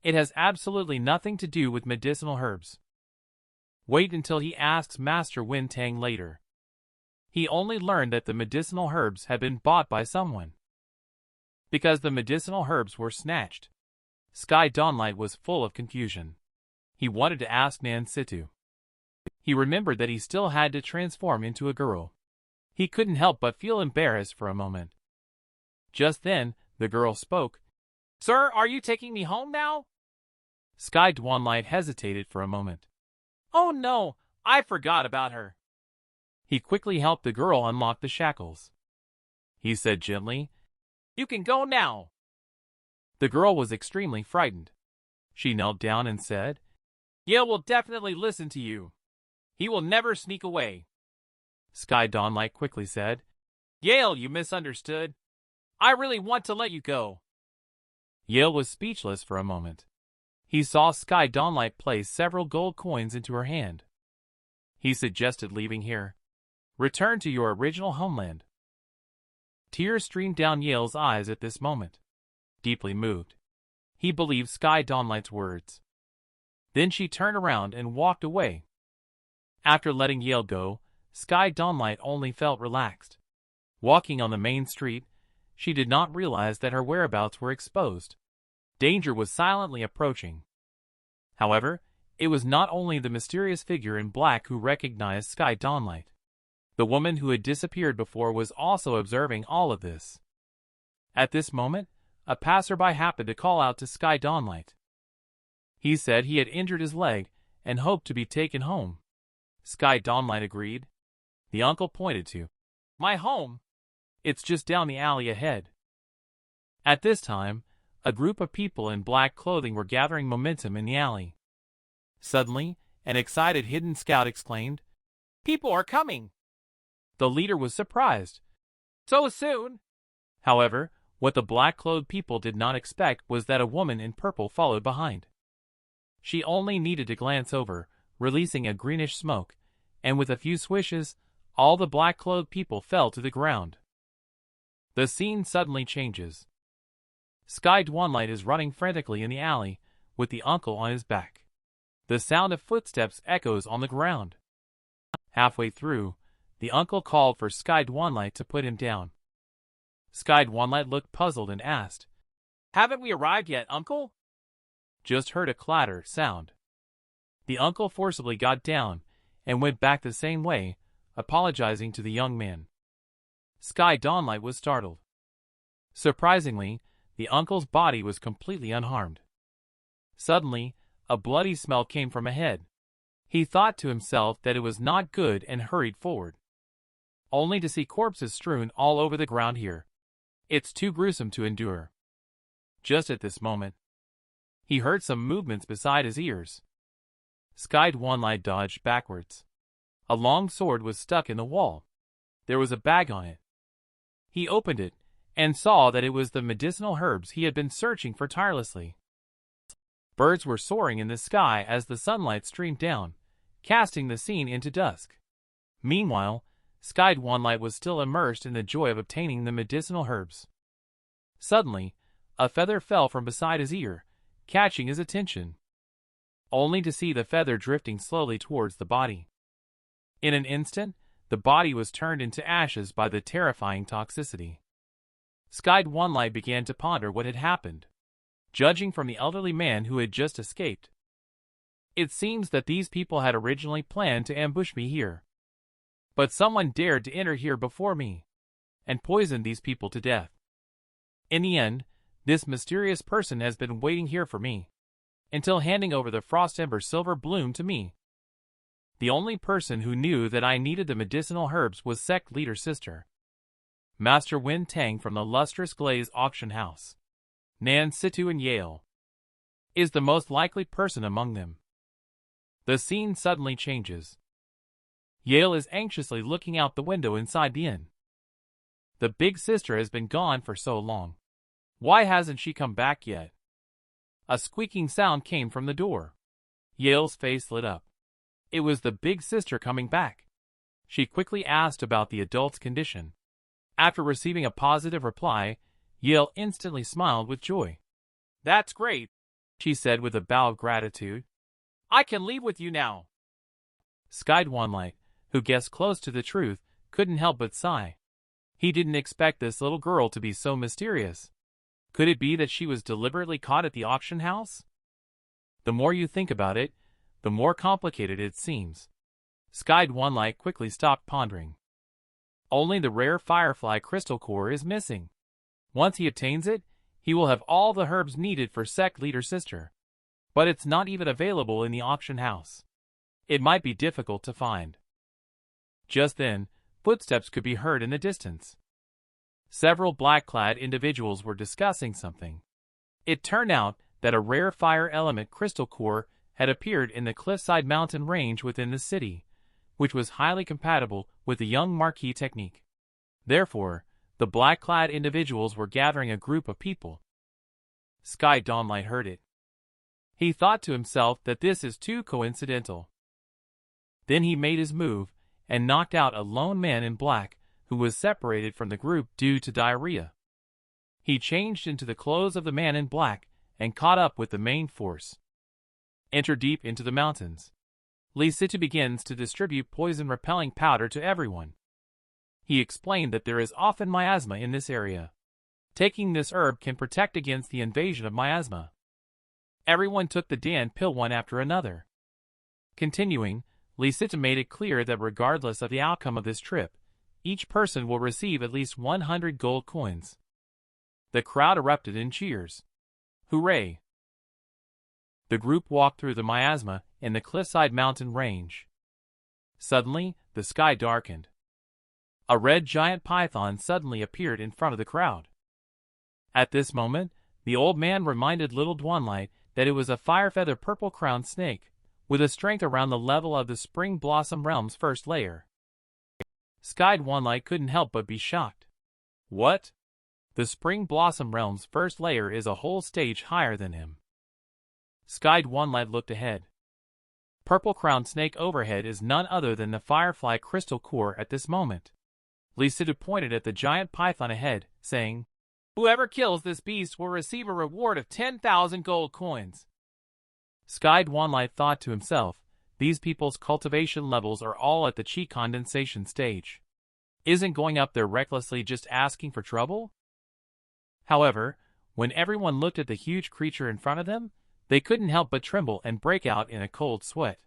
It has absolutely nothing to do with medicinal herbs. Wait until he asks Master Win Tang later. He only learned that the medicinal herbs had been bought by someone. Because the medicinal herbs were snatched, Sky Dwanligh was full of confusion. He wanted to ask Nansittu. He remembered that he still had to transform into a girl. He couldn't help but feel embarrassed for a moment. Just then, the girl spoke. "Sir, are you taking me home now?" Sky Dwanligh hesitated for a moment. "Oh no, I forgot about her." He quickly helped the girl unlock the shackles. He said gently, "You can go now." The girl was extremely frightened. She knelt down and said, "Yale will definitely listen to you. He will never sneak away." Sky Dwanligh quickly said, "Yale, you misunderstood. I really want to let you go." Yale was speechless for a moment. He saw Sky Dwanligh place several gold coins into her hand. He suggested leaving here. Return to your original homeland. Tears streamed down Yale's eyes at this moment. Deeply moved, he believed Sky Dwanligh's words. Then she turned around and walked away. After letting Yale go, Sky Dwanligh only felt relaxed. Walking on the main street, she did not realize that her whereabouts were exposed. Danger was silently approaching. However, it was not only the mysterious figure in black who recognized Sky Dwanligh. The woman who had disappeared before was also observing all of this. At this moment, a passerby happened to call out to Sky Dwanligh. He said he had injured his leg and hoped to be taken home. Sky Dwanligh agreed. The uncle pointed to my home. It's just down the alley ahead. At this time, a group of people in black clothing were gathering momentum in the alley. Suddenly, an excited hidden scout exclaimed, "People are coming!" The leader was surprised. So soon? However, what the black-clothed people did not expect was that a woman in purple followed behind. She only needed to glance over, releasing a greenish smoke, and with a few swishes, all the black-clothed people fell to the ground. The scene suddenly changes. Sky Dwanligh is running frantically in the alley, with the uncle on his back. The sound of footsteps echoes on the ground. Halfway through, the uncle called for Sky Dwanligh to put him down. Sky Dwanligh looked puzzled and asked, "Haven't we arrived yet, uncle?" Just heard a clatter sound. The uncle forcibly got down and went back the same way, apologizing to the young man. Sky Dwanligh was startled. Surprisingly, the uncle's body was completely unharmed. Suddenly, a bloody smell came from ahead. He thought to himself that it was not good and hurried forward. Only to see corpses strewn all over the ground here. It's too gruesome to endure. Just at this moment, he heard some movements beside his ears. Sky Dwanligh dodged backwards. A long sword was stuck in the wall. There was a bag on it. He opened it and saw that it was the medicinal herbs he had been searching for tirelessly. Birds were soaring in the sky as the sunlight streamed down, casting the scene into dusk. Meanwhile, Sky Dwanligh was still immersed in the joy of obtaining the medicinal herbs. Suddenly, a feather fell from beside his ear, catching his attention, only to see the feather drifting slowly towards the body. In an instant, the body was turned into ashes by the terrifying toxicity. Sky Dwanligh began to ponder what had happened. Judging from the elderly man who had just escaped, it seems that these people had originally planned to ambush me here. But someone dared to enter here before me, and poisoned these people to death. In the end, this mysterious person has been waiting here for me, until handing over the Frost Ember Silver Bloom to me. The only person who knew that I needed the medicinal herbs was sect leader sister, Master Wen Tang from the Lustrous Glaze Auction House. Nan Situ and Yale is the most likely person among them. The scene suddenly changes. Yale is anxiously looking out the window inside the inn. The big sister has been gone for so long. Why hasn't she come back yet? A squeaking sound came from the door. Yale's face lit up. It was the big sister coming back. She quickly asked about the adult's condition. After receiving a positive reply, Yale instantly smiled with joy. "That's great," she said with a bow of gratitude. "I can leave with you now." Sky Dwanligh, who guessed close to the truth, couldn't help but sigh. He didn't expect this little girl to be so mysterious. Could it be that she was deliberately caught at the auction house? The more you think about it, the more complicated it seems. Sky Dwanligh quickly stopped pondering. Only the rare Firefly crystal core is missing. Once he obtains it, he will have all the herbs needed for sect leader sister. But it's not even available in the auction house. It might be difficult to find. Just then, footsteps could be heard in the distance. Several black-clad individuals were discussing something. It turned out that a rare fire element crystal core had appeared in the cliffside mountain range within the city, which was highly compatible with the young Marquis technique. Therefore, the black-clad individuals were gathering a group of people. Sky Dwanligh heard it. He thought to himself that this is too coincidental. Then he made his move and knocked out a lone man in black who was separated from the group due to diarrhea. He changed into the clothes of the man in black and caught up with the main force. Enter deep into the mountains. Li Situ begins to distribute poison-repelling powder to everyone. He explained that there is often miasma in this area. Taking this herb can protect against the invasion of miasma. Everyone took the Dan pill one after another. Continuing, Lee Sita made it clear that regardless of the outcome of this trip, each person will receive at least 100 gold coins. The crowd erupted in cheers. Hooray! The group walked through the miasma in the cliffside mountain range. Suddenly, the sky darkened. A red giant python suddenly appeared in front of the crowd. At this moment, the old man reminded little Dwanligh that it was a fire-feather purple-crowned snake, with a strength around the level of the Spring Blossom Realm's first layer. Sky Dwanligh couldn't help but be shocked. What? The Spring Blossom Realm's first layer is a whole stage higher than him. Sky Dwanligh looked ahead. Purple-crowned snake overhead is none other than the Firefly Crystal Core at this moment. Lee Sita pointed at the giant python ahead, saying, "Whoever kills this beast will receive a reward of 10,000 gold coins." Sky Dwanligh thought to himself, these people's cultivation levels are all at the chi condensation stage. Isn't going up there recklessly just asking for trouble? However, when everyone looked at the huge creature in front of them, they couldn't help but tremble and break out in a cold sweat.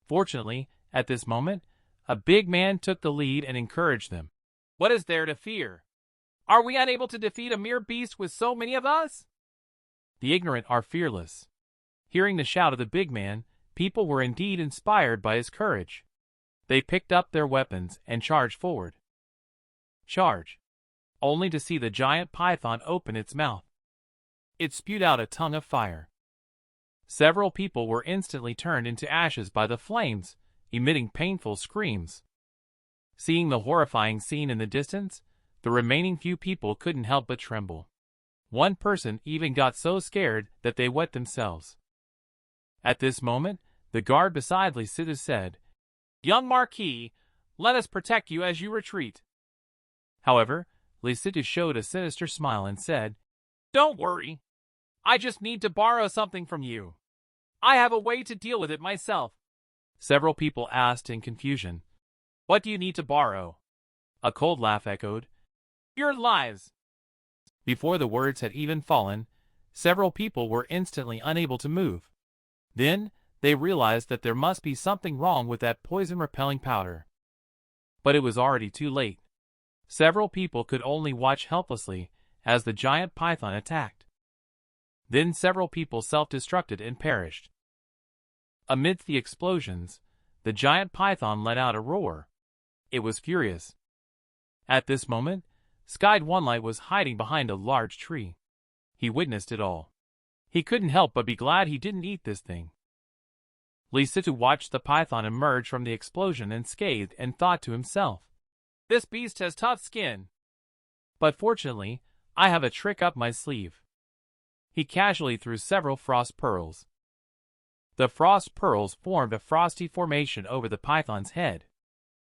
Fortunately, at this moment, a big man took the lead and encouraged them. "What is there to fear? Are we unable to defeat a mere beast with so many of us?" The ignorant are fearless. Hearing the shout of the big man, people were indeed inspired by his courage. They picked up their weapons and charged forward. Charge! Only to see the giant python open its mouth. It spewed out a tongue of fire. Several people were instantly turned into ashes by the flames, emitting painful screams. Seeing the horrifying scene in the distance, the remaining few people couldn't help but tremble. One person even got so scared that they wet themselves. At this moment, the guard beside Lee Sita said, "Young Marquis, let us protect you as you retreat." However, Lee Sita showed a sinister smile and said, "Don't worry. I just need to borrow something from you. I have a way to deal with it myself." Several people asked in confusion, "What do you need to borrow?" A cold laugh echoed, "Your lives." Before the words had even fallen, several people were instantly unable to move. Then, they realized that there must be something wrong with that poison-repelling powder. But it was already too late. Several people could only watch helplessly as the giant python attacked. Then several people self-destructed and perished. Amidst the explosions, the giant python let out a roar. It was furious. At this moment, Sky Dwanligh was hiding behind a large tree. He witnessed it all. He couldn't help but be glad he didn't eat this thing. Lee Sita watched the python emerge from the explosion unscathed and thought to himself, "This beast has tough skin. But fortunately, I have a trick up my sleeve." He casually threw several frost pearls. The frost pearls formed a frosty formation over the python's head.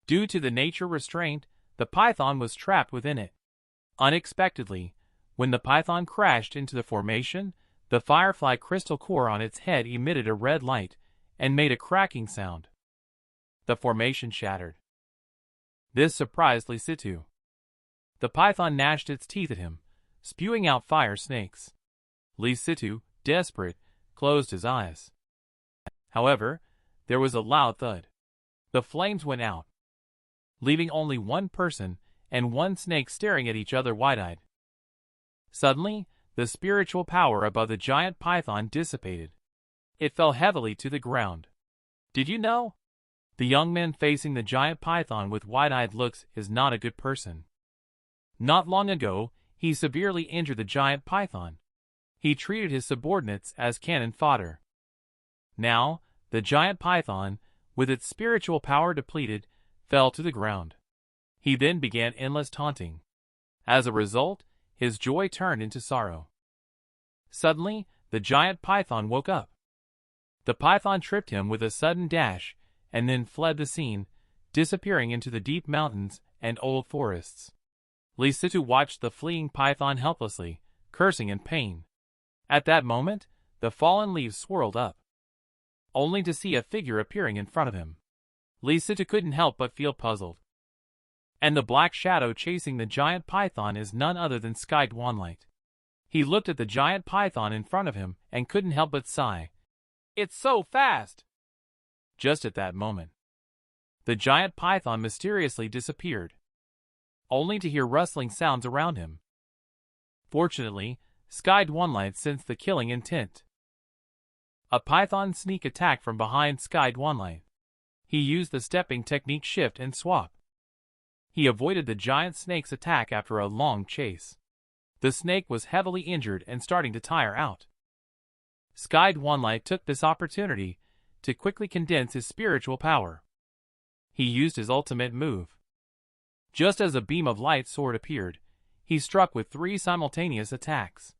Due to the nature restraint, the python was trapped within it. Unexpectedly, when the python crashed into the formation, the firefly crystal core on its head emitted a red light and made a cracking sound. The formation shattered. This surprised Lee Sita. The python gnashed its teeth at him, spewing out fire snakes. Lee Sita, desperate, closed his eyes. However, there was a loud thud. The flames went out, leaving only one person and one snake staring at each other wide-eyed. Suddenly, the spiritual power above the giant python dissipated. It fell heavily to the ground. "Did you know? The young man facing the giant python with wide-eyed looks is not a good person. Not long ago, he severely injured the giant python. He treated his subordinates as cannon fodder. Now, the giant python, with its spiritual power depleted, fell to the ground. He then began endless taunting. As a result, his joy turned into sorrow. Suddenly, the giant python woke up. The python tripped him with a sudden dash and then fled the scene, disappearing into the deep mountains and old forests. Lee Sita watched the fleeing python helplessly, cursing in pain. At that moment, the fallen leaves swirled up, only to see a figure appearing in front of him. Lee Sita couldn't help but feel puzzled. And the black shadow chasing the giant python is none other than Sky Dwanligh. He looked at the giant python in front of him and couldn't help but sigh. It's so fast! Just at that moment, the giant python mysteriously disappeared, only to hear rustling sounds around him. Fortunately, Sky Dwanligh sensed the killing intent. A python sneak attack from behind Sky Dwanligh. He used the stepping technique shift and swap. He avoided the giant snake's attack after a long chase. The snake was heavily injured and starting to tire out. Sky Dwanligh took this opportunity to quickly condense his spiritual power. He used his ultimate move. Just as a beam of light sword appeared, he struck with 3 simultaneous attacks,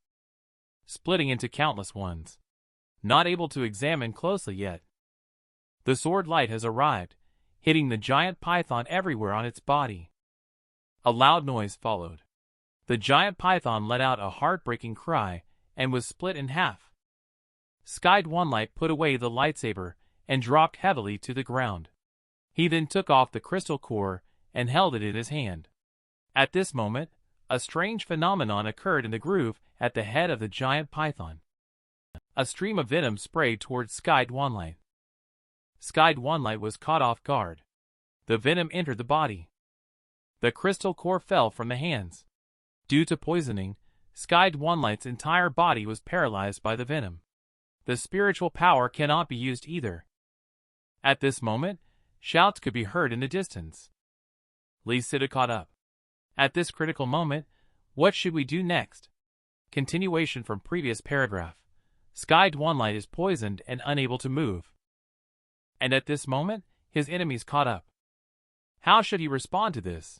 splitting into countless ones. Not able to examine closely yet, the sword light has arrived, hitting the giant python everywhere on its body. A loud noise followed. The giant python let out a heartbreaking cry and was split in half. Sky Dwanligh put away the lightsaber and dropped heavily to the ground. He then took off the crystal core and held it in his hand. At this moment, a strange phenomenon occurred in the groove at the head of the giant python. A stream of venom sprayed towards Sky Dwanligh. Sky Dwanligh was caught off guard. The venom entered the body. The crystal core fell from the hands. Due to poisoning, Sky Dwanligh's entire body was paralyzed by the venom. The spiritual power cannot be used either. At this moment, shouts could be heard in the distance. Lee Sidu caught up. At this critical moment, what should we do next? Continuation from previous paragraph. Sky Dwanligh is poisoned and unable to move. And at this moment, his enemies caught up. How should he respond to this?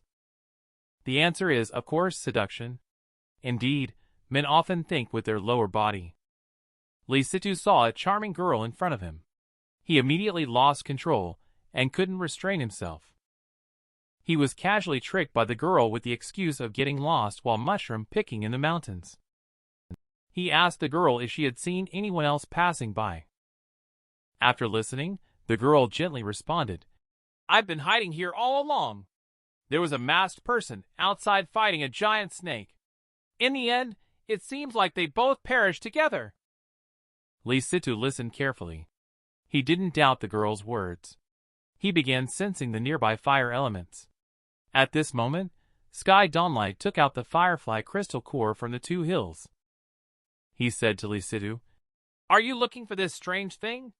The answer is, of course, seduction. Indeed, men often think with their lower body. Lee Situ saw a charming girl in front of him. He immediately lost control and couldn't restrain himself. He was casually tricked by the girl with the excuse of getting lost while mushroom picking in the mountains. He asked the girl if she had seen anyone else passing by. After listening, the girl gently responded, I've been hiding here all along. There was a masked person outside fighting a giant snake. In the end, it seems like they both perished together. Lee Situ listened carefully. He didn't doubt the girl's words. He began sensing the nearby fire elements. At this moment, Sky Dwanligh took out the firefly crystal core from the 2 hills. He said to Lee Situ, Are you looking for this strange thing?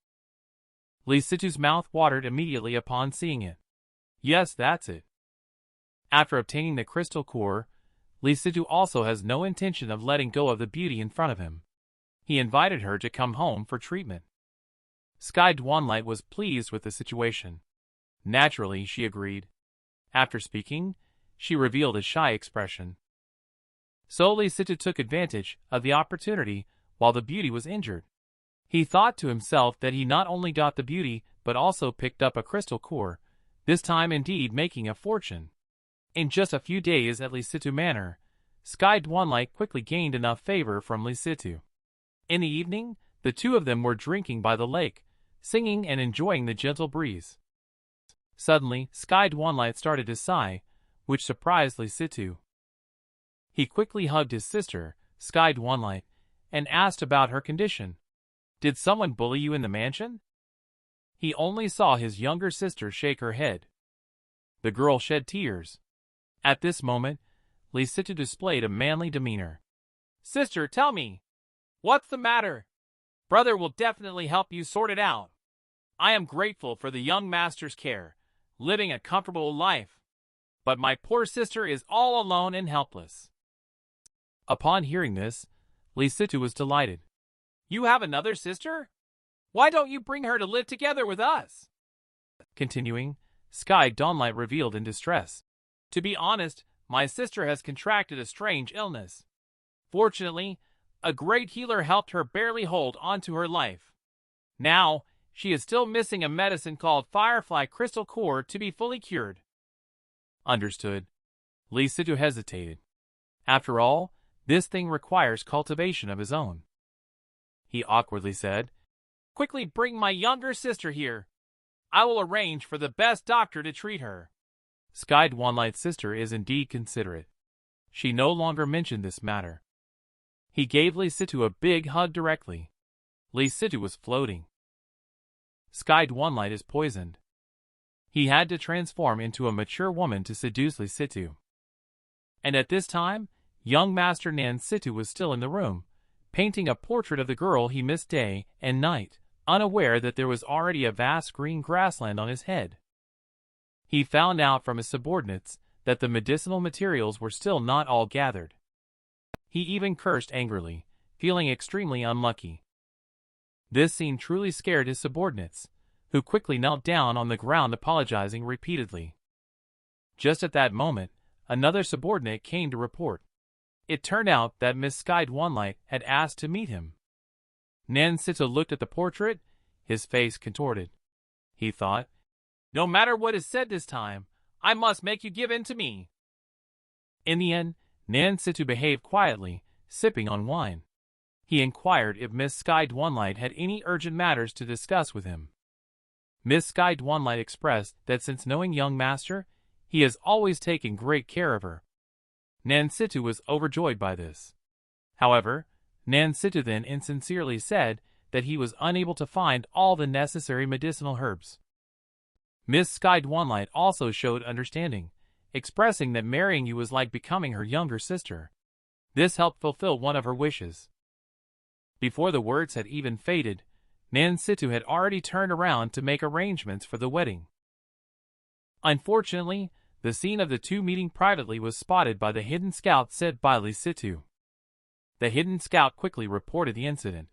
Lee Situ's mouth watered immediately upon seeing it. Yes, that's it. After obtaining the crystal core, Lee Situ also has no intention of letting go of the beauty in front of him. He invited her to come home for treatment. Sky Dwanligh was pleased with the situation. Naturally, she agreed. After speaking, she revealed a shy expression. So Lee Situ took advantage of the opportunity while the beauty was injured. He thought to himself that he not only got the beauty but also picked up a crystal core, this time indeed making a fortune. In just a few days at Lee Situ Manor, Sky Dwanligh quickly gained enough favor from Lee Situ. In the evening, the 2 of them were drinking by the lake, singing and enjoying the gentle breeze. Suddenly, Sky Dwanligh started to sigh, which surprised Lee Situ. He quickly hugged his sister, Sky Dwanligh, and asked about her condition. Did someone bully you in the mansion? He only saw his younger sister shake her head. The girl shed tears. At this moment, Lee Situ displayed a manly demeanor. Sister, tell me, what's the matter? Brother will definitely help you sort it out. I am grateful for the young master's care, living a comfortable life. But my poor sister is all alone and helpless. Upon hearing this, Lee Situ was delighted. You have another sister? Why don't you bring her to live together with us? Continuing, Sky Dwanligh revealed in distress. To be honest, my sister has contracted a strange illness. Fortunately, a great healer helped her barely hold onto her life. Now, she is still missing a medicine called Firefly Crystal Core to be fully cured. Understood. Lee Situ hesitated. After all, this thing requires cultivation of his own. He awkwardly said, Quickly bring my younger sister here. I will arrange for the best doctor to treat her. Sky Dwanligh's sister is indeed considerate. She no longer mentioned this matter. He gave Lee Situ a big hug directly. Lee Situ was floating. Sky Dwanligh is poisoned. He had to transform into a mature woman to seduce Lee Situ. And at this time, young Master Nan Situ was still in the room, painting a portrait of the girl he missed day and night, unaware that there was already a vast green grassland on his head. He found out from his subordinates that the medicinal materials were still not all gathered. He even cursed angrily, feeling extremely unlucky. This scene truly scared his subordinates, who quickly knelt down on the ground apologizing repeatedly. Just at that moment, another subordinate came to report. It turned out that Miss Sky Dwanligh had asked to meet him. Nan Situ looked at the portrait, his face contorted. He thought, "No matter what is said this time, I must make you give in to me." In the end, Nan Situ behaved quietly, sipping on wine. He inquired if Miss Sky Dwanligh had any urgent matters to discuss with him. Miss Sky Dwanligh expressed that since knowing young master, he has always taken great care of her. Nan Situ was overjoyed by this. However, Nan Situ then insincerely said that he was unable to find all the necessary medicinal herbs. Miss Sky Dwanligh also showed understanding, expressing that marrying you was like becoming her younger sister. This helped fulfill one of her wishes. Before the words had even faded, Nan Situ had already turned around to make arrangements for the wedding. Unfortunately, the scene of the two meeting privately was spotted by the hidden scout sent by Lee Situ. The hidden scout quickly reported the incident.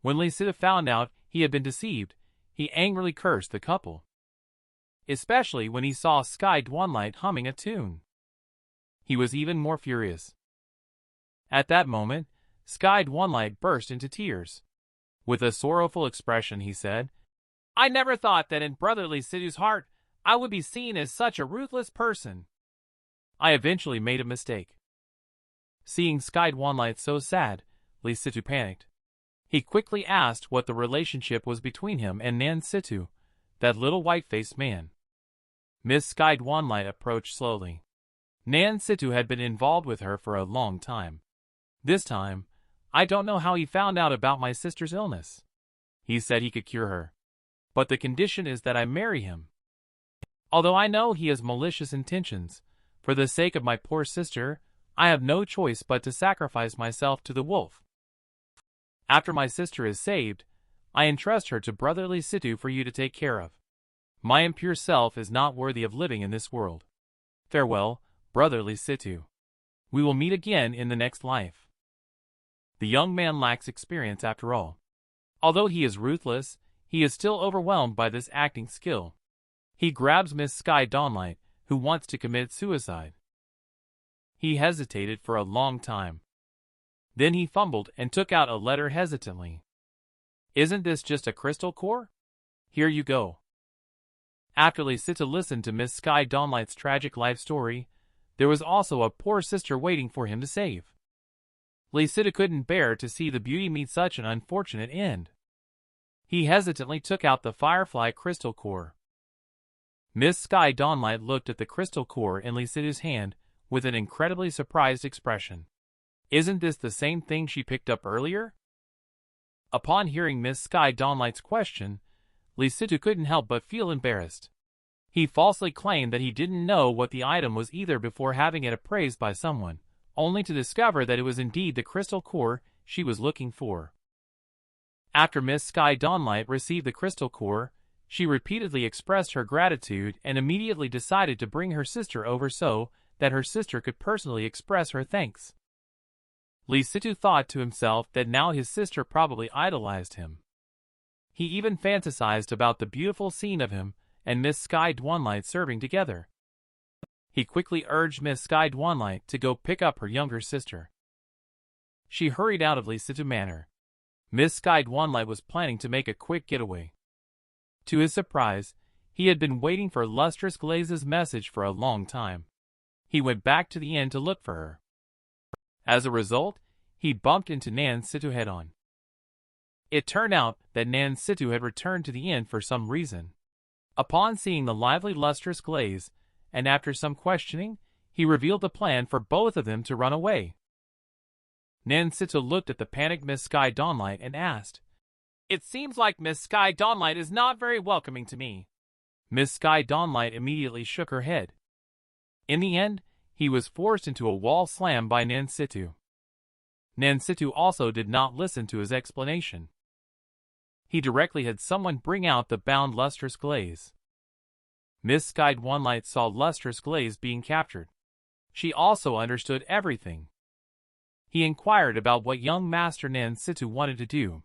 When Lee Situ found out he had been deceived, he angrily cursed the couple, especially when he saw Sky Dwanligh humming a tune. He was even more furious. At that moment, Sky Dwanligh burst into tears. With a sorrowful expression he said, "I never thought that in brotherly Situ's heart I would be seen as such a ruthless person. I eventually made a mistake." Seeing Sky Dwanligh so sad, Lee Situ panicked. He quickly asked what the relationship was between him and Nan Situ, that little white-faced man. Miss Sky Dwanligh approached slowly. Nan Situ had been involved with her for a long time. This time, "I don't know how he found out about my sister's illness. He said he could cure her. But the condition is that I marry him. Although I know he has malicious intentions, for the sake of my poor sister, I have no choice but to sacrifice myself to the wolf. After my sister is saved, I entrust her to brotherly Situ for you to take care of. My impure self is not worthy of living in this world. Farewell, brotherly Situ. We will meet again in the next life." The young man lacks experience after all. Although he is ruthless, he is still overwhelmed by this acting skill. He grabs Miss Sky Dwanligh, who wants to commit suicide. He hesitated for a long time. Then he fumbled and took out a letter hesitantly. "Isn't this just a crystal core? Here you go." After Lee Situ listened to Miss Sky Dwanligh's tragic life story, there was also a poor sister waiting for him to save. Lee Situ couldn't bear to see the beauty meet such an unfortunate end. He hesitantly took out the firefly crystal core. Miss Sky Dwanligh looked at the crystal core in Lee Situ's hand with an incredibly surprised expression. Isn't this the same thing she picked up earlier? Upon hearing Miss Sky Dwanligh's question, Lee Situ couldn't help but feel embarrassed. He falsely claimed that he didn't know what the item was either before having it appraised by someone, only to discover that it was indeed the crystal core she was looking for. After Miss Sky Dwanligh received the crystal core, she repeatedly expressed her gratitude and immediately decided to bring her sister over so that her sister could personally express her thanks. Lee Situ thought to himself that now his sister probably idolized him. He even fantasized about the beautiful scene of him and Miss Sky Dwanligh serving together. He quickly urged Miss Sky Dwanligh to go pick up her younger sister. She hurried out of Lee Situ Manor. Miss Sky Dwanligh was planning to make a quick getaway. To his surprise, he had been waiting for Lustrous Glaze's message for a long time. He went back to the inn to look for her. As a result, he bumped into Nan Situ head-on. It turned out that Nan Situ had returned to the inn for some reason. Upon seeing the lively Lustrous Glaze, and after some questioning, he revealed the plan for both of them to run away. Nansito looked at the panicked Miss Sky Dwanligh and asked, "It seems like Miss Sky Dwanligh is not very welcoming to me." Miss Sky Dwanligh immediately shook her head. In the end, he was forced into a wall slam by Nansito. Nansito also did not listen to his explanation. He directly had someone bring out the bound lustrous glaze. Miss Sky Dwanligh saw lustrous glaze being captured. She also understood everything. He inquired about what young Master Nansito wanted to do.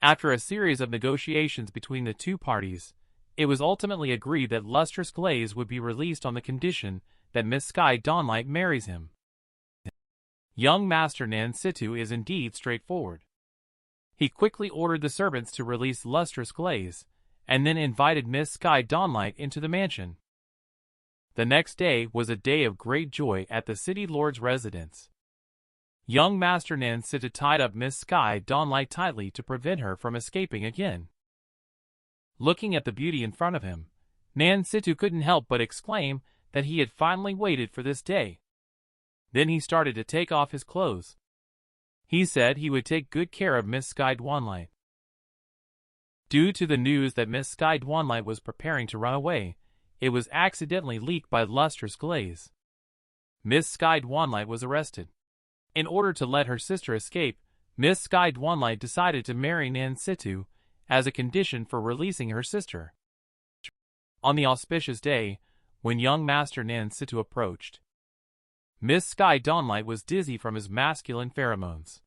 After a series of negotiations between the two parties, it was ultimately agreed that lustrous glaze would be released on the condition that Miss Sky Dwanligh marries him. Young Master Nansito is indeed straightforward. He quickly ordered the servants to release lustrous glaze, and then invited Miss Sky Dwanligh into the mansion. The next day was a day of great joy at the city lord's residence. Young Master Nansito tied up Miss Sky Dwanligh tightly to prevent her from escaping again. Looking at the beauty in front of him, Nansito couldn't help but exclaim that he had finally waited for this day. Then he started to take off his clothes. He said he would take good care of Miss Sky Dwanligh. Due to the news that Miss Sky Dwanligh was preparing to run away, it was accidentally leaked by lustrous glaze. Miss Sky Dwanligh was arrested. In order to let her sister escape, Miss Sky Dwanligh decided to marry Nansito as a condition for releasing her sister. On the auspicious day, when young Master Nansito approached, Miss Sky Dwanligh was dizzy from his masculine pheromones.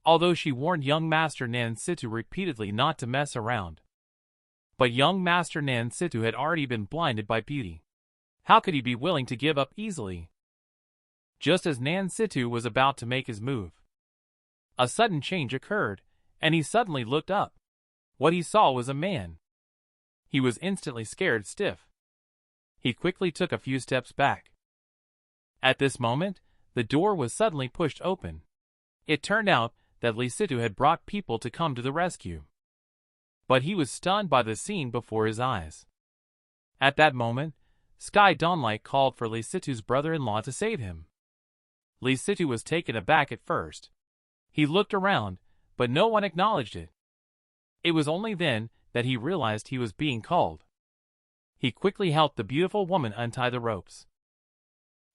Although she warned young Master Nansito repeatedly not to mess around. But young Master Nansito had already been blinded by beauty. How could he be willing to give up easily? Just as Nansito was about to make his move, a sudden change occurred, and he suddenly looked up. What he saw was a man. He was instantly scared stiff. He quickly took a few steps back. At this moment, the door was suddenly pushed open. It turned out that Nansito had brought people to come to the rescue. But he was stunned by the scene before his eyes. At that moment, Sky Dwanligh called for Nansito's brother-in-law to save him. Nansito was taken aback at first. He looked around, but no one acknowledged it. It was only then that he realized he was being called. He quickly helped the beautiful woman untie the ropes.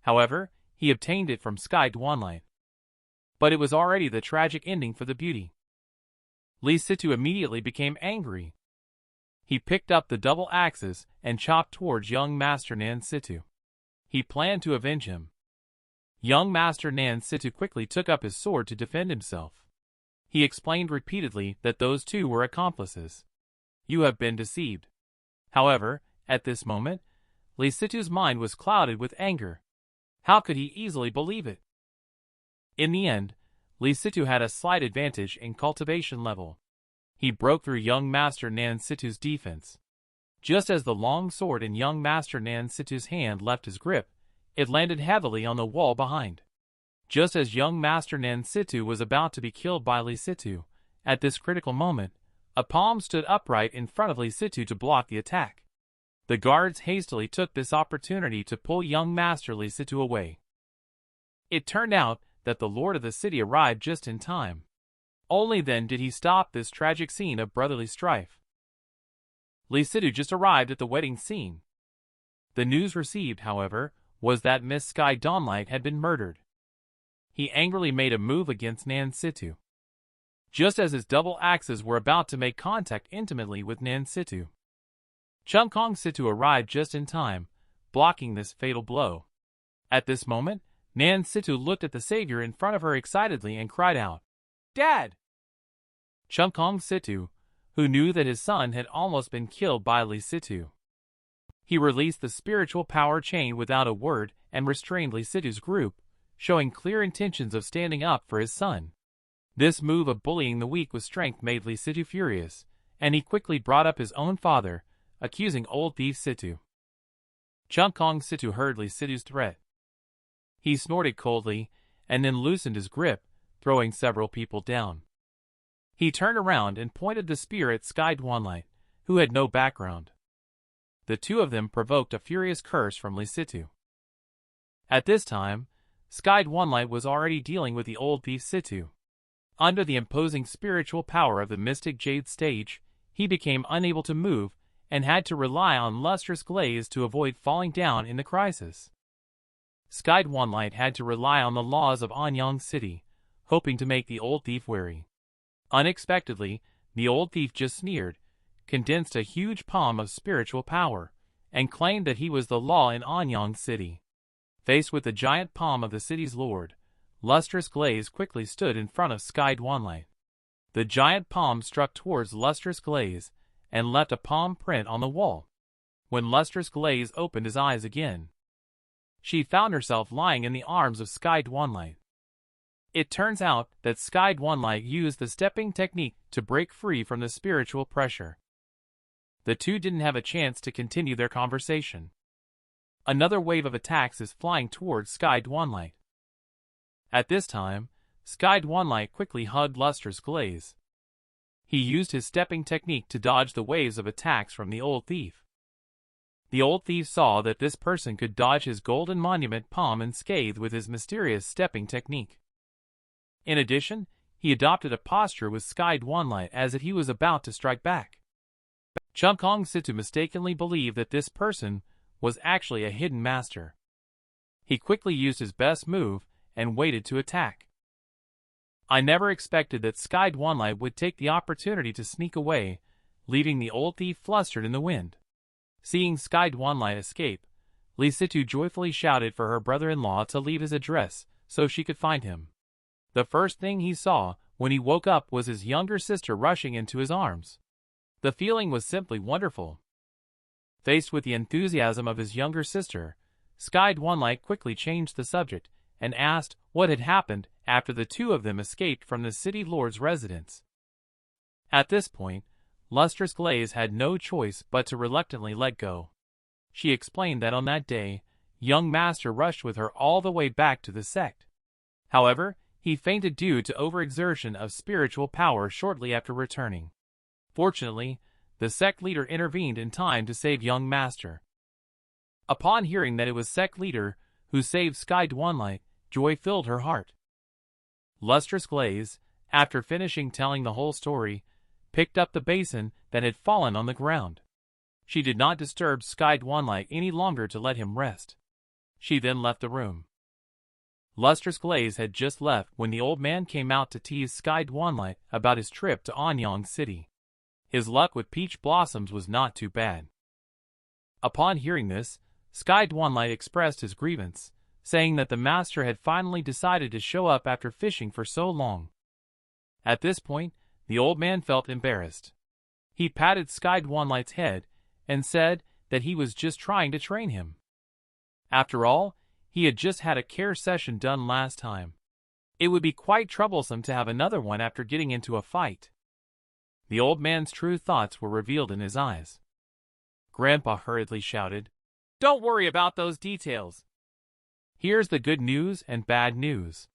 However, he obtained it from Sky Dwanligh. But it was already the tragic ending for the beauty. Nansito immediately became angry. He picked up the double axes and chopped towards young Master Nansito. He planned to avenge him. Young Master Nansito quickly took up his sword to defend himself. He explained repeatedly that those two were accomplices. "You have been deceived." However, at this moment, Nansito's mind was clouded with anger. How could he easily believe it? In the end, Nansito had a slight advantage in cultivation level. He broke through young Master Nansito's defense. Just as the long sword in young Master Nansito's hand left his grip, it landed heavily on the wall behind. Just as young Master Nansito was about to be killed by Nansito, at this critical moment, a palm stood upright in front of Nansito to block the attack. The guards hastily took this opportunity to pull young Master Nansito away. It turned out that the lord of the city arrived just in time. Only then did he stop this tragic scene of brotherly strife. Nansito just arrived at the wedding scene. The news received, however, was that Miss Sky Dwanligh had been murdered. He angrily made a move against Nansito. Just as his double axes were about to make contact intimately with Nansito, Nansito arrived just in time, blocking this fatal blow. At this moment, Nansito looked at the savior in front of her excitedly and cried out, "Dad!" Nansito, who knew that his son had almost been killed by Nansito. He released the spiritual power chain without a word and restrained Nansito's group, showing clear intentions of standing up for his son. This move of bullying the weak with strength made Nansito furious, and he quickly brought up his own father, accusing old thief Situ. Nansito heard Nansito's threat. He snorted coldly, and then loosened his grip, throwing several people down. He turned around and pointed the spear at Sky Dwanligh, who had no background. The two of them provoked a furious curse from Nansito. At this time, Sky Dwanligh was already dealing with the old thief Situ. Under the imposing spiritual power of the mystic Jade stage, he became unable to move and had to rely on lustrous glaze to avoid falling down in the crisis. Sky Dwanligh had to rely on the laws of Anyang City, hoping to make the old thief wary. Unexpectedly, the old thief just sneered, condensed a huge palm of spiritual power, and claimed that he was the law in Anyang City. Faced with the giant palm of the city's lord, lustrous glaze quickly stood in front of Sky Dwanligh. The giant palm struck towards lustrous glaze and left a palm print on the wall. When lustrous glaze opened his eyes again, she found herself lying in the arms of Sky Dwanligh. It turns out that Sky Dwanligh used the stepping technique to break free from the spiritual pressure. The two didn't have a chance to continue their conversation. Another wave of attacks is flying towards Sky Dwanligh. At this time, Sky Dwanligh quickly hugged lustrous glaze. He used his stepping technique to dodge the waves of attacks from the old thief. The old thief saw that this person could dodge his golden monument palm unscathed with his mysterious stepping technique. In addition, he adopted a posture with Sky Dwanligh as if he was about to strike back. Chungkong Situ mistakenly believed that this person was actually a hidden master. He quickly used his best move and waited to attack. I never expected that Sky Dwanligh would take the opportunity to sneak away, leaving the old thief flustered in the wind. Seeing Sky Dwanligh escape, Lee Situ joyfully shouted for her brother-in-law to leave his address so she could find him. The first thing he saw when he woke up was his younger sister rushing into his arms. The feeling was simply wonderful. Faced with the enthusiasm of his younger sister, Sky Dwanligh quickly changed the subject and asked what had happened after the two of them escaped from the city lord's residence. At this point, lustrous glaze had no choice but to reluctantly let go. She explained that on that day, young master rushed with her all the way back to the sect. However, he fainted due to overexertion of spiritual power shortly after returning. Fortunately, the sect leader intervened in time to save young master. Upon hearing that it was sect leader who saved Sky Dwanligh, joy filled her heart. Lustrous glaze, after finishing telling the whole story, picked up the basin that had fallen on the ground. She did not disturb Sky Dwanligh any longer to let him rest. She then left the room. Lustrous glaze had just left when the old man came out to tease Sky Dwanligh about his trip to Anyang City. His luck with peach blossoms was not too bad. Upon hearing this, Sky Dwanligh expressed his grievance, saying that the master had finally decided to show up after fishing for so long. At this point, the old man felt embarrassed. He patted Sky Dwanligh's head and said that he was just trying to train him. After all, he had just had a care session done last time. It would be quite troublesome to have another one after getting into a fight. The old man's true thoughts were revealed in his eyes. Grandpa hurriedly shouted, "Don't worry about those details. Here's the good news and bad news.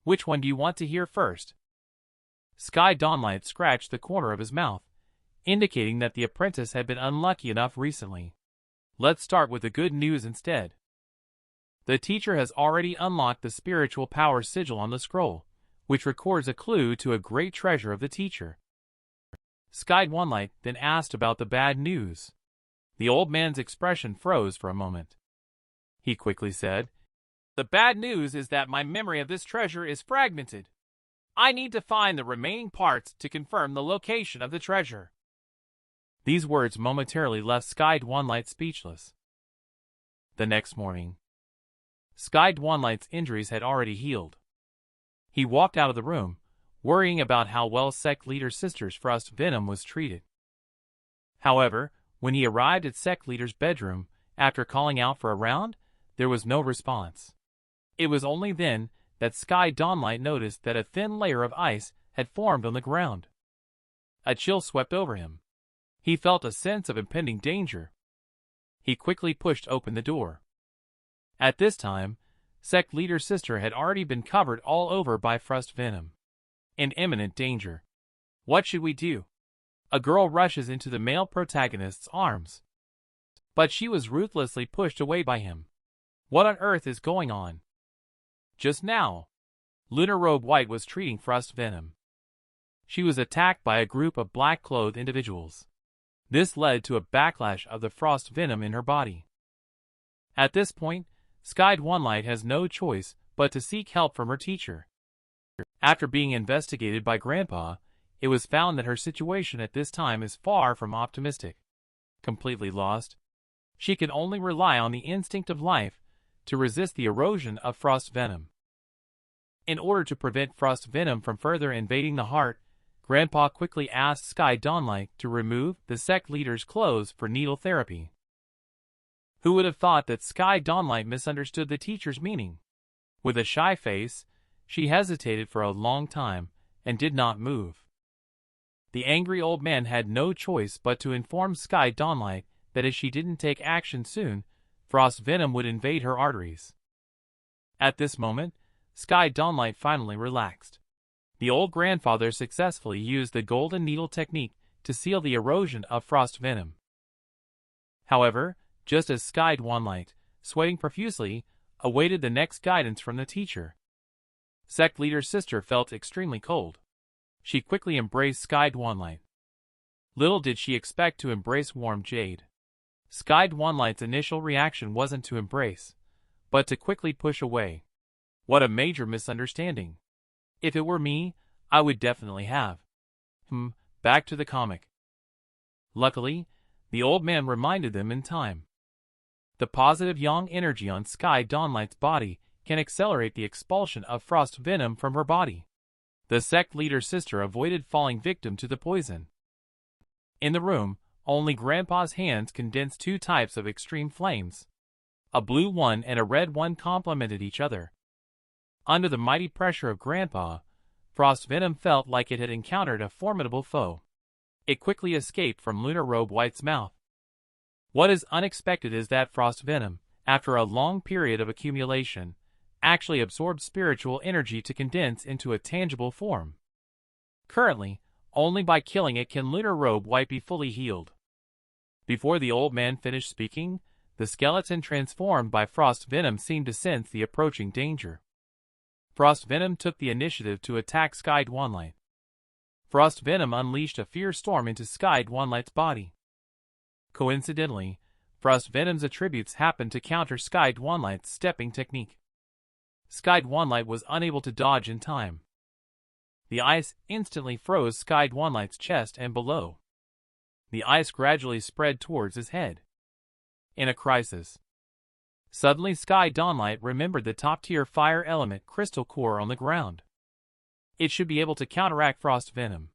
Which one do you want to hear first?" Sky Dwanligh scratched the corner of his mouth, indicating that the apprentice had been unlucky enough recently. Let's start with the good news instead. The teacher has already unlocked the spiritual power sigil on the scroll, which records a clue to a great treasure of the teacher. Sky Dwanligh then asked about the bad news. The old man's expression froze for a moment. He quickly said, "The bad news is that my memory of this treasure is fragmented. I need to find the remaining parts to confirm the location of the treasure." These words momentarily left Sky Dwanligh speechless. The next morning, Sky Dwanligh's injuries had already healed. He walked out of the room, worrying about how well sect leader sister's frost venom was treated. However, when he arrived at sect leader's bedroom, after calling out for a round, there was no response. It was only then that Sky Dwanligh noticed that a thin layer of ice had formed on the ground. A chill swept over him. He felt a sense of impending danger. He quickly pushed open the door. At this time, sect leader's sister had already been covered all over by frost venom. In imminent danger. What should we do? A girl rushes into the male protagonist's arms. But she was ruthlessly pushed away by him. What on earth is going on? Just now, Lunar Robe White was treating Frost Venom. She was attacked by a group of black-clothed individuals. This led to a backlash of the frost venom in her body. At this point, Sky Dwanligh has no choice but to seek help from her teacher. After being investigated by Grandpa, it was found that her situation at this time is far from optimistic. Completely lost, she can only rely on the instinct of life to resist the erosion of frost venom. In order to prevent frost venom from further invading the heart, Grandpa quickly asked Sky Dwanligh to remove the sect leader's clothes for needle therapy. Who would have thought that Sky Dwanligh misunderstood the teacher's meaning? With a shy face, she hesitated for a long time and did not move. The angry old man had no choice but to inform Sky Dwanligh that if she didn't take action soon, frost venom would invade her arteries. At this moment, Sky Dwanligh finally relaxed. The old grandfather successfully used the golden needle technique to seal the erosion of frost venom. However, just as Sky Dwanligh, sweating profusely, awaited the next guidance from the teacher, sect leader's sister felt extremely cold. She quickly embraced Sky Dwanligh. Little did she expect to embrace warm jade. Sky Dwanligh's initial reaction wasn't to embrace, but to quickly push away. What a major misunderstanding. If it were me, I would definitely have. Back to the comic. Luckily, the old man reminded them in time. The positive yang energy on Sky Dwanligh's body can accelerate the expulsion of frost venom from her body. The sect leader's sister avoided falling victim to the poison. In the room, only Grandpa's hands condensed two types of extreme flames. A blue one and a red one complemented each other. Under the mighty pressure of Grandpa, frost venom felt like it had encountered a formidable foe. It quickly escaped from Lunar Robe White's mouth. What is unexpected is that frost venom, after a long period of accumulation, actually absorbs spiritual energy to condense into a tangible form. Currently, only by killing it can Lunar Robe White be fully healed. Before the old man finished speaking, the skeleton transformed by frost venom seemed to sense the approaching danger. Frost venom took the initiative to attack Sky Dwanligh. Frost venom unleashed a fierce storm into Sky Dwanligh's body. Coincidentally, frost venom's attributes happened to counter Sky Dwanligh's stepping technique. Sky Dwanligh was unable to dodge in time. The ice instantly froze Sky Dwanligh's chest and below. The ice gradually spread towards his head. In a crisis, suddenly Sky Dwanligh remembered the top-tier fire element crystal core on the ground. It should be able to counteract frost venom.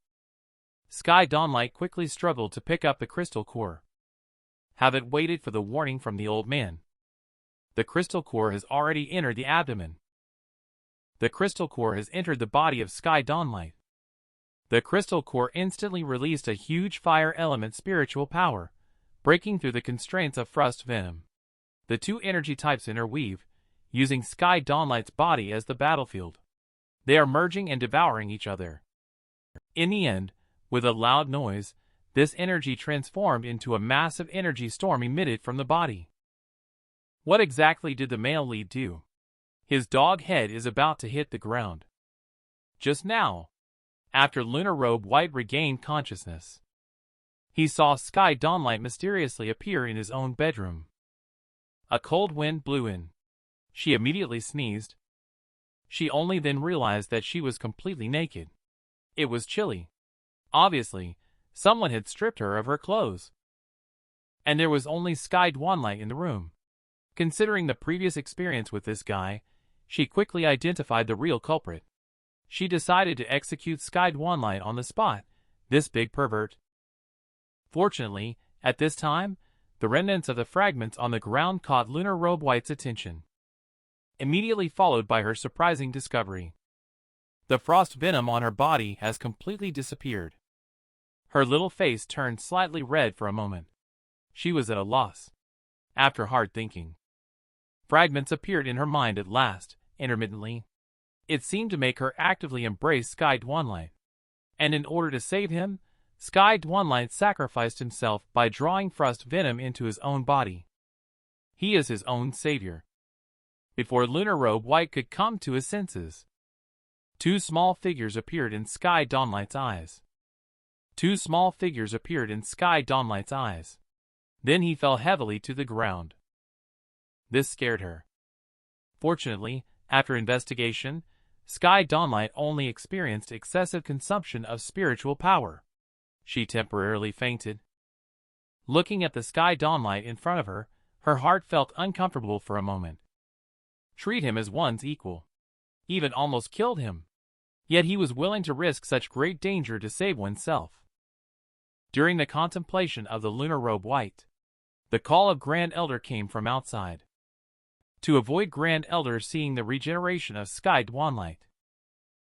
Sky Dwanligh quickly struggled to pick up the crystal core. Having waited for the warning from the old man, the crystal core has already entered the abdomen. The crystal core has entered the body of Sky Dwanligh. The crystal core instantly released a huge fire element spiritual power, breaking through the constraints of frost venom. The two energy types interweave, using Sky Dwanligh's body as the battlefield. They are merging and devouring each other. In the end, with a loud noise, this energy transformed into a massive energy storm emitted from the body. What exactly did the male lead do? His dog head is about to hit the ground. Just now, after Lunar Robe White regained consciousness, he saw Sky Dwanligh mysteriously appear in his own bedroom. A cold wind blew in. She immediately sneezed. She only then realized that she was completely naked. It was chilly. Obviously, someone had stripped her of her clothes. And there was only Sky Dwanligh in the room. Considering the previous experience with this guy, she quickly identified the real culprit. She decided to execute Sky Dwanligh on the spot, this big pervert. Fortunately, at this time, the remnants of the fragments on the ground caught Lunar Robe White's attention, immediately followed by her surprising discovery. The frost venom on her body has completely disappeared. Her little face turned slightly red for a moment. She was at a loss. After hard thinking, fragments appeared in her mind at last, intermittently. It seemed to make her actively embrace Sky Dwanligh. And in order to save him, Sky Dwanligh sacrificed himself by drawing frost venom into his own body. He is his own savior. Before Lunar Robe White could come to his senses, two small figures appeared in Sky Dwanligh's eyes. Two small figures appeared in Sky Dwanligh's eyes. Then he fell heavily to the ground. This scared her. Fortunately, after investigation, Sky Dwanligh only experienced excessive consumption of spiritual power. She temporarily fainted. Looking at the Sky Dwanligh in front of her, her heart felt uncomfortable for a moment. Treat him as one's equal. Even almost killed him. Yet he was willing to risk such great danger to save oneself. During the contemplation of the Lunar Robe White, the call of Grand Elder came from outside. To avoid Grand Elder seeing the regeneration of Sky Dwanligh,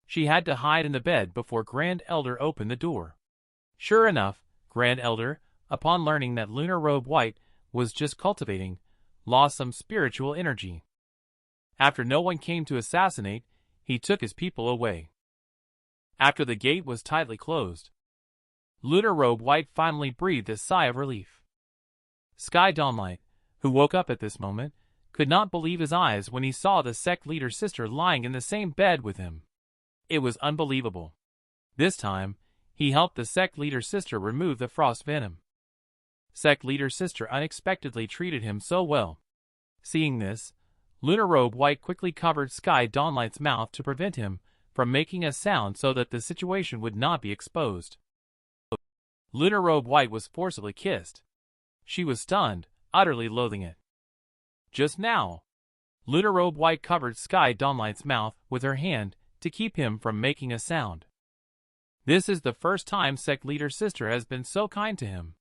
she had to hide in the bed before Grand Elder opened the door. Sure enough, Grand Elder, upon learning that Lunar Robe White was just cultivating, lost some spiritual energy. After no one came to assassinate, he took his people away. After the gate was tightly closed, Lunar Robe White finally breathed a sigh of relief. Sky Dwanligh, who woke up at this moment, could not believe his eyes when he saw the sect leader's sister lying in the same bed with him. It was unbelievable. This time, he helped the sect leader's sister remove the frost venom. Sect leader's sister unexpectedly treated him so well. Seeing this, Lunar Robe White quickly covered Sky Dwanligh's mouth to prevent him from making a sound so that the situation would not be exposed. Lunar Robe White was forcibly kissed. She was stunned, utterly loathing it. Just now, Lunar Robe White covered Sky Dwanligh's mouth with her hand to keep him from making a sound. This is the first time sect leader's sister has been so kind to him.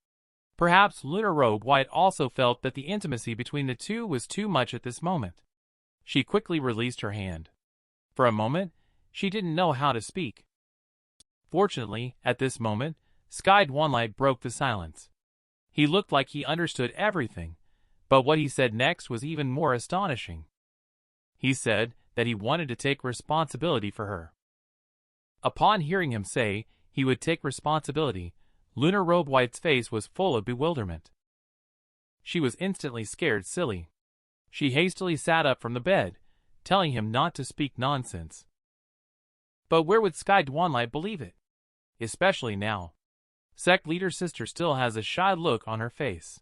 Perhaps Lunar Robe White also felt that the intimacy between the two was too much at this moment. She quickly released her hand. For a moment, she didn't know how to speak. Fortunately, at this moment, Sky Dwanligh broke the silence. He looked like he understood everything, but what he said next was even more astonishing. He said that he wanted to take responsibility for her. Upon hearing him say he would take responsibility, Lunar Robe White's face was full of bewilderment. She was instantly scared silly. She hastily sat up from the bed, telling him not to speak nonsense. But where would Sky Dwanligh believe it? Especially now. Sect leader's sister still has a shy look on her face.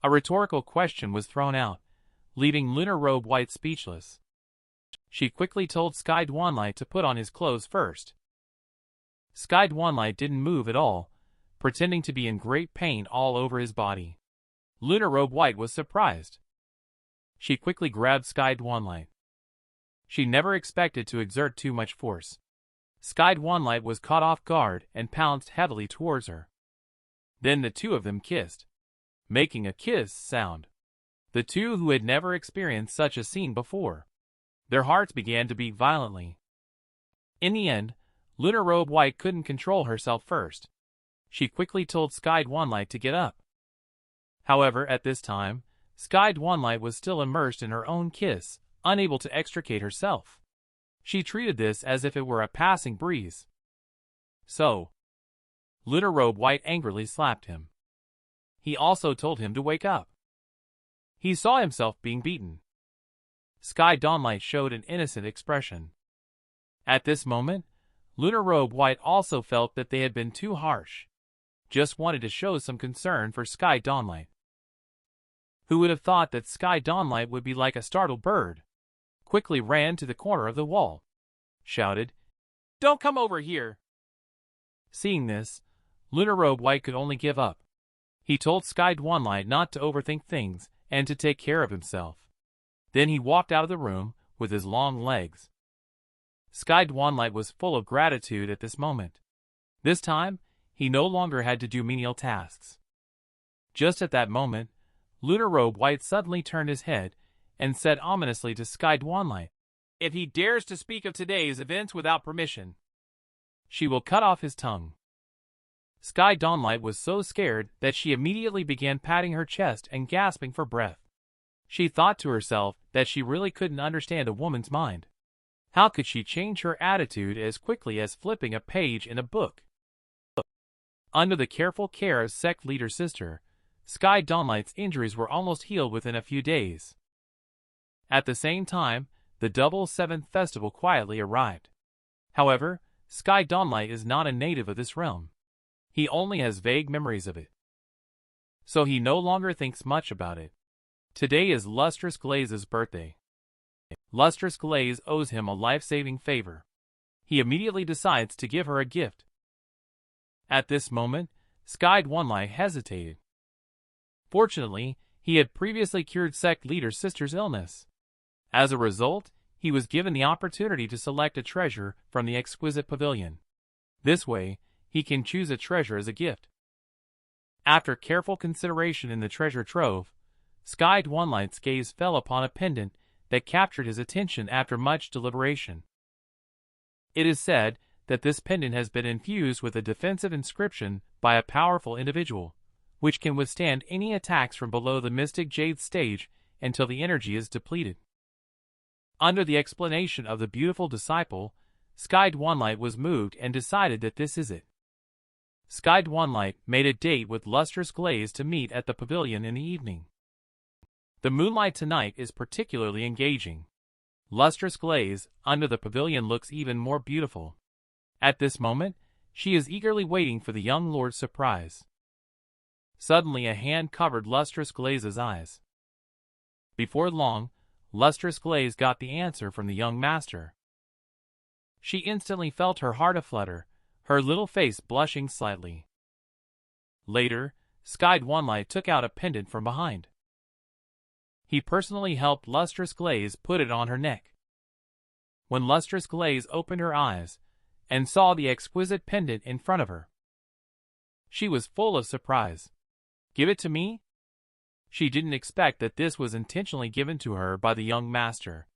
A rhetorical question was thrown out, leaving Lunar Robe White speechless. She quickly told Sky Dwanligh to put on his clothes first. Sky Dwanligh didn't move at all, pretending to be in great pain all over his body. Lunar Robe White was surprised. She quickly grabbed Sky Dwanligh. She never expected to exert too much force. Sky Dwanligh was caught off guard and pounced heavily towards her. Then the two of them kissed, making a kiss sound. The two who had never experienced such a scene before. Their hearts began to beat violently. In the end, Lunar Robe White couldn't control herself first. She quickly told Sky Dwanligh to get up. However, at this time, Sky Dwanligh was still immersed in her own kiss, unable to extricate herself. She treated this as if it were a passing breeze. So, Lunar Robe White angrily slapped him. He also told him to wake up. He saw himself being beaten. Sky Dwanligh showed an innocent expression. At this moment, Lunar Robe White also felt that they had been too harsh. Just wanted to show some concern for Sky Dwanligh. Who would have thought that Sky Dwanligh would be like a startled bird? Quickly ran to the corner of the wall. Shouted, "Don't come over here!" Seeing this, Lunar Robe White could only give up. He told Sky Dwanligh not to overthink things and to take care of himself. Then he walked out of the room with his long legs. Sky Dwanligh was full of gratitude at this moment. This time, he no longer had to do menial tasks. Just at that moment, Lunar Robe White suddenly turned his head and said ominously to Sky Dwanligh, "If he dares to speak of today's events without permission, she will cut off his tongue." Sky Dwanligh was so scared that she immediately began patting her chest and gasping for breath. She thought to herself that she really couldn't understand a woman's mind. How could she change her attitude as quickly as flipping a page in a book? Under the careful care of sect leader's sister, Sky Dwanligh's injuries were almost healed within a few days. At the same time, the double seventh festival quietly arrived. However, Sky Dwanligh is not a native of this realm. He only has vague memories of it, so he no longer thinks much about it. Today is Lustrous Glaze's birthday. Lustrous Glaze owes him a life-saving favor. He immediately decides to give her a gift. At this moment, Sky Dwanligh hesitated. Fortunately, he had previously cured sect leader's sister's illness. As a result, he was given the opportunity to select a treasure from the exquisite pavilion. This way, he can choose a treasure as a gift. After careful consideration in the treasure trove, Sky Dwanligh's gaze fell upon a pendant that captured his attention after much deliberation. It is said that this pendant has been infused with a defensive inscription by a powerful individual, which can withstand any attacks from below the Mystic Jade stage until the energy is depleted. Under the explanation of the beautiful disciple, Sky Dwanligh was moved and decided that this is it. Sky Dwanligh made a date with Lustrous Glaze to meet at the pavilion in the evening. The moonlight tonight is particularly engaging. Lustrous Glaze under the pavilion looks even more beautiful. At this moment, she is eagerly waiting for the young lord's surprise. Suddenly a hand covered Lustrous Glaze's eyes. Before long, Lustrous Glaze got the answer from the young master. She instantly felt her heart aflutter, her little face blushing slightly. Later, Sky Dwanligh took out a pendant from behind. He personally helped Lustrous Glaze put it on her neck. When Lustrous Glaze opened her eyes and saw the exquisite pendant in front of her, she was full of surprise. "Give it to me?" She didn't expect that this was intentionally given to her by the young master.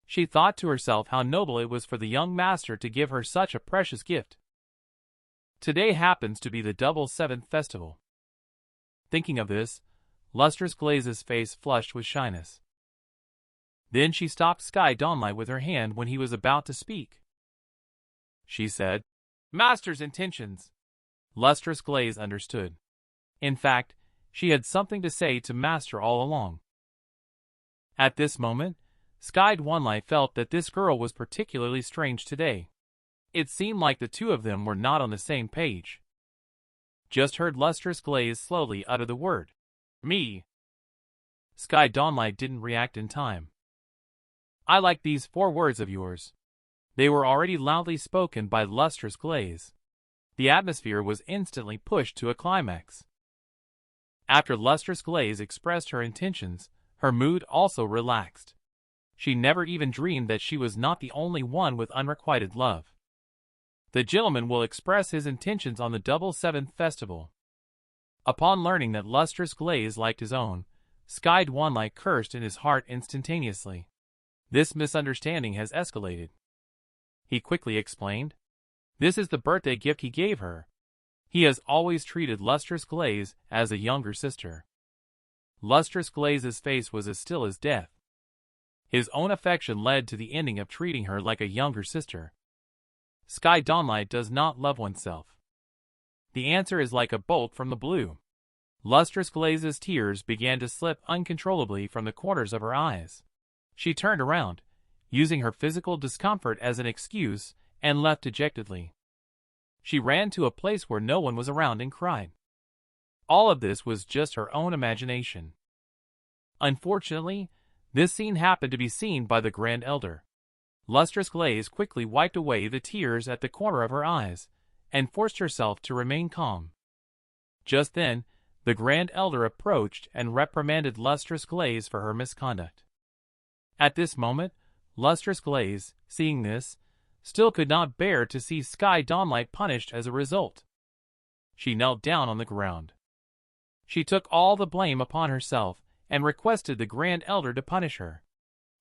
She thought to herself how noble it was for the young master to give her such a precious gift. Today happens to be the double seventh festival. Thinking of this, Lustrous Glaze's face flushed with shyness. Then she stopped Sky Dwanligh with her hand when he was about to speak. She said, "Master's intentions." Lustrous Glaze understood. In fact, she had something to say to Master all along. At this moment, Sky Dwanligh felt that this girl was particularly strange today. It seemed like the two of them were not on the same page. Just heard Lustrous Glaze slowly utter the word, "Me." Sky Dwanligh didn't react in time. "I like these 4 words of yours." They were already loudly spoken by Lustrous Glaze. The atmosphere was instantly pushed to a climax. After Lustrous Glaze expressed her intentions, her mood also relaxed. She never even dreamed that she was not the only one with unrequited love. The gentleman will express his intentions on the double seventh festival. Upon learning that Lustrous Glaze liked his own, Sky Dwanligh cursed in his heart instantaneously. This misunderstanding has escalated. He quickly explained. This is the birthday gift he gave her. He has always treated Lustrous Glaze as a younger sister. Lustrous Glaze's face was as still as death. His own affection led to the ending of treating her like a younger sister. Sky Dwanligh does not love oneself. The answer is like a bolt from the blue. Lustrous Glaze's tears began to slip uncontrollably from the corners of her eyes. She turned around, using her physical discomfort as an excuse, and left dejectedly. She ran to a place where no one was around and cried. All of this was just her own imagination. Unfortunately, this scene happened to be seen by the Grand Elder. Lustrous Glaze quickly wiped away the tears at the corner of her eyes, and forced herself to remain calm. Just then, the Grand Elder approached and reprimanded Lustrous Glaze for her misconduct. At this moment, Lustrous Glaze, seeing this, still could not bear to see Sky Dwanligh punished as a result. She knelt down on the ground. She took all the blame upon herself and requested the Grand Elder to punish her.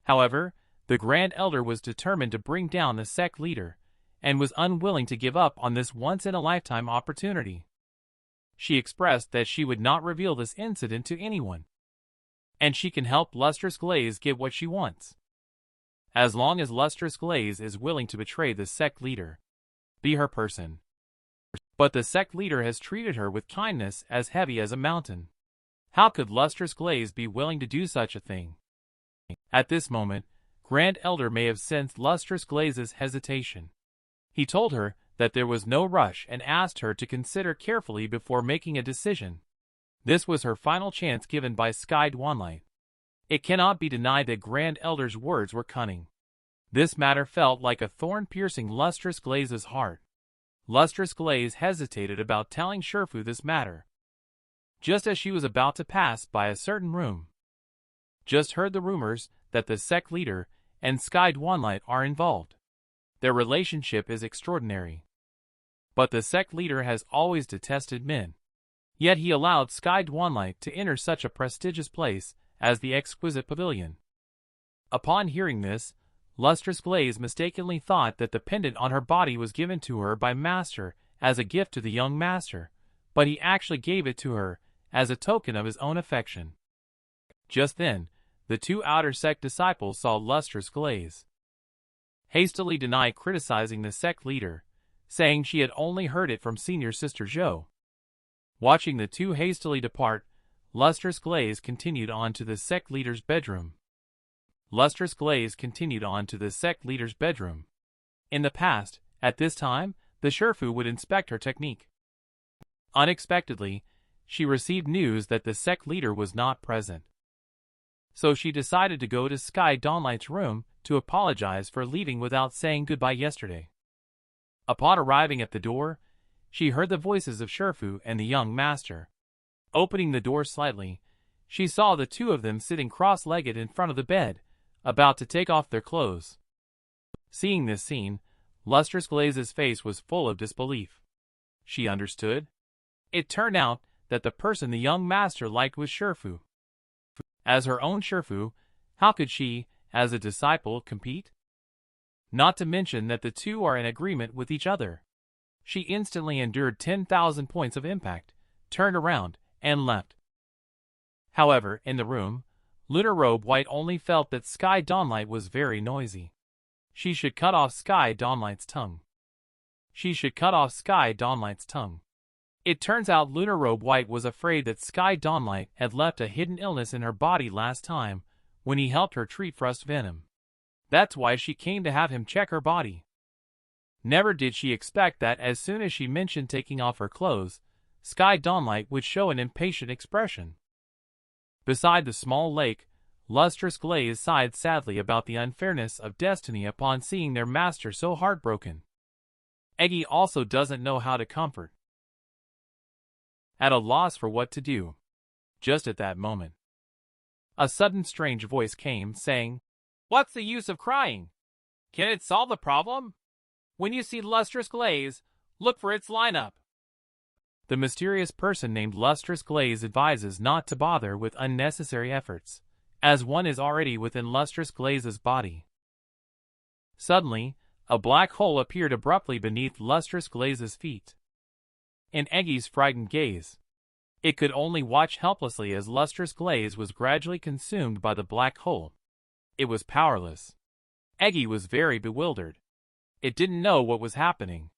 However, the Grand Elder was determined to bring down the sect leader, and was unwilling to give up on this once-in-a-lifetime opportunity. She expressed that she would not reveal this incident to anyone, and she can help Lustrous Glaze get what she wants. As long as Lustrous Glaze is willing to betray the sect leader, be her person. But the sect leader has treated her with kindness as heavy as a mountain. How could Lustrous Glaze be willing to do such a thing? At this moment, Grand Elder may have sensed Lustrous Glaze's hesitation. He told her that there was no rush and asked her to consider carefully before making a decision. This was her final chance given by Sky Dwanligh. It cannot be denied that Grand Elder's words were cunning. This matter felt like a thorn piercing Lustrous Glaze's heart. Lustrous Glaze hesitated about telling Shifu this matter. Just as she was about to pass by a certain room. Just heard the rumors that the sect leader and Sky Dwanligh are involved. Their relationship is extraordinary. But the sect leader has always detested men. Yet he allowed Sky Dwanligh to enter such a prestigious place as the exquisite pavilion. Upon hearing this, Lustrous Glaze mistakenly thought that the pendant on her body was given to her by Master as a gift to the young master, but he actually gave it to her as a token of his own affection. Just then, the two outer sect disciples saw Lustrous Glaze hastily deny criticizing the sect leader, saying she had only heard it from Senior Sister Zhou. Watching the two hastily depart, Lustrous Glaze continued on to the sect leader's bedroom. Lustrous Glaze continued on to the sect leader's bedroom. In the past, at this time, the Shifu would inspect her technique. Unexpectedly, she received news that the sect leader was not present. So she decided to go to Sky Dwanligh's room to apologize for leaving without saying goodbye yesterday. Upon arriving at the door, she heard the voices of Shifu and the young master. Opening the door slightly, she saw the two of them sitting cross-legged in front of the bed, about to take off their clothes. Seeing this scene, Lustrous Glaze's face was full of disbelief. She understood. It turned out that the person the young master liked was Shifu. As her own Shifu, how could she, as a disciple, compete? Not to mention that the two are in agreement with each other. She instantly endured 10,000 points of impact, turned around, and left. However, in the room, Lunar Robe White only felt that Sky Dwanligh was very noisy. She should cut off Sky Dwanligh's tongue. She should cut off Sky Dwanligh's tongue. It turns out Lunar Robe White was afraid that Sky Dwanligh had left a hidden illness in her body last time when he helped her treat Frost Venom. That's why she came to have him check her body. Never did she expect that as soon as she mentioned taking off her clothes, Sky Dwanligh would show an impatient expression. Beside the small lake, Lustrous Glaze sighed sadly about the unfairness of destiny upon seeing their master so heartbroken. Eggy also doesn't know how to comfort. At a loss for what to do. Just at that moment, a sudden strange voice came, saying, "What's the use of crying? Can it solve the problem? When you see Lustrous Glaze, look for its lineup." The mysterious person named Lustrous Glaze advises not to bother with unnecessary efforts, as one is already within Lustrous Glaze's body. Suddenly, a black hole appeared abruptly beneath Lustrous Glaze's feet. In Eggy's frightened gaze, it could only watch helplessly as Lustrous Glaze was gradually consumed by the black hole. It was powerless. Eggy was very bewildered. It didn't know what was happening.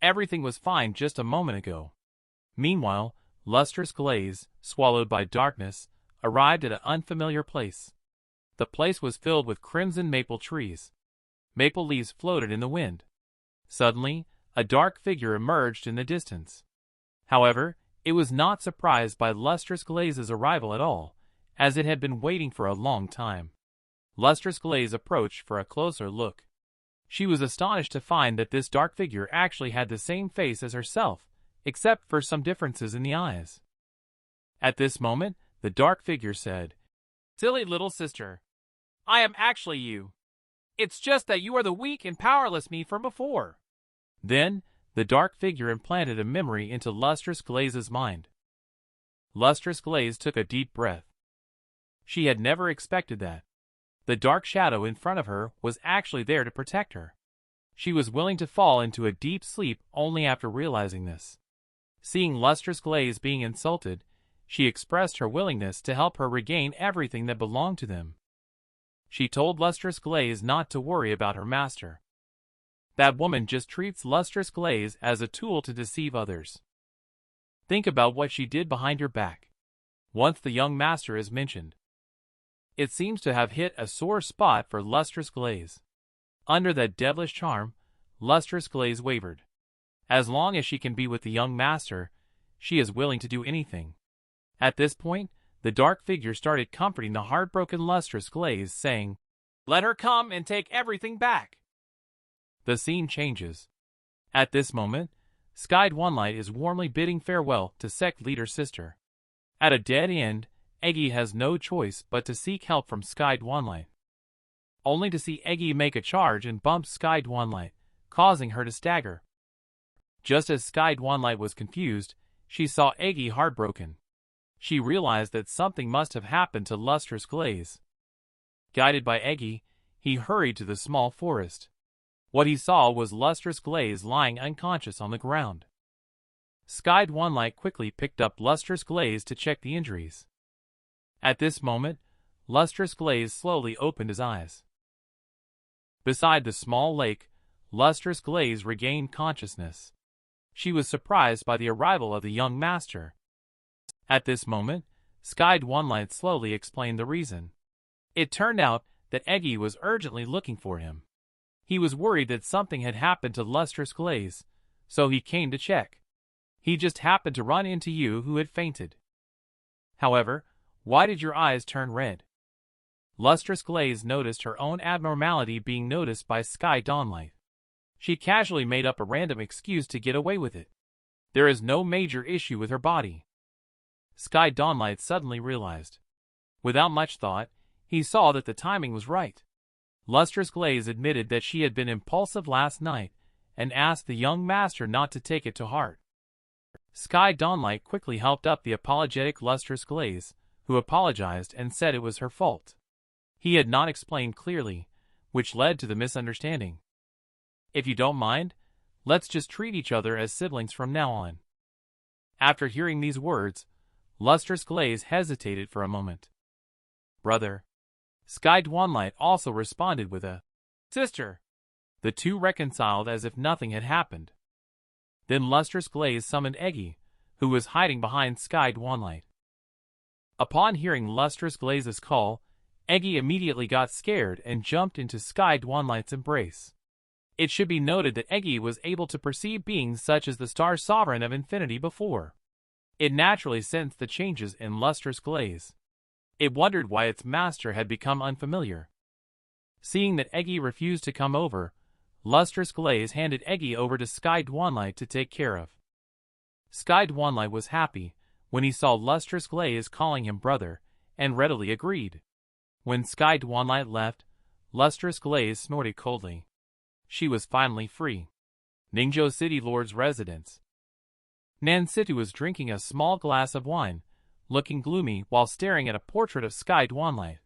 Everything was fine just a moment ago. Meanwhile, Lustrous Glaze, swallowed by darkness, arrived at an unfamiliar place. The place was filled with crimson maple trees. Maple leaves floated in the wind. Suddenly, a dark figure emerged in the distance. However, it was not surprised by Lustrous Glaze's arrival at all, as it had been waiting for a long time. Lustrous Glaze approached for a closer look. She was astonished to find that this dark figure actually had the same face as herself, except for some differences in the eyes. At this moment, the dark figure said, "Silly little sister, I am actually you. It's just that you are the weak and powerless me from before." Then, the dark figure implanted a memory into Lustrous Glaze's mind. Lustrous Glaze took a deep breath. She had never expected that. The dark shadow in front of her was actually there to protect her. She was willing to fall into a deep sleep only after realizing this. Seeing Lustrous Glaze being insulted, she expressed her willingness to help her regain everything that belonged to them. She told Lustrous Glaze not to worry about her master. That woman just treats Lustrous Glaze as a tool to deceive others. Think about what she did behind your back. Once the young master is mentioned, It seems to have hit a sore spot for Lustrous Glaze. Under that devilish charm, Lustrous Glaze wavered. As long as she can be with the young master, she is willing to do anything. At this point, the dark figure started comforting the heartbroken Lustrous Glaze, saying, "Let her come and take everything back." The scene changes. At this moment, Sky Dwanligh is warmly bidding farewell to sect leader's sister. At a dead end, Eggy has no choice but to seek help from Sky Dwanligh. Only to see Eggy make a charge and bump Sky Dwanligh, causing her to stagger. Just as Sky Dwanligh was confused, she saw Eggy heartbroken. She realized that something must have happened to Lustrous Glaze. Guided by Eggy, he hurried to the small forest. What he saw was Lustrous Glaze lying unconscious on the ground. Sky Dwanligh quickly picked up Lustrous Glaze to check the injuries. At this moment, Lustrous Glaze slowly opened his eyes. Beside the small lake, Lustrous Glaze regained consciousness. She was surprised by the arrival of the young master. At this moment, Sky Dwanligh slowly explained the reason. It turned out that Eggy was urgently looking for him. He was worried that something had happened to Lustrous Glaze, so he came to check. He just happened to run into you who had fainted. However, why did your eyes turn red? Lustrous Glaze noticed her own abnormality being noticed by Sky Dwanligh. She casually made up a random excuse to get away with it. There is no major issue with her body. Sky Dwanligh suddenly realized. Without much thought, he saw that the timing was right. Lustrous Glaze admitted that she had been impulsive last night and asked the young master not to take it to heart. Sky Dwanligh quickly helped up the apologetic Lustrous Glaze, who apologized and said it was her fault. He had not explained clearly, which led to the misunderstanding. "If you don't mind, let's just treat each other as siblings from now on." After hearing these words, Lustrous Glaze hesitated for a moment. "Brother." Sky Dwanligh also responded with a "sister." The two reconciled as if nothing had happened. Then Lustrous Glaze summoned Eggy, who was hiding behind Sky Dwanligh. Upon hearing Lustrous Glaze's call, Eggy immediately got scared and jumped into Sky Dwanligh's embrace. It should be noted that Eggy was able to perceive beings such as the Star Sovereign of Infinity before. It naturally sensed the changes in Lustrous Glaze. It wondered why its master had become unfamiliar. Seeing that Eggy refused to come over, Lustrous Glaze handed Eggy over to Sky Dwanligh to take care of. Sky Dwanligh was happy when he saw Lustrous Glaze calling him brother, and readily agreed. When Sky Dwanligh left, Lustrous Glaze snorted coldly. She was finally free. Ningzhou City Lord's residence. Nan Situ was drinking a small glass of wine, looking gloomy while staring at a portrait of Sky Dwanligh.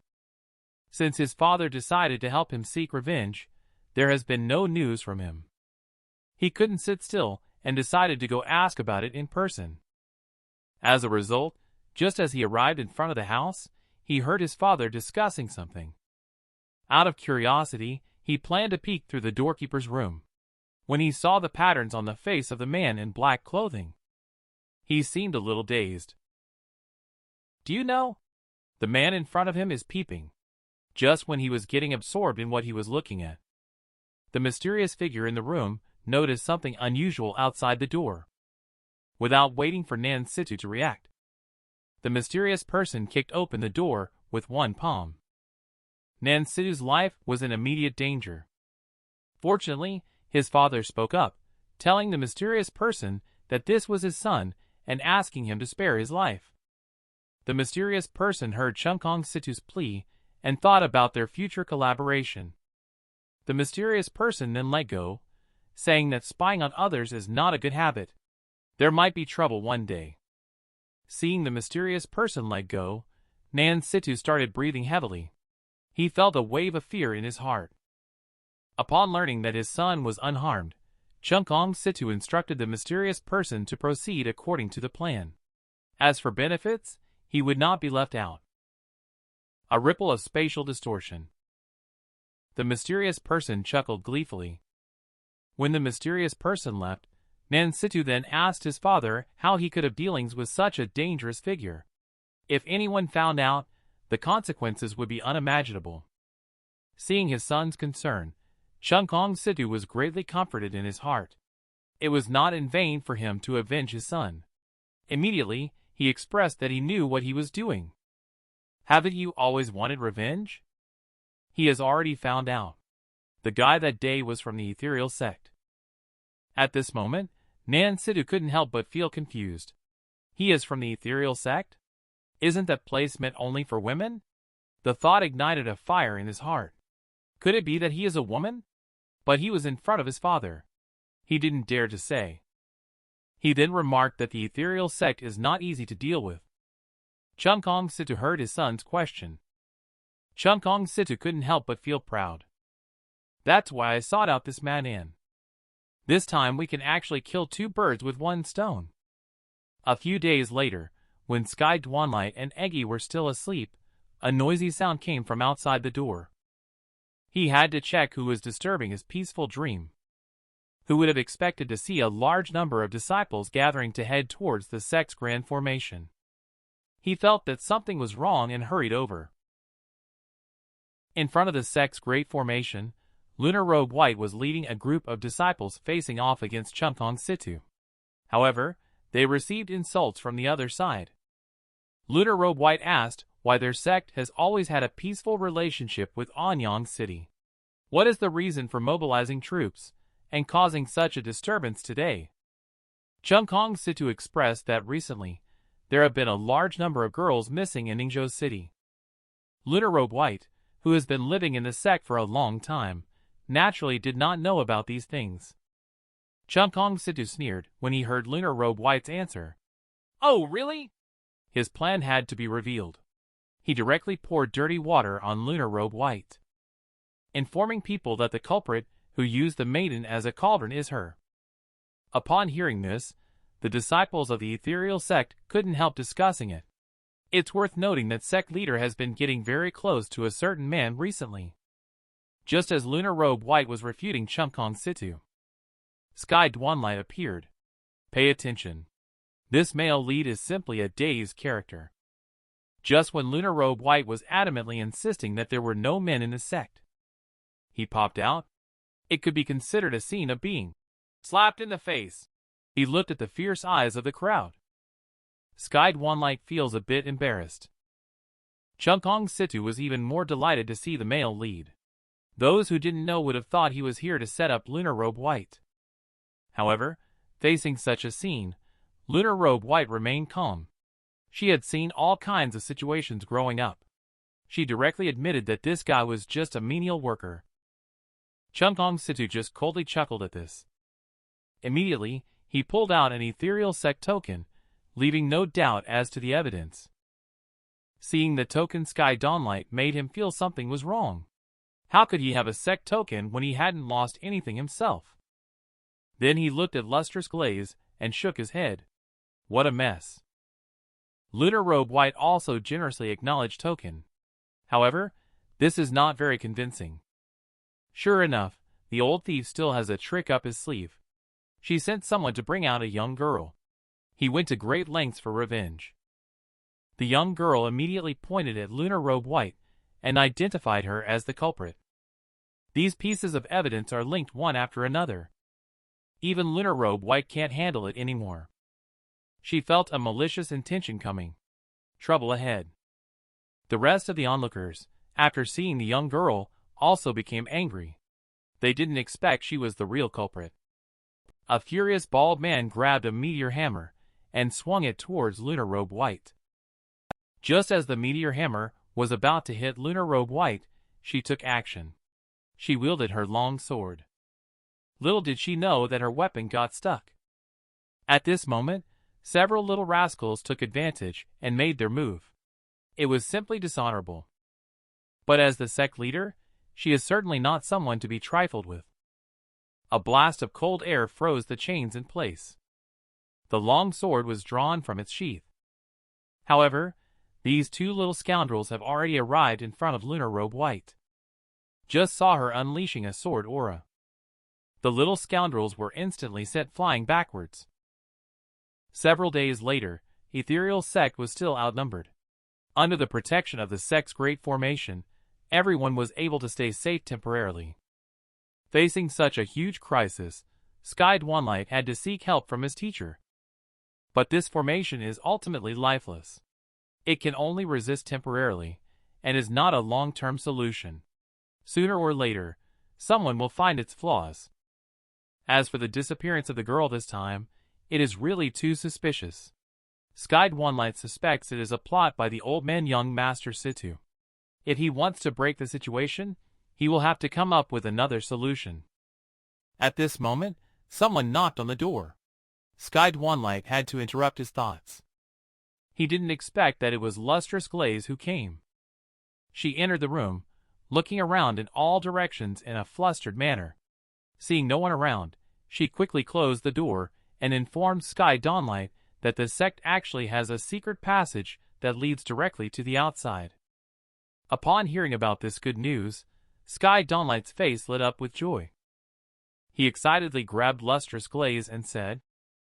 Since his father decided to help him seek revenge, there has been no news from him. He couldn't sit still and decided to go ask about it in person. As a result, just as he arrived in front of the house, he heard his father discussing something. Out of curiosity, he planned to peek through the doorkeeper's room. When he saw the patterns on the face of the man in black clothing, he seemed a little dazed. "Do you know? The man in front of him is peeping." Just when he was getting absorbed in what he was looking at, the mysterious figure in the room noticed something unusual outside the door. Without waiting for Nan Situ to react, the mysterious person kicked open the door with one palm. Nan Situ's life was in immediate danger. Fortunately, his father spoke up, telling the mysterious person that this was his son and asking him to spare his life. The mysterious person heard Chunkong Situ's plea and thought about their future collaboration. The mysterious person then let go, saying that spying on others is not a good habit. There might be trouble one day. Seeing the mysterious person let go, Nan Situ started breathing heavily. He felt a wave of fear in his heart. Upon learning that his son was unharmed, Chunkong Situ instructed the mysterious person to proceed according to the plan. As for benefits, he would not be left out. A ripple of spatial distortion. The mysterious person chuckled gleefully. When the mysterious person left, Nan Situ then asked his father how he could have dealings with such a dangerous figure. If anyone found out, the consequences would be unimaginable. Seeing his son's concern, Chung-Kong-Situ was greatly comforted in his heart. It was not in vain for him to avenge his son. Immediately, he expressed that he knew what he was doing. Haven't you always wanted revenge? He has already found out. The guy that day was from the ethereal sect. At this moment, Nan-Situ couldn't help but feel confused. He is from the ethereal sect? Isn't that place meant only for women? The thought ignited a fire in his heart. Could it be that he is a woman? But he was in front of his father. He didn't dare to say. He then remarked that the ethereal sect is not easy to deal with. Chung-Kong-Situ heard his son's question. Chung-Kong-Situ couldn't help but feel proud. That's why I sought out this man in. This time we can actually kill two birds with one stone. A few days later, when Sky Dwanligh and Eggy were still asleep, a noisy sound came from outside the door. He had to check who was disturbing his peaceful dream. Who would have expected to see a large number of disciples gathering to head towards the sect's grand formation? He felt that something was wrong and hurried over. In front of the sect's great formation, Lunar Robe White was leading a group of disciples facing off against Chung-Kong-Situ. However, they received insults from the other side. Lunar Robe White asked why their sect has always had a peaceful relationship with Anyang City. What is the reason for mobilizing troops and causing such a disturbance today? Chung-Kong-Situ expressed that recently, there have been a large number of girls missing in Ningzhou City. Lunar Robe White, who has been living in the sect for a long time, naturally did not know about these things. Chung-Kong-Situ sneered when he heard Lunar Robe White's answer. Oh, really? His plan had to be revealed. He directly poured dirty water on Lunar Robe White, informing people that the culprit who used the maiden as a cauldron is her. Upon hearing this, the disciples of the ethereal sect couldn't help discussing it. It's worth noting that sect leader has been getting very close to a certain man recently. Just as Lunar Robe White was refuting Chung-Kong-Situ, Sky Dwanligh appeared. Pay attention. This male lead is simply a dazed character. Just when Lunar Robe White was adamantly insisting that there were no men in the sect, he popped out. It could be considered a scene of being slapped in the face. He looked at the fierce eyes of the crowd. Sky Dwanligh feels a bit embarrassed. Chung-Kong-Situ was even more delighted to see the male lead. Those who didn't know would have thought he was here to set up Lunar Robe White. However, facing such a scene, Lunar Robe White remained calm. She had seen all kinds of situations growing up. She directly admitted that this guy was just a menial worker. Chung-Kong-Situ just coldly chuckled at this. Immediately, he pulled out an ethereal sect token, leaving no doubt as to the evidence. Seeing the token, Sky Dwanligh made him feel something was wrong. How could he have a sect token when he hadn't lost anything himself? Then he looked at Lustrous Glaze and shook his head. What a mess. Lunar Robe White also generously acknowledged token. However, this is not very convincing. Sure enough, the old thief still has a trick up his sleeve. She sent someone to bring out a young girl. He went to great lengths for revenge. The young girl immediately pointed at Lunar Robe White and identified her as the culprit. These pieces of evidence are linked one after another. Even Lunar Robe White can't handle it anymore. She felt a malicious intention coming. Trouble ahead. The rest of the onlookers, after seeing the young girl, also became angry. They didn't expect she was the real culprit. A furious bald man grabbed a meteor hammer and swung it towards Lunar Robe White. Just as the meteor hammer was about to hit Lunar Robe White, she took action. She wielded her long sword. Little did she know that her weapon got stuck. At this moment, several little rascals took advantage and made their move. It was simply dishonorable. But as the sect leader, she is certainly not someone to be trifled with. A blast of cold air froze the chains in place. The long sword was drawn from its sheath. However, these two little scoundrels have already arrived in front of Lunar Robe White. Just saw her unleashing a sword aura. The little scoundrels were instantly sent flying backwards. Several days later, Ethereal Sect was still outnumbered. Under the protection of the sect's great formation, everyone was able to stay safe temporarily. Facing such a huge crisis, Sky Dwanligh had to seek help from his teacher. But this formation is ultimately lifeless. It can only resist temporarily, and is not a long-term solution. Sooner or later, someone will find its flaws. As for the disappearance of the girl this time, it is really too suspicious. Sky Dwanligh suspects it is a plot by the old man young Master Situ. If he wants to break the situation, he will have to come up with another solution. At this moment, someone knocked on the door. Sky Dwanligh had to interrupt his thoughts. He didn't expect that it was Lustrous Glaze who came. She entered the room, looking around in all directions in a flustered manner. Seeing no one around, she quickly closed the door and informed Sky Dwanligh that the sect actually has a secret passage that leads directly to the outside. Upon hearing about this good news, Sky Dwanligh's face lit up with joy. He excitedly grabbed Lustrous Glaze and said,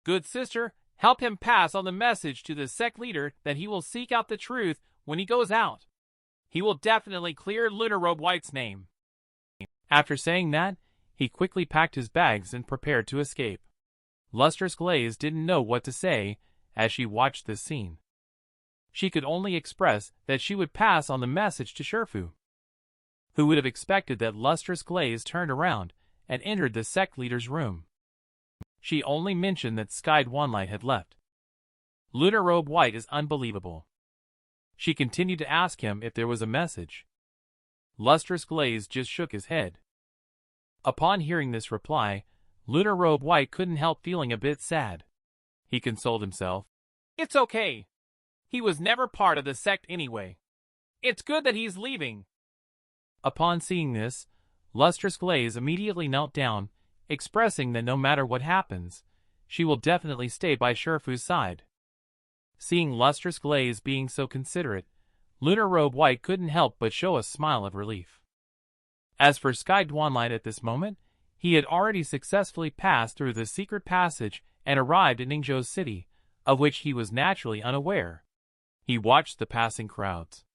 "Good sister, help him pass on the message to the sect leader that he will seek out the truth when he goes out. He will definitely clear Lunar Robe White's name." After saying that, he quickly packed his bags and prepared to escape. Lustrous Glaze didn't know what to say as she watched this scene. She could only express that she would pass on the message to Shifu. Who would have expected that Lustrous Glaze turned around and entered the sect leader's room? She only mentioned that Sky Dwanligh had left. Lunar Robe White is unbelievable. She continued to ask him if there was a message. Lustrous Glaze just shook his head. Upon hearing this reply, Lunar Robe White couldn't help feeling a bit sad. He consoled himself. "It's okay. He was never part of the sect anyway. It's good that he's leaving." Upon seeing this, Lustrous Glaze immediately knelt down, expressing that no matter what happens, she will definitely stay by Shifu's side. Seeing Lustrous Glaze being so considerate, Lunar Robe White couldn't help but show a smile of relief. As for Sky Dwanligh at this moment, he had already successfully passed through the secret passage and arrived in Ningzhou's city, of which he was naturally unaware. He watched the passing crowds.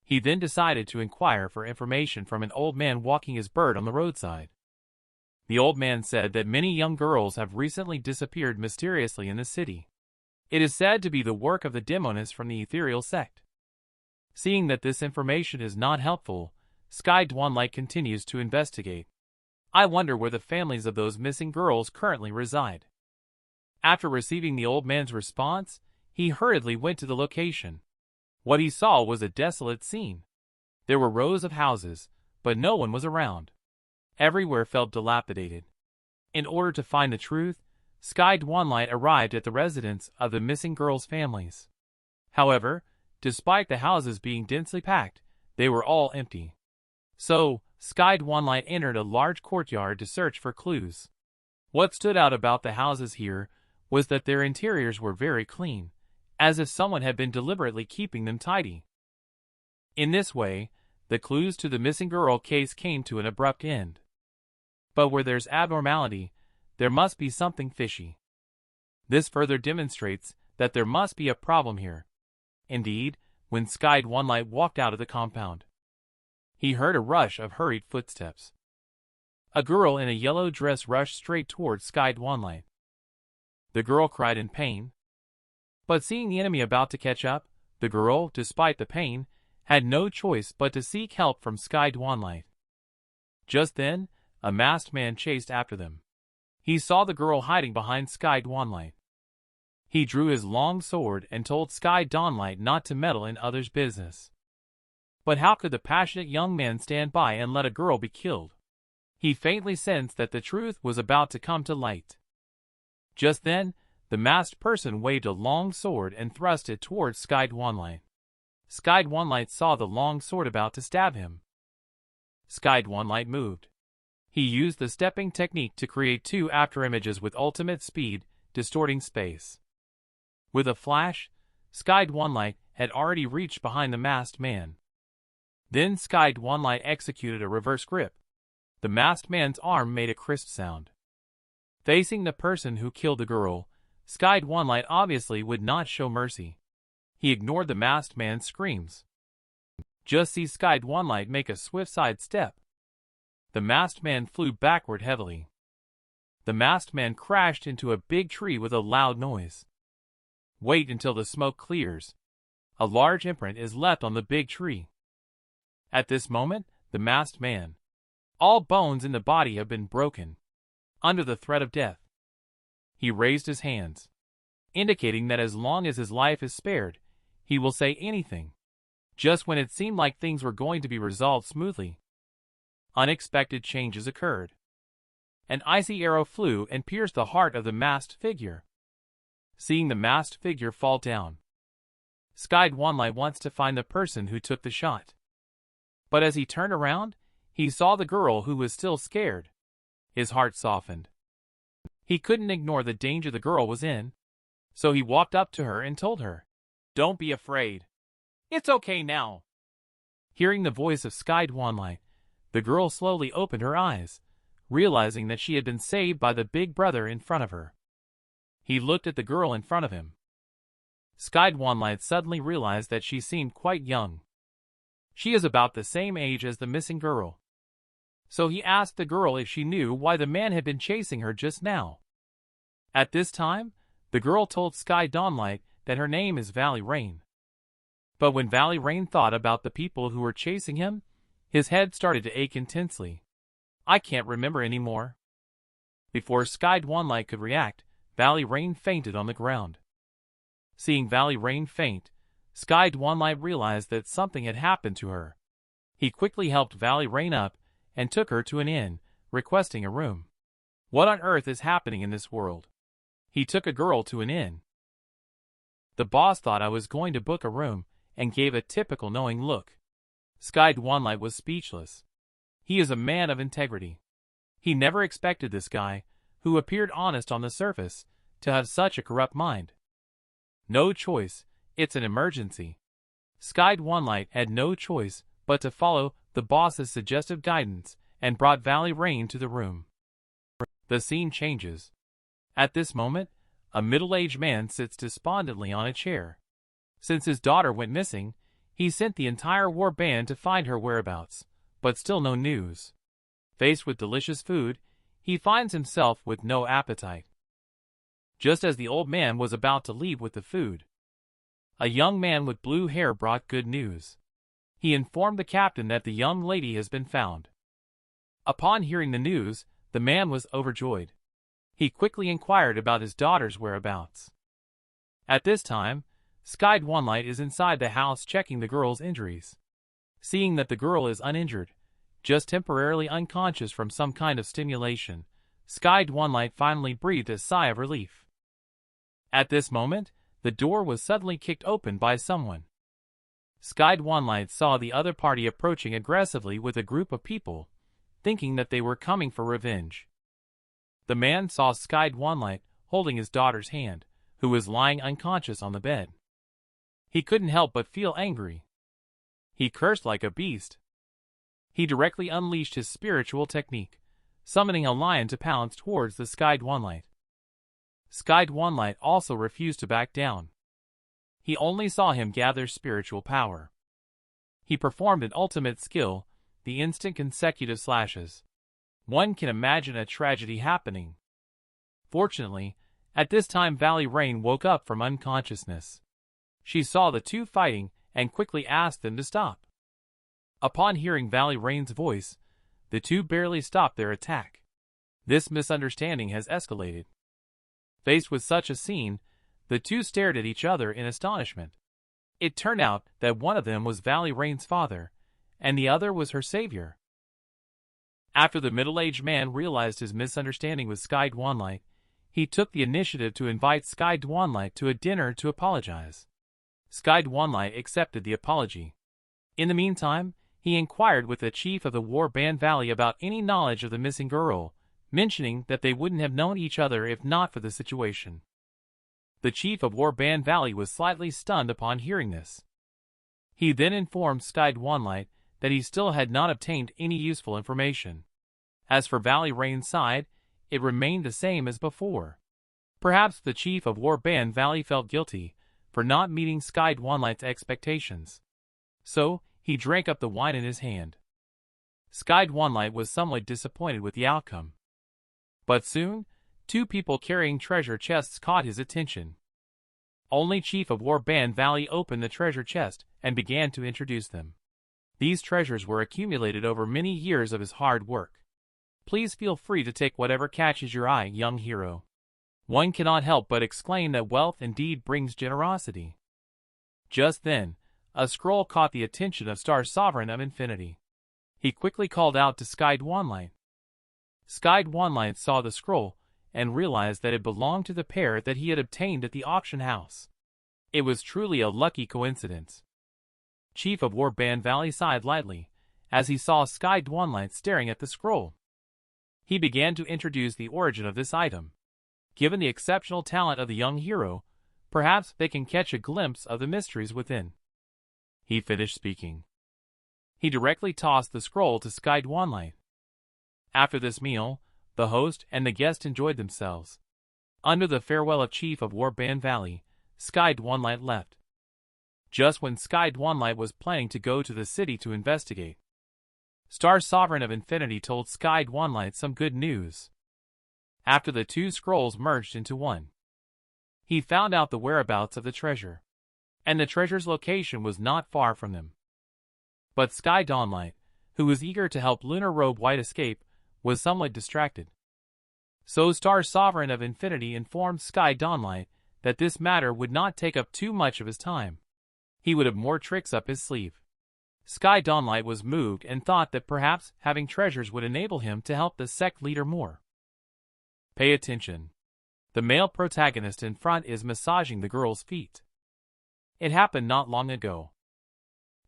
He then decided to inquire for information from an old man walking his bird on the roadside. The old man said that many young girls have recently disappeared mysteriously in the city. It is said to be the work of the demonists from the ethereal sect. Seeing that this information is not helpful, Sky Dwanligh continues to investigate. I wonder where the families of those missing girls currently reside. After receiving the old man's response, he hurriedly went to the location. What he saw was a desolate scene. There were rows of houses, but no one was around. Everywhere felt dilapidated. In order to find the truth, Sky Dwanligh arrived at the residence of the missing girls' families. However, despite the houses being densely packed, they were all empty. So, Sky Dwanligh entered a large courtyard to search for clues. What stood out about the houses here was that their interiors were very clean, as if someone had been deliberately keeping them tidy. In this way, the clues to the missing girl case came to an abrupt end. But where there's abnormality, there must be something fishy. This further demonstrates that there must be a problem here. Indeed, when Sky Dwanligh walked out of the compound, he heard a rush of hurried footsteps. A girl in a yellow dress rushed straight towards Sky Dwanligh. The girl cried in pain. But seeing the enemy about to catch up, the girl, despite the pain, had no choice but to seek help from Sky Dwanligh. Just then, a masked man chased after them. He saw the girl hiding behind Sky Dwanligh. He drew his long sword and told Sky Dwanligh not to meddle in others' business. But how could the passionate young man stand by and let a girl be killed? He faintly sensed that the truth was about to come to light. Just then, the masked person waved a long sword and thrust it towards Sky Dwanligh. Sky Dwanligh saw the long sword about to stab him. Sky Dwanligh moved. He used the stepping technique to create two afterimages with ultimate speed, distorting space. With a flash, Sky Dwanligh had already reached behind the masked man. Then Sky Dwanligh executed a reverse grip. The masked man's arm made a crisp sound. Facing the person who killed the girl, Sky Dwanligh obviously would not show mercy. He ignored the masked man's screams. Just sees Sky Dwanligh make a swift side step. The masked man flew backward heavily. The masked man crashed into a big tree with a loud noise. Wait until the smoke clears. A large imprint is left on the big tree. At this moment, the masked man. All bones in the body have been broken. Under the threat of death. He raised his hands, indicating that as long as his life is spared, he will say anything. Just when it seemed like things were going to be resolved smoothly, unexpected changes occurred. An icy arrow flew and pierced the heart of the masked figure. Seeing the masked figure fall down, Sky Dwanligh wants to find the person who took the shot. But as he turned around, he saw the girl who was still scared. His heart softened. He couldn't ignore the danger the girl was in, so he walked up to her and told her, "Don't be afraid. It's okay now." Hearing the voice of Sky Dwanligh, the girl slowly opened her eyes, realizing that she had been saved by the big brother in front of her. He looked at the girl in front of him. Sky Dwanligh suddenly realized that she seemed quite young. She is about the same age as the missing girl. So he asked the girl if she knew why the man had been chasing her just now. At this time, the girl told Sky Dwanligh that her name is Valley Rain. But when Valley Rain thought about the people who were chasing him, his head started to ache intensely. "I can't remember anymore." Before Sky Dwanligh could react, Valley Rain fainted on the ground. Seeing Valley Rain faint, Sky Dwanligh realized that something had happened to her. He quickly helped Valley Rain up and took her to an inn, requesting a room. What on earth is happening in this world? He took a girl to an inn. The boss thought I was going to book a room and gave a typical knowing look. Sky Dwanligh was speechless. He is a man of integrity. He never expected this guy, who appeared honest on the surface, to have such a corrupt mind. No choice, it's an emergency. Sky Dwanligh had no choice but to follow the boss's suggestive guidance and brought Valley Rain to the room. The scene changes. At this moment, a middle-aged man sits despondently on a chair. Since his daughter went missing, he sent the entire war band to find her whereabouts, but still no news. Faced with delicious food, he finds himself with no appetite. Just as the old man was about to leave with the food, a young man with blue hair brought good news. He informed the captain that the young lady has been found. Upon hearing the news, the man was overjoyed. He quickly inquired about his daughter's whereabouts. At this time, Sky Dwanligh is inside the house checking the girl's injuries. Seeing that the girl is uninjured, just temporarily unconscious from some kind of stimulation, Sky Dwanligh finally breathed a sigh of relief. At this moment, the door was suddenly kicked open by someone. Sky Dwanligh saw the other party approaching aggressively with a group of people, thinking that they were coming for revenge. The man saw Sky Dwanligh holding his daughter's hand, who was lying unconscious on the bed. He couldn't help but feel angry. He cursed like a beast. He directly unleashed his spiritual technique, summoning a lion to pounce towards the Sky Dwanligh. Sky Dwanligh also refused to back down. He only saw him gather spiritual power. He performed an ultimate skill, the instant consecutive slashes. One can imagine a tragedy happening. Fortunately, at this time Valley Rain woke up from unconsciousness. She saw the two fighting and quickly asked them to stop. Upon hearing Valley Rain's voice, the two barely stopped their attack. This misunderstanding has escalated. Faced with such a scene, the two stared at each other in astonishment. It turned out that one of them was Valley Rain's father, and the other was her savior. After the middle-aged man realized his misunderstanding with Sky Dwanligh, he took the initiative to invite Sky Dwanligh to a dinner to apologize. Sky Dwanligh accepted the apology. In the meantime, he inquired with the chief of the war band Valley about any knowledge of the missing girl, mentioning that they wouldn't have known each other if not for the situation. The chief of war band Valley was slightly stunned upon hearing this. He then informed Sky Dwanligh that he still had not obtained any useful information. As for Valley Rain's side, it remained the same as before. Perhaps the chief of war band Valley felt guilty for not meeting Sky Dwanligh's expectations. So, he drank up the wine in his hand. Sky Dwanligh was somewhat disappointed with the outcome. But soon, two people carrying treasure chests caught his attention. Only Chief of War Ban Valley opened the treasure chest and began to introduce them. These treasures were accumulated over many years of his hard work. Please feel free to take whatever catches your eye, young hero. One cannot help but exclaim that wealth indeed brings generosity. Just then, a scroll caught the attention of Star Sovereign of Infinity. He quickly called out to Sky Dwanligh. Sky Dwanligh saw the scroll and realized that it belonged to the pair that he had obtained at the auction house. It was truly a lucky coincidence. Chief of War Ban Valley sighed lightly as he saw Sky Dwanligh staring at the scroll. He began to introduce the origin of this item. Given the exceptional talent of the young hero, perhaps they can catch a glimpse of the mysteries within. He finished speaking. He directly tossed the scroll to Sky Dwanligh. After this meal, the host and the guest enjoyed themselves. Under the farewell of Chief of War Ban Valley, Sky Dwanligh left. Just when Sky Dwanligh was planning to go to the city to investigate, Star Sovereign of Infinity told Sky Dwanligh some good news. After the two scrolls merged into one, he found out the whereabouts of the treasure, and the treasure's location was not far from them. But Sky Dwanligh, who was eager to help Lunar Robe White escape, was somewhat distracted. So Star Sovereign of Infinity informed Sky Dwanligh that this matter would not take up too much of his time. He would have more tricks up his sleeve. Sky Dwanligh was moved and thought that perhaps having treasures would enable him to help the sect leader more. Pay attention. The male protagonist in front is massaging the girl's feet. It happened not long ago.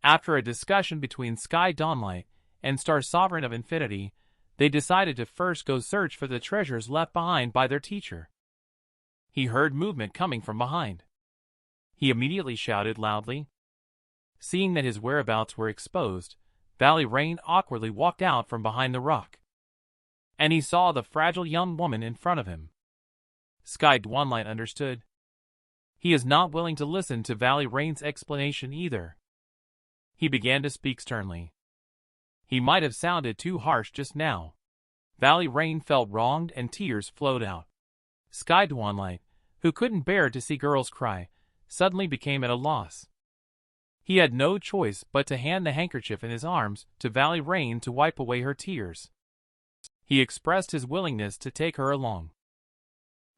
After a discussion between Sky Dwanligh and Star Sovereign of Infinity, they decided to first go search for the treasures left behind by their teacher. He heard movement coming from behind. He immediately shouted loudly. Seeing that his whereabouts were exposed, Valley Rain awkwardly walked out from behind the rock. And he saw the fragile young woman in front of him. Sky Dwanligh understood. He is not willing to listen to Valley Rain's explanation either. He began to speak sternly. He might have sounded too harsh just now. Valley Rain felt wronged and tears flowed out. Sky Dwanligh, who couldn't bear to see girls cry, suddenly became at a loss. He had no choice but to hand the handkerchief in his arms to Valley Rain to wipe away her tears. He expressed his willingness to take her along.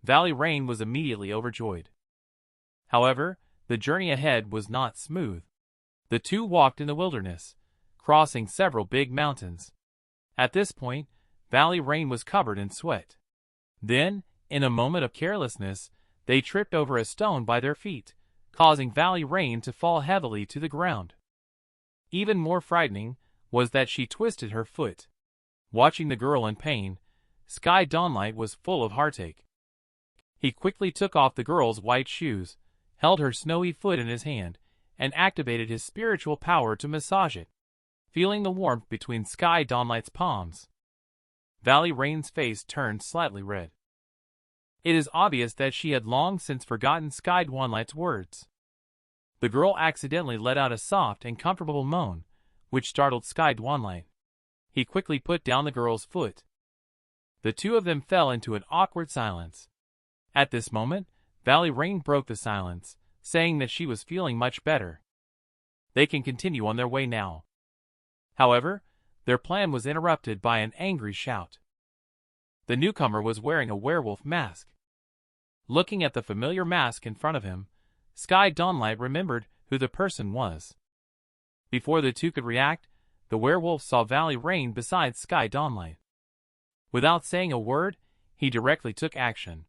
Valley Rain was immediately overjoyed. However, the journey ahead was not smooth. The two walked in the wilderness, crossing several big mountains. At this point, Valley Rain was covered in sweat. Then, in a moment of carelessness, they tripped over a stone by their feet, causing Valley Rain to fall heavily to the ground. Even more frightening was that she twisted her foot. Watching the girl in pain, Sky Dwanligh was full of heartache. He quickly took off the girl's white shoes, held her snowy foot in his hand, and activated his spiritual power to massage it, feeling the warmth between Sky Dwanligh's palms. Valley Rain's face turned slightly red. It is obvious that she had long since forgotten Sky Dwanligh's words. The girl accidentally let out a soft and comfortable moan, which startled Sky Dwanligh. He quickly put down the girl's foot. The two of them fell into an awkward silence. At this moment, Valley Rain broke the silence, saying that she was feeling much better. They can continue on their way now. However, their plan was interrupted by an angry shout. The newcomer was wearing a werewolf mask. Looking at the familiar mask in front of him, Sky Dwanligh remembered who the person was. Before the two could react, the werewolf saw Valley Rain beside Sky Dwanligh. Without saying a word, he directly took action,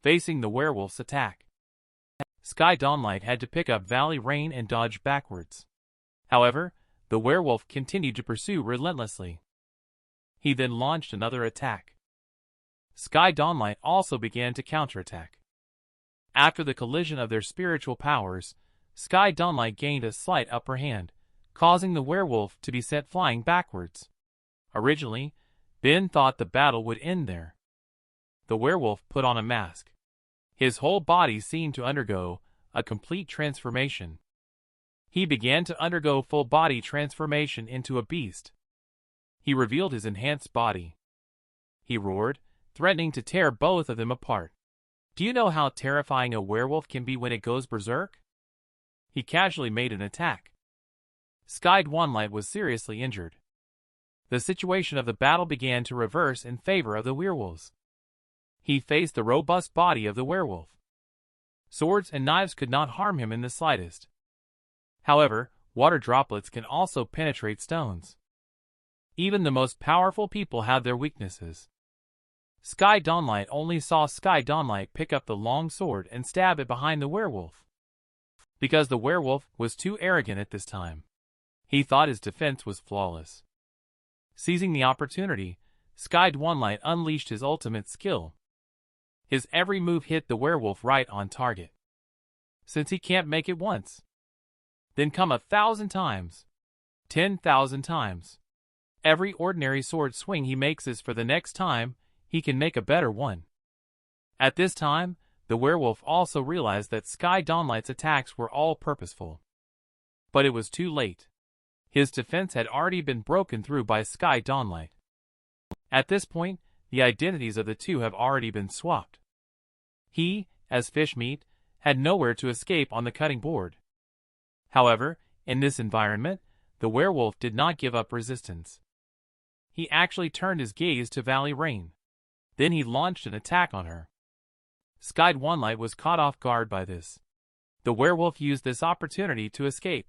facing the werewolf's attack. Sky Dwanligh had to pick up Valley Rain and dodge backwards. However, the werewolf continued to pursue relentlessly. He then launched another attack. Sky Dwanligh also began to counterattack. After the collision of their spiritual powers, Sky Dwanligh gained a slight upper hand, causing the werewolf to be sent flying backwards. Originally, Ben thought the battle would end there. The werewolf put on a mask. His whole body seemed to undergo a complete transformation. He began to undergo full-body transformation into a beast. He revealed his enhanced body. He roared, threatening to tear both of them apart. Do you know how terrifying a werewolf can be when it goes berserk? He casually made an attack. Sky Dwanligh was seriously injured. The situation of the battle began to reverse in favor of the werewolves. He faced the robust body of the werewolf. Swords and knives could not harm him in the slightest. However, water droplets can also penetrate stones. Even the most powerful people have their weaknesses. Sky Dwanligh only saw Sky Dwanligh pick up the long sword and stab it behind the werewolf. Because the werewolf was too arrogant at this time. He thought his defense was flawless. Seizing the opportunity, Sky Dwanligh unleashed his ultimate skill. His every move hit the werewolf right on target. Since he can't make it once, then come 1,000 times, 10,000 times. Every ordinary sword swing he makes is for the next time he can make a better one. At this time, the werewolf also realized that Sky Dwanligh's attacks were all purposeful. But it was too late. His defense had already been broken through by Sky Dwanligh. At this point, the identities of the two have already been swapped. He, as fish meat, had nowhere to escape on the cutting board. However, in this environment, the werewolf did not give up resistance. He actually turned his gaze to Valley Rain. Then he launched an attack on her. Sky Dwanligh was caught off guard by this. The werewolf used this opportunity to escape.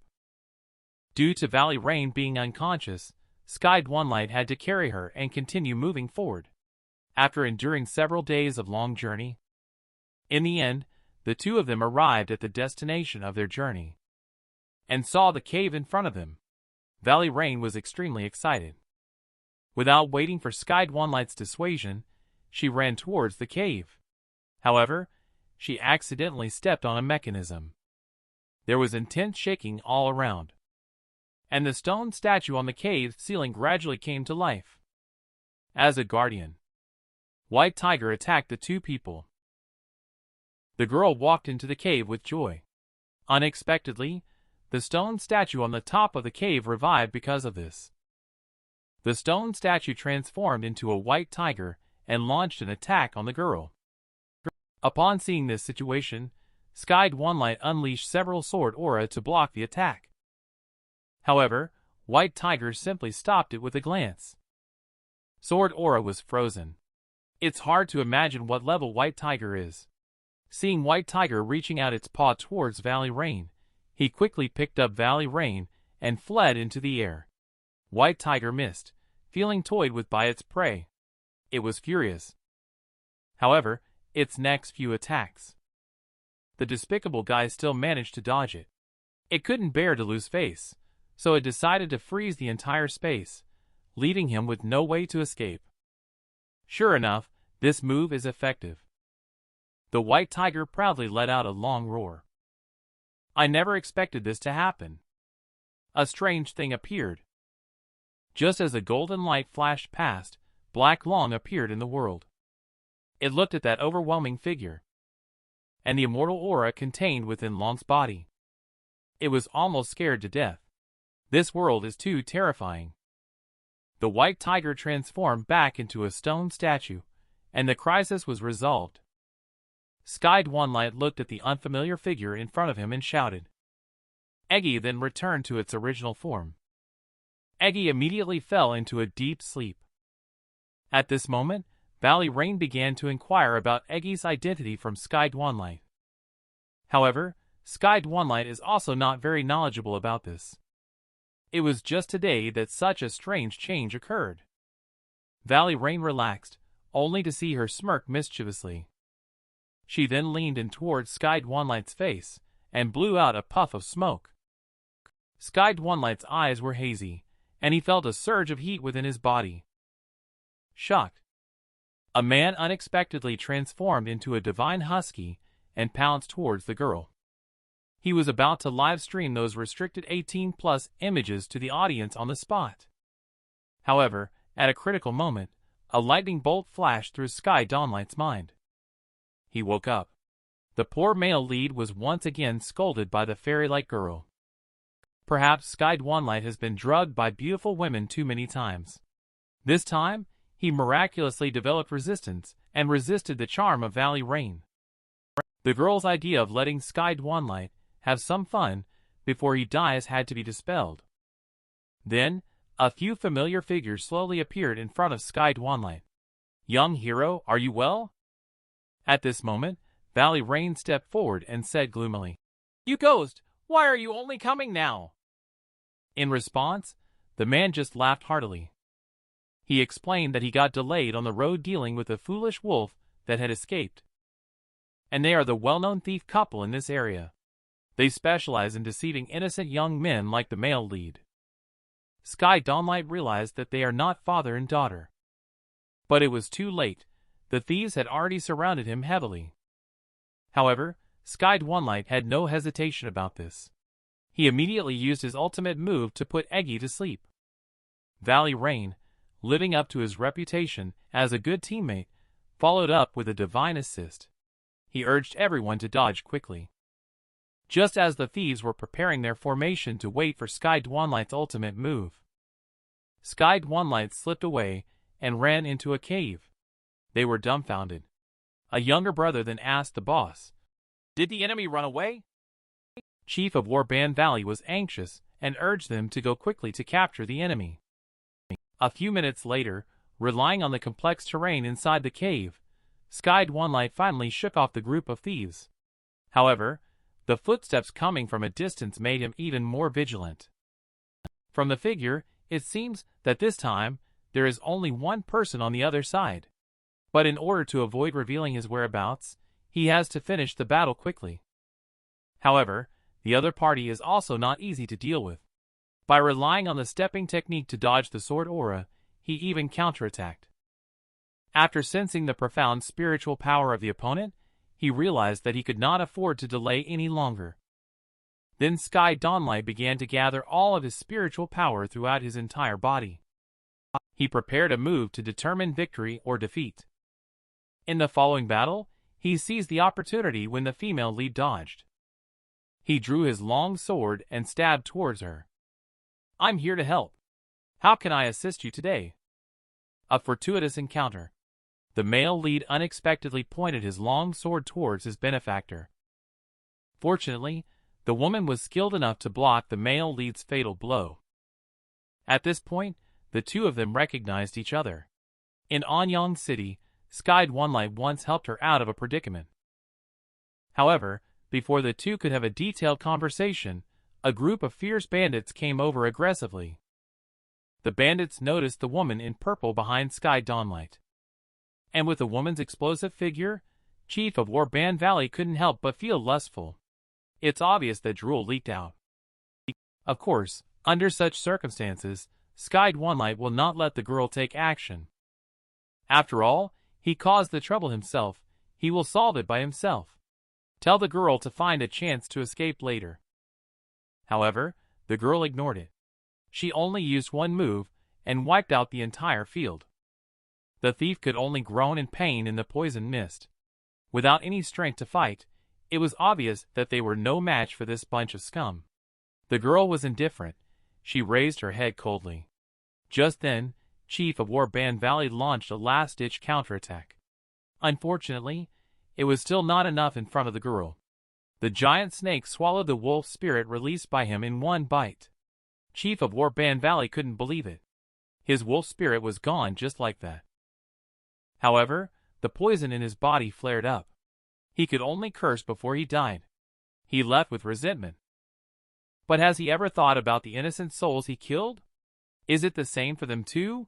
Due to Valley Rain being unconscious, Sky Dwanligh had to carry her and continue moving forward. After enduring several days of long journey, in the end, the two of them arrived at the destination of their journey and saw the cave in front of them. Valley Rain was extremely excited. Without waiting for Sky Dwanligh's dissuasion, she ran towards the cave. However, she accidentally stepped on a mechanism. There was intense shaking all around, and the stone statue on the cave ceiling gradually came to life. As a guardian, White Tiger attacked the two people. The girl walked into the cave with joy. Unexpectedly, the stone statue on the top of the cave revived because of this. The stone statue transformed into a white tiger and launched an attack on the girl. Upon seeing this situation, Sky Dwanligh unleashed several sword aura to block the attack. However, White Tiger simply stopped it with a glance. Sword aura was frozen. It's hard to imagine what level White Tiger is. Seeing White Tiger reaching out its paw towards Valley Rain, he quickly picked up Valley Rain and fled into the air. White Tiger missed, feeling toyed with by its prey. It was furious. However, its next few attacks, the despicable guy still managed to dodge it. It couldn't bear to lose face, so it decided to freeze the entire space, leaving him with no way to escape. Sure enough, this move is effective. The White Tiger proudly let out a long roar. I never expected this to happen. A strange thing appeared. Just as the golden light flashed past, Black Long appeared in the world. It looked at that overwhelming figure and the immortal aura contained within Long's body. It was almost scared to death. This world is too terrifying. The White Tiger transformed back into a stone statue, and the crisis was resolved. Sky Dwanligh looked at the unfamiliar figure in front of him and shouted. Eggy then returned to its original form. Eggy immediately fell into a deep sleep. At this moment, Valley Rain began to inquire about Eggy's identity from Sky Dwanligh. However, Sky Dwanligh is also not very knowledgeable about this. It was just today that such a strange change occurred. Valley Rain relaxed, only to see her smirk mischievously. She then leaned in towards Sky Dwanligh's face and blew out a puff of smoke. Sky Dwanligh's eyes were hazy, and he felt a surge of heat within his body. Shocked, a man unexpectedly transformed into a divine husky and pounced towards the girl. He was about to live stream those restricted 18+ images to the audience on the spot. However, at a critical moment, a lightning bolt flashed through Sky Dwanligh's mind. He woke up. the poor male lead was once again scolded by the fairy-like girl. Perhaps Sky Dwanligh has been drugged by beautiful women too many times. This time, he miraculously developed resistance and resisted the charm of Valley Rain. The girl's idea of letting Sky Dwanligh have some fun before he dies had to be dispelled. Then, a few familiar figures slowly appeared in front of Sky Dwanligh. "Young hero, are you well?" At this moment, Valley Rain stepped forward and said gloomily, "You ghost, why are you only coming now?" In response, the man just laughed heartily. He explained that he got delayed on the road dealing with a foolish wolf that had escaped. And they are the well-known thief couple in this area. They specialize in deceiving innocent young men like the male lead. Sky Dwanligh realized that they are not father and daughter. But it was too late. The thieves had already surrounded him heavily. However, Sky Dwanligh had no hesitation about this. He immediately used his ultimate move to put Eggy to sleep. Valley Rain, living up to his reputation as a good teammate, followed up with a divine assist. He urged everyone to dodge quickly. Just as the thieves were preparing their formation to wait for Sky Dwanligh's ultimate move, Sky Dwanligh slipped away and ran into a cave. They were dumbfounded. A younger brother then asked the boss, "Did the enemy run away?" Chief of Reborn Valley was anxious and urged them to go quickly to capture the enemy. A few minutes later, relying on the complex terrain inside the cave, Sky Dwanligh finally shook off the group of thieves. However, the footsteps coming from a distance made him even more vigilant. From the figure, it seems that this time, there is only one person on the other side. But in order to avoid revealing his whereabouts, he has to finish the battle quickly. However, the other party is also not easy to deal with. By relying on the stepping technique to dodge the sword aura, he even counterattacked. After sensing the profound spiritual power of the opponent, he realized that he could not afford to delay any longer. Then Sky Dwanligh began to gather all of his spiritual power throughout his entire body. He prepared a move to determine victory or defeat. In the following battle, he seized the opportunity when the female lead dodged. He drew his long sword and stabbed towards her. "I'm here to help. How can I assist you today?" A fortuitous encounter. The male lead unexpectedly pointed his long sword towards his benefactor. Fortunately, the woman was skilled enough to block the male lead's fatal blow. At this point, the two of them recognized each other. In Anyang City, Sky Dwanligh once helped her out of a predicament. However, before the two could have a detailed conversation, a group of fierce bandits came over aggressively. The bandits noticed the woman in purple behind Sky Dwanligh. And with the woman's explosive figure, Chief of Reborn Valley couldn't help but feel lustful. It's obvious that drool leaked out. Of course, under such circumstances, Sky Dwanligh will not let the girl take action. After all, he caused the trouble himself, he will solve it by himself. Tell the girl to find a chance to escape later. However, the girl ignored it. She only used one move and wiped out the entire field. The thief could only groan in pain in the poison mist. Without any strength to fight, it was obvious that they were no match for this bunch of scum. The girl was indifferent. She raised her head coldly. Just then, Chief of Reborn Valley launched a last-ditch counterattack. Unfortunately, it was still not enough in front of the girl. The giant snake swallowed the wolf spirit released by him in one bite. Chief of Reborn Valley couldn't believe it. His wolf spirit was gone just like that. However, the poison in his body flared up. He could only curse before he died. He left with resentment. But has he ever thought about the innocent souls he killed? Is it the same for them too?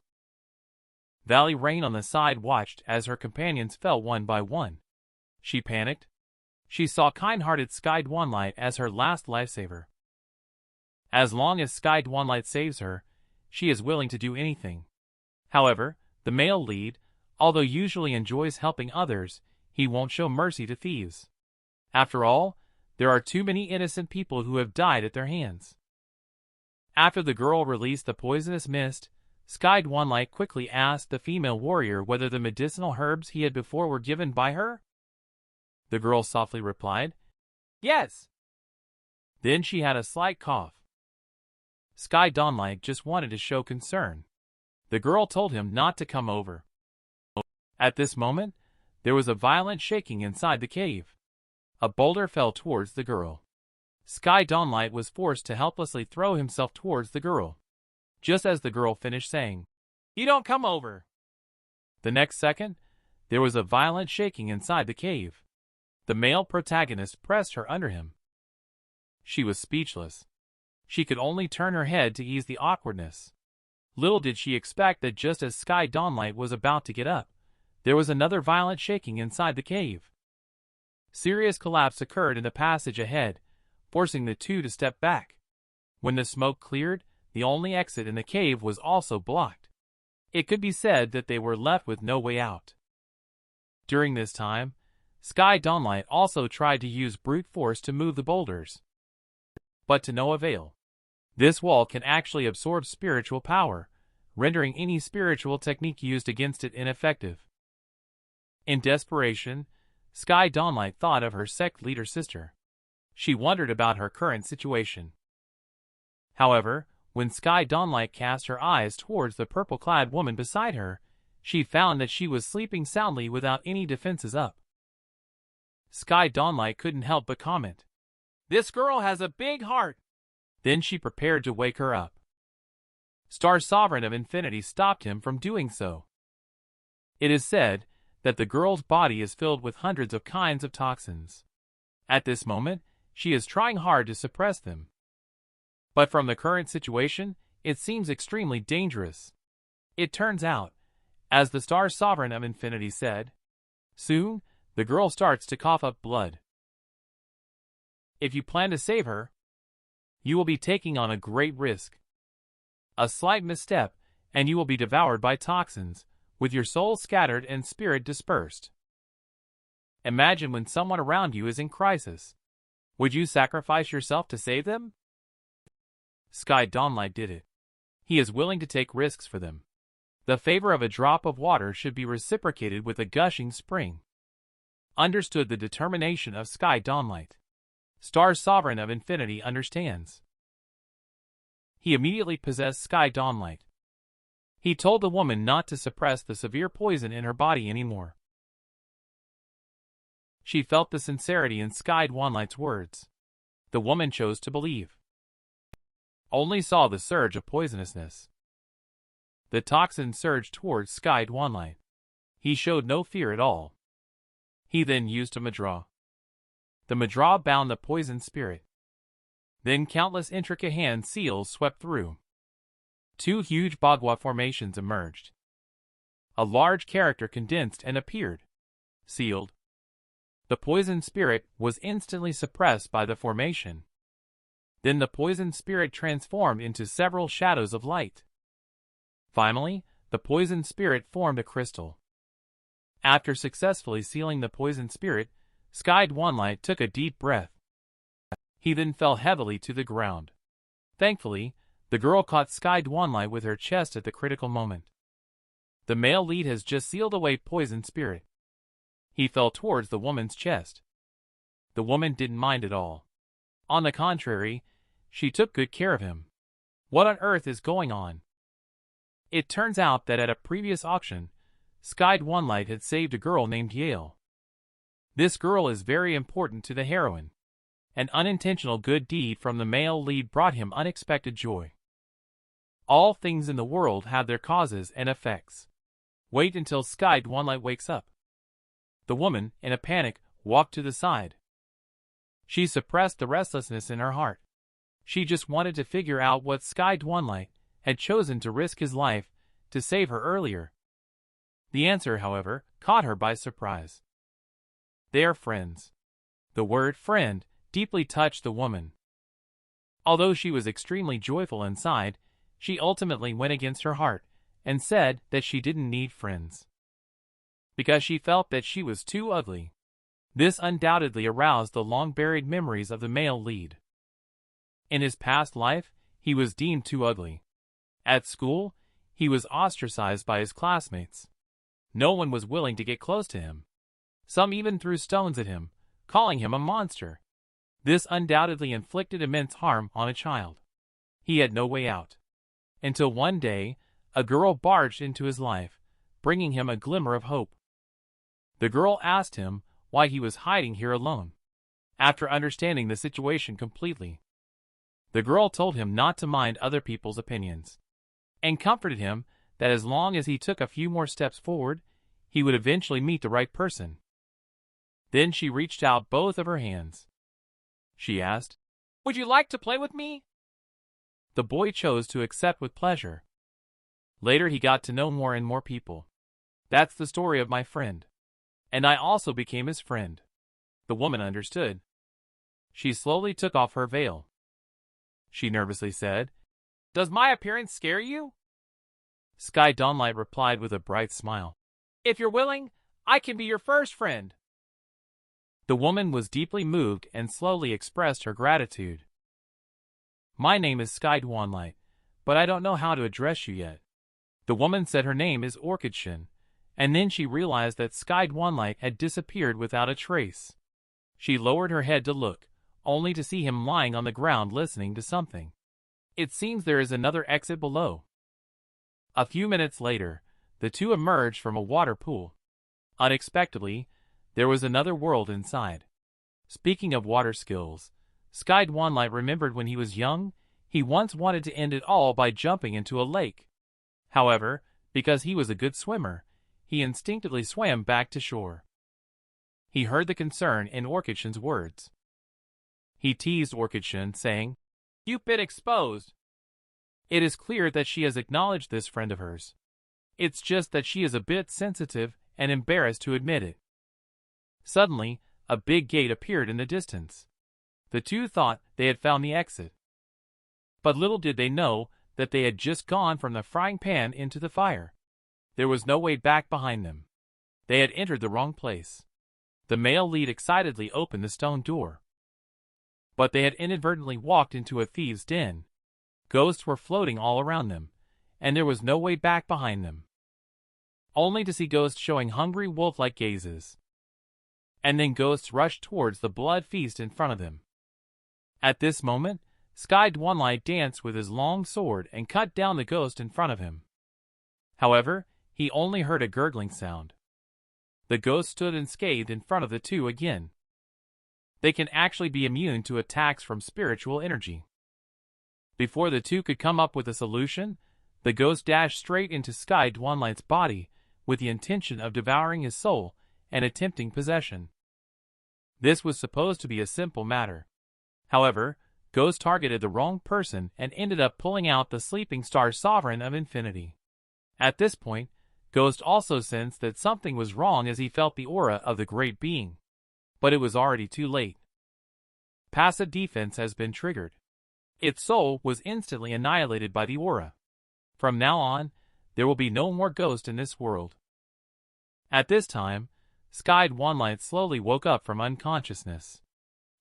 Valley Rain on the side watched as her companions fell one by one. She panicked. She saw kind-hearted Sky Dwanligh as her last lifesaver. As long as Sky Dwanligh saves her, she is willing to do anything. However, the male lead, although usually enjoys helping others, he won't show mercy to thieves. After all, there are too many innocent people who have died at their hands. After the girl released the poisonous mist, Sky Dwanligh quickly asked the female warrior whether the medicinal herbs he had before were given by her. the girl softly replied. Yes. Then she had a slight cough. Sky Dwanligh just wanted to show concern. The girl told him not to come over. At this moment, there was a violent shaking inside the cave. A boulder fell towards the girl. Sky Dwanligh was forced to helplessly throw himself towards the girl. Just as the girl finished saying, "You don't come over." The next second, there was a violent shaking inside the cave. The male protagonist pressed her under him. She was speechless. She could only turn her head to ease the awkwardness. Little did she expect that just as Sky Dwanligh was about to get up, there was another violent shaking inside the cave. Serious collapse occurred in the passage ahead, forcing the two to step back. When the smoke cleared, the only exit in the cave was also blocked. It could be said that they were left with no way out. During this time, Sky Dwanligh also tried to use brute force to move the boulders, but to no avail. This wall can actually absorb spiritual power, rendering any spiritual technique used against it ineffective. In desperation, Sky Dwanligh thought of her sect leader sister. She wondered about her current situation. However, when Sky Dwanligh cast her eyes towards the purple-clad woman beside her, she found that she was sleeping soundly without any defenses up. Sky Dwanligh couldn't help but comment, "This girl has a big heart." Then she prepared to wake her up. Star Sovereign of Infinity stopped him from doing so. It is said that the girl's body is filled with hundreds of kinds of toxins. At this moment, she is trying hard to suppress them. But from the current situation, it seems extremely dangerous. It turns out, as the Star Sovereign of Infinity said, soon, the girl starts to cough up blood. If you plan to save her, you will be taking on a great risk. A slight misstep, and you will be devoured by toxins, with your soul scattered and spirit dispersed. Imagine when someone around you is in crisis. Would you sacrifice yourself to save them? Sky Dwanligh did it. He is willing to take risks for them. The favor of a drop of water should be reciprocated with a gushing spring. Understood the determination of Sky Dwanligh. Star Sovereign of Infinity understands. He immediately possessed Sky Dwanligh. He told the woman not to suppress the severe poison in her body anymore. She felt the sincerity in Sky Dwanligh's words. The woman chose to believe. Only saw the surge of poisonousness. The toxin surged towards Sky Dwanligh. He showed no fear at all. He then used a manhwa. The manhwa bound the poison spirit. Then countless intricate hand seals swept through. Two huge bagua formations emerged. A large character condensed and appeared. Sealed. The poison spirit was instantly suppressed by the formation. Then the poison spirit transformed into several shadows of light. Finally, the poison spirit formed a crystal. After successfully sealing the poison spirit, Sky Dwanligh took a deep breath. He then fell heavily to the ground. Thankfully, the girl caught Sky Dwanligh with her chest at the critical moment. The male lead has just sealed away poison spirit. He fell towards the woman's chest. The woman didn't mind at all. On the contrary, she took good care of him. What on earth is going on? It turns out that at a previous auction, Sky Dwanligh had saved a girl named Yale. This girl is very important to the heroine. An unintentional good deed from the male lead brought him unexpected joy. All things in the world have their causes and effects. Wait until Sky Dwanligh wakes up. The woman, in a panic, walked to the side. She suppressed the restlessness in her heart. She just wanted to figure out what Sky Dwanligh had chosen to risk his life to save her earlier. The answer, however, caught her by surprise. They are friends. The word friend deeply touched the woman. Although she was extremely joyful inside, she ultimately went against her heart and said that she didn't need friends, because she felt that she was too ugly. This undoubtedly aroused the long-buried memories of the male lead. In his past life, he was deemed too ugly. At school, he was ostracized by his classmates. No one was willing to get close to him. Some even threw stones at him, calling him a monster. This undoubtedly inflicted immense harm on a child. He had no way out. Until one day, a girl barged into his life, bringing him a glimmer of hope. The girl asked him why he was hiding here alone. After understanding the situation completely, the girl told him not to mind other people's opinions, and comforted him that as long as he took a few more steps forward, he would eventually meet the right person. Then she reached out both of her hands. She asked, "Would you like to play with me?" The boy chose to accept with pleasure. Later he got to know more and more people. "That's the story of my friend. And I also became his friend." The woman understood. She slowly took off her veil. She nervously said, "Does my appearance scare you?" Sky Dwanligh replied with a bright smile, "If you're willing, I can be your first friend." The woman was deeply moved and slowly expressed her gratitude. "My name is Sky Dwanligh, but I don't know how to address you yet." The woman said her name is Orchid-shin, and then she realized that Sky Dwanligh had disappeared without a trace. She lowered her head to look, only to see him lying on the ground listening to something. "It seems there is another exit below." A few minutes later, the two emerged from a water pool. Unexpectedly, there was another world inside. Speaking of water skills, Sky Dwanligh remembered when he was young, he once wanted to end it all by jumping into a lake. However, because he was a good swimmer, he instinctively swam back to shore. He heard the concern in Orchid-shin's words. He teased Orchid-shin, saying, "You've been exposed." It is clear that she has acknowledged this friend of hers. It's just that she is a bit sensitive and embarrassed to admit it. Suddenly, a big gate appeared in the distance. The two thought they had found the exit. But little did they know that they had just gone from the frying pan into the fire. There was no way back behind them. They had entered the wrong place. The male lead excitedly opened the stone door. But they had inadvertently walked into a thieves' den. Ghosts were floating all around them, and there was no way back behind them. Only to see ghosts showing hungry wolf-like gazes. And then ghosts rushed towards the blood feast in front of them. At this moment, Sky Dwanligh danced with his long sword and cut down the ghost in front of him. However, he only heard a gurgling sound. The ghost stood unscathed in front of the two again. They can actually be immune to attacks from spiritual energy. Before the two could come up with a solution, the ghost dashed straight into Sky Dwanligh's body with the intention of devouring his soul and attempting possession. This was supposed to be a simple matter. However, Ghost targeted the wrong person and ended up pulling out the sleeping star sovereign of infinity. At this point, Ghost also sensed that something was wrong as he felt the aura of the great being. But it was already too late. Passive defense has been triggered. Its soul was instantly annihilated by the aura. From now on, there will be no more Ghost in this world. At this time, Sky Dwanligh slowly woke up from unconsciousness,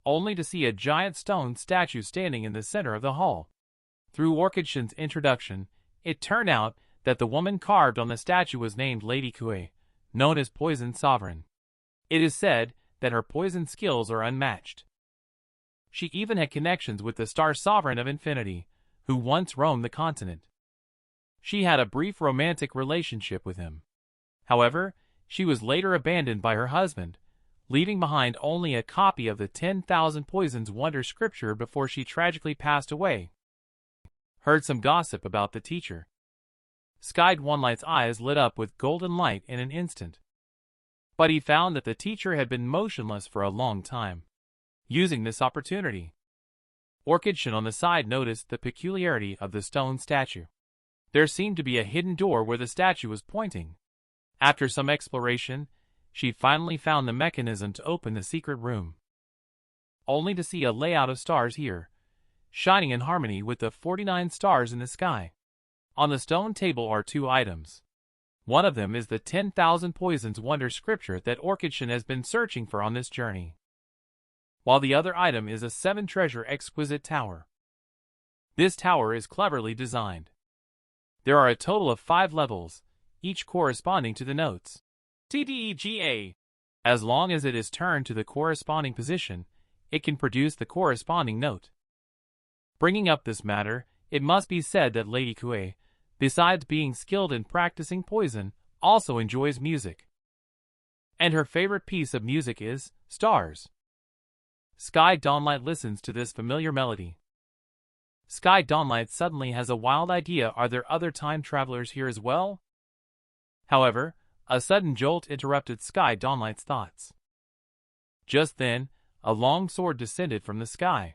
only to see a giant stone statue standing in the center of the hall. Through Orchid-shin's introduction, it turned out that the woman carved on the statue was named Lady Kue, known as Poison Sovereign. It is said that her poison skills are unmatched. She even had connections with the Star Sovereign of Infinity, who once roamed the continent. She had a brief romantic relationship with him. However, she was later abandoned by her husband, leaving behind only a copy of the 10,000 Poisons Wonder scripture before she tragically passed away. Heard some gossip about the teacher. Sky Dwanligh's eyes lit up with golden light in an instant. But he found that the teacher had been motionless for a long time. Using this opportunity, Orchid-shin on the side noticed the peculiarity of the stone statue. There seemed to be a hidden door where the statue was pointing. After some exploration, she finally found the mechanism to open the secret room. Only to see a layout of stars here, shining in harmony with the 49 stars in the sky. On the stone table are 2 items. One of them is the 10,000 Poisons Wonder scripture that Orchid-shin has been searching for on this journey, while the other item is a 7-treasure exquisite tower. This tower is cleverly designed. There are a total of 5 levels, each corresponding to the notes TDEGA. As long as it is turned to the corresponding position, it can produce the corresponding note. Bringing up this matter, it must be said that Lady Kue, besides being skilled in practicing poison, also enjoys music. And her favorite piece of music is Stars. Sky Dwanligh listens to this familiar melody. Sky Dwanligh suddenly has a wild idea: are there other time travelers here as well? However, a sudden jolt interrupted Sky Dwanligh's thoughts. Just then, a long sword descended from the sky.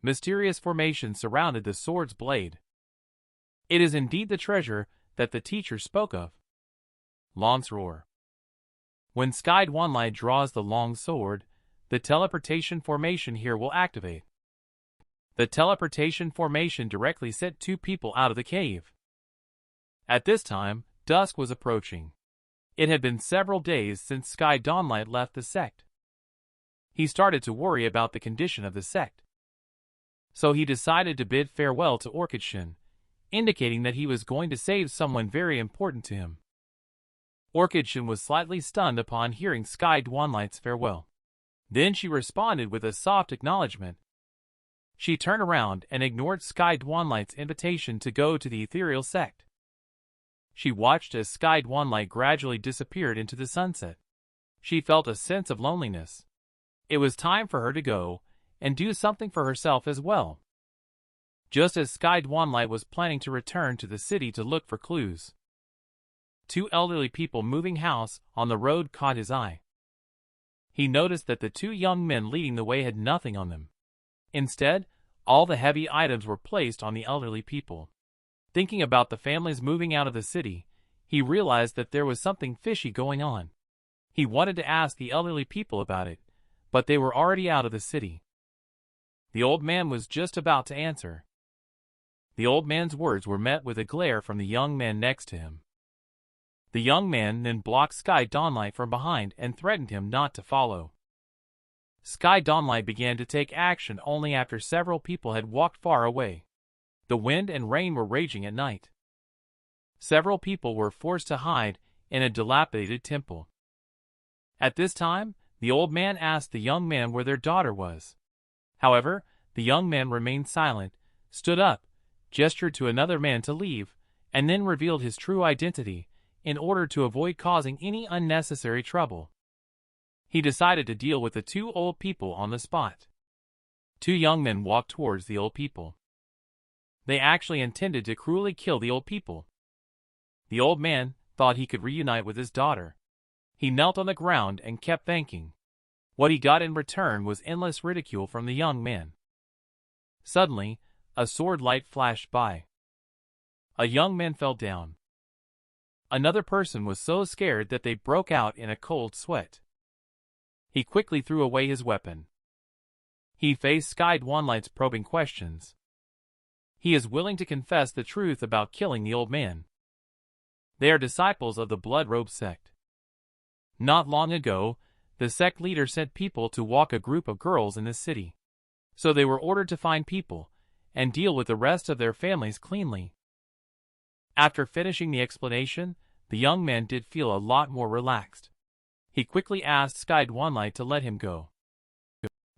Mysterious formation surrounded the sword's blade. It is indeed the treasure that the teacher spoke of. Lance roar. When Sky Dwanligh draws the long sword, the teleportation formation here will activate. The teleportation formation directly sent 2 people out of the cave. At this time, dusk was approaching. It had been several days since Sky Dwanligh left the sect. He started to worry about the condition of the sect. So he decided to bid farewell to Orchid Shin, indicating that he was going to save someone very important to him. Orchid Shin was slightly stunned upon hearing Sky Dwanligh's farewell. Then she responded with a soft acknowledgement. She turned around and ignored Sky Dwanligh's invitation to go to the ethereal sect. She watched as Sky Dwanligh gradually disappeared into the sunset. She felt a sense of loneliness. It was time for her to go and do something for herself as well. Just as Sky Dwanligh was planning to return to the city to look for clues, 2 elderly people moving house on the road caught his eye. He noticed that the 2 young men leading the way had nothing on them. Instead, all the heavy items were placed on the elderly people. Thinking about the families moving out of the city, he realized that there was something fishy going on. He wanted to ask the elderly people about it, but they were already out of the city. The old man was just about to answer. The old man's words were met with a glare from the young man next to him. The young man then blocked Sky Dwanligh from behind and threatened him not to follow. Sky Dwanligh began to take action only after several people had walked far away. The wind and rain were raging at night. Several people were forced to hide in a dilapidated temple. At this time, the old man asked the young man where their daughter was. However, the young man remained silent, stood up, gestured to another man to leave, and then revealed his true identity in order to avoid causing any unnecessary trouble. He decided to deal with the 2 old people on the spot. 2 young men walked towards the old people. They actually intended to cruelly kill the old people. The old man thought he could reunite with his daughter. He knelt on the ground and kept thanking. What he got in return was endless ridicule from the young man. Suddenly, a sword light flashed by. A young man fell down. Another person was so scared that they broke out in a cold sweat. He quickly threw away his weapon. He faced Sky Dwanligh's probing questions. He is willing to confess the truth about killing the old man. They are disciples of the Blood-Robe sect. Not long ago, the sect leader sent people to walk a group of girls in the city. So they were ordered to find people and deal with the rest of their families cleanly. After finishing the explanation, the young man did feel a lot more relaxed. He quickly asked Sky Dwanligh to let him go.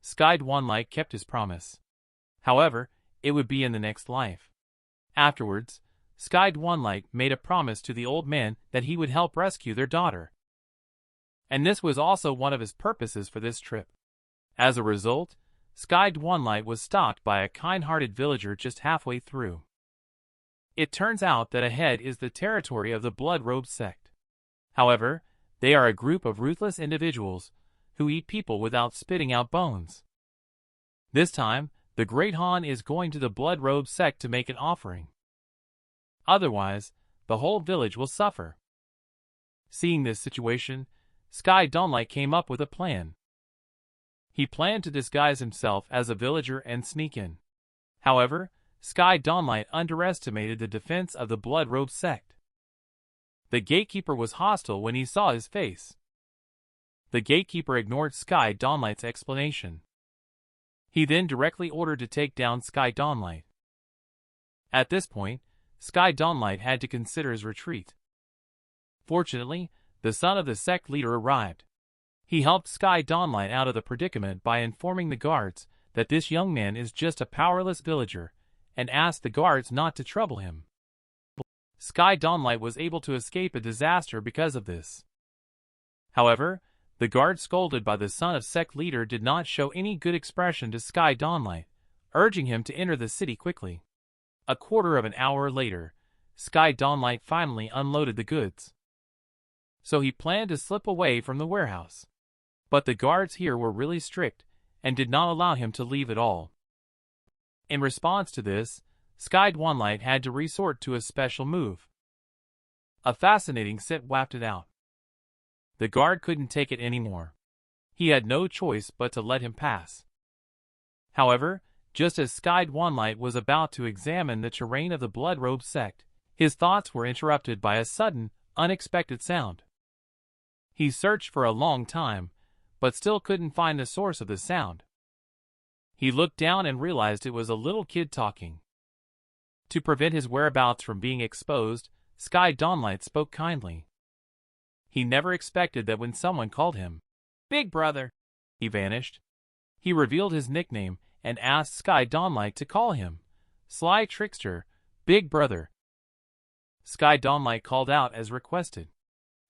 Sky Dwanligh kept his promise. However, it would be in the next life. Afterwards, Sky Dwanligh made a promise to the old man that he would help rescue their daughter. And this was also one of his purposes for this trip. As a result, Sky Dwanligh was stopped by a kind-hearted villager just halfway through. It turns out that ahead is the territory of the Blood-Robe sect. However, they are a group of ruthless individuals who eat people without spitting out bones. This time, the Great Han is going to the Blood-Robe sect to make an offering. Otherwise, the whole village will suffer. Seeing this situation, Sky Dwanligh came up with a plan. He planned to disguise himself as a villager and sneak in. However, Sky Dwanligh underestimated the defense of the Blood-Robe sect. The gatekeeper was hostile when he saw his face. The gatekeeper ignored Sky Dwanligh's explanation. He then directly ordered to take down Sky Dwanligh. At this point, Sky Dwanligh had to consider his retreat. Fortunately, the son of the sect leader arrived. He helped Sky Dwanligh out of the predicament by informing the guards that this young man is just a powerless villager, and asked the guards not to trouble him. Sky Dwanligh was able to escape a disaster because of this. However, the guard scolded by the son of sect leader did not show any good expression to Sky Dwanligh, urging him to enter the city quickly. A quarter of an hour later, Sky Dwanligh finally unloaded the goods. So he planned to slip away from the warehouse. But the guards here were really strict, and did not allow him to leave at all. In response to this, Sky Dwanligh had to resort to a special move. A fascinating sit wafted out. The guard couldn't take it anymore. He had no choice but to let him pass. However, just as Sky Dwanligh was about to examine the terrain of the Blood-Robe sect, his thoughts were interrupted by a sudden, unexpected sound. He searched for a long time, but still couldn't find the source of the sound. He looked down and realized it was a little kid talking. To prevent his whereabouts from being exposed, Sky Dwanligh spoke kindly. He never expected that when someone called him Big Brother, he vanished. He revealed his nickname and asked Sky Dwanligh to call him Sly Trickster, Big Brother. Sky Dwanligh called out as requested.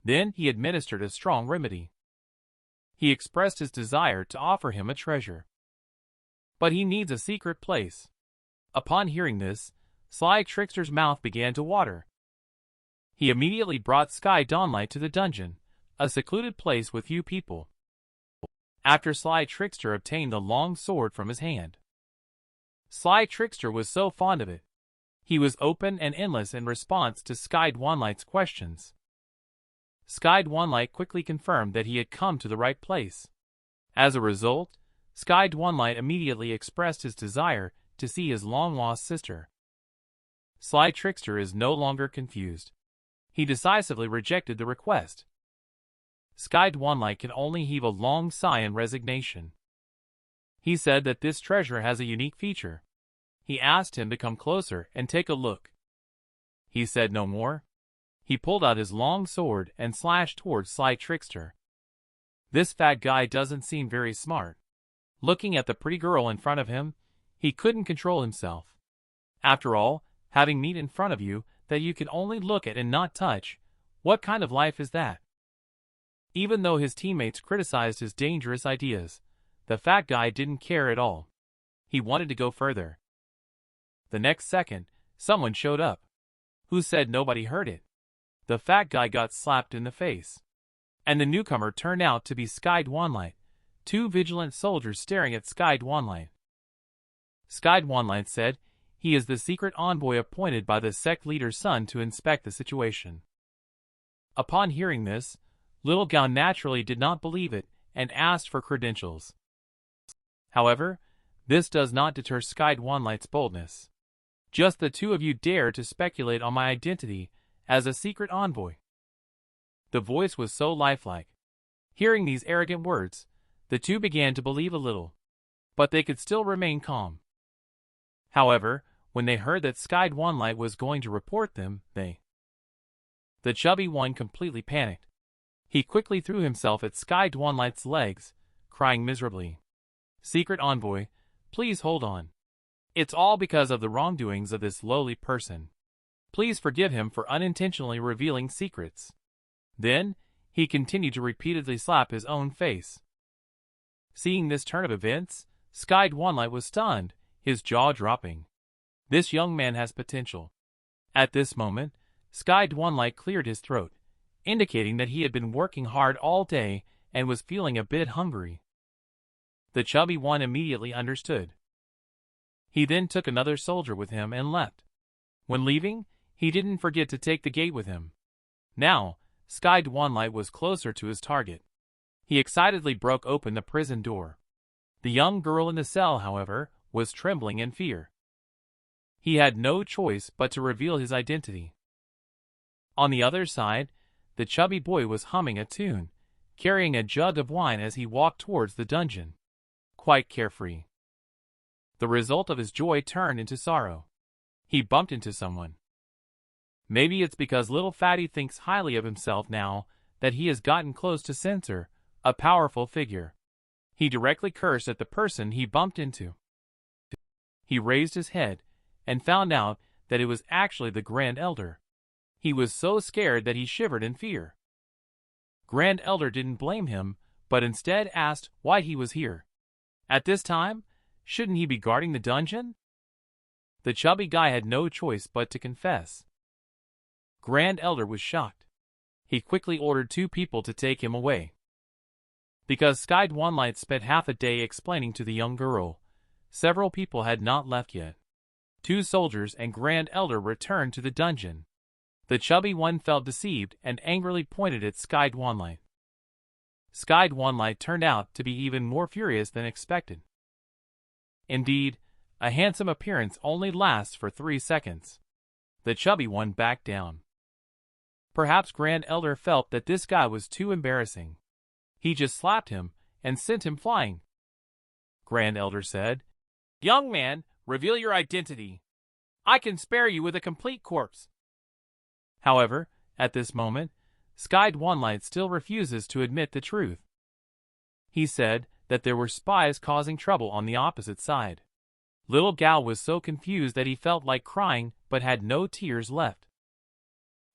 Then he administered a strong remedy. He expressed his desire to offer him a treasure. But he needs a secret place. Upon hearing this, Sly Trickster's mouth began to water. He immediately brought Sky Dwanligh to the dungeon, a secluded place with few people. After Sly Trickster obtained the long sword from his hand. Sly Trickster was so fond of it. He was open and endless in response to Sky Dwanligh's questions. Sky Dwanligh quickly confirmed that he had come to the right place. As a result, Sky Dwanligh immediately expressed his desire to see his long-lost sister. Sly Trickster is no longer confused. He decisively rejected the request. Sky Dwanligh can only heave a long sigh in resignation. He said that this treasure has a unique feature. He asked him to come closer and take a look. He said no more. He pulled out his long sword and slashed towards Sly Trickster. This fat guy doesn't seem very smart. Looking at the pretty girl in front of him, he couldn't control himself. After all, having meat in front of you that you can only look at and not touch, what kind of life is that? Even though his teammates criticized his dangerous ideas, the fat guy didn't care at all. He wanted to go further. The next second, someone showed up. Who said nobody heard it? The fat guy got slapped in the face. And the newcomer turned out to be Sky Dwanligh, two vigilant soldiers staring at Sky Dwanligh. Sky Dwanligh said he is the secret envoy appointed by the sect leader's son to inspect the situation. Upon hearing this, Little Gao naturally did not believe it and asked for credentials. However, this does not deter Sky Dwanligh's boldness. Just the two of you dare to speculate on my identity as a secret envoy. The voice was so lifelike. Hearing these arrogant words, the two began to believe a little. But they could still remain calm. However, when they heard that Sky Dwanligh was going to report them, the chubby one completely panicked. He quickly threw himself at Sky Dwanligh's legs, crying miserably. Secret envoy, please hold on. It's all because of the wrongdoings of this lowly person. Please forgive him for unintentionally revealing secrets. Then, he continued to repeatedly slap his own face. Seeing this turn of events, Sky Dwanligh was stunned, his jaw dropping. This young man has potential. At this moment, Sky Dwanligh cleared his throat, indicating that he had been working hard all day and was feeling a bit hungry. The chubby one immediately understood. He then took another soldier with him and left. When leaving, he didn't forget to take the gate with him. Now, Sky Dwanligh was closer to his target. He excitedly broke open the prison door. The young girl in the cell, however, was trembling in fear. He had no choice but to reveal his identity. On the other side, the chubby boy was humming a tune, carrying a jug of wine as he walked towards the dungeon. Quite carefree. The result of his joy turned into sorrow. He bumped into someone. Maybe it's because little fatty thinks highly of himself now that he has gotten close to censor, a powerful figure. He directly cursed at the person he bumped into. He raised his head and found out that it was actually the Grand Elder. He was so scared that he shivered in fear. Grand Elder didn't blame him, but instead asked why he was here. At this time, shouldn't he be guarding the dungeon? The chubby guy had no choice but to confess. Grand Elder was shocked. He quickly ordered 2 people to take him away. Because Sky Dwanligh spent half a day explaining to the young girl, several people had not left yet. 2 soldiers and Grand Elder returned to the dungeon. The chubby one felt deceived and angrily pointed at Sky Dwanligh. Sky Dwanligh turned out to be even more furious than expected. Indeed, a handsome appearance only lasts for 3 seconds. The chubby one backed down. Perhaps Grand Elder felt that this guy was too embarrassing. He just slapped him and sent him flying. Grand Elder said, "Young man, reveal your identity. I can spare you with a complete corpse." However, at this moment, Sky Dwanligh still refuses to admit the truth. He said that there were spies causing trouble on the opposite side. Little Gao was so confused that he felt like crying but had no tears left.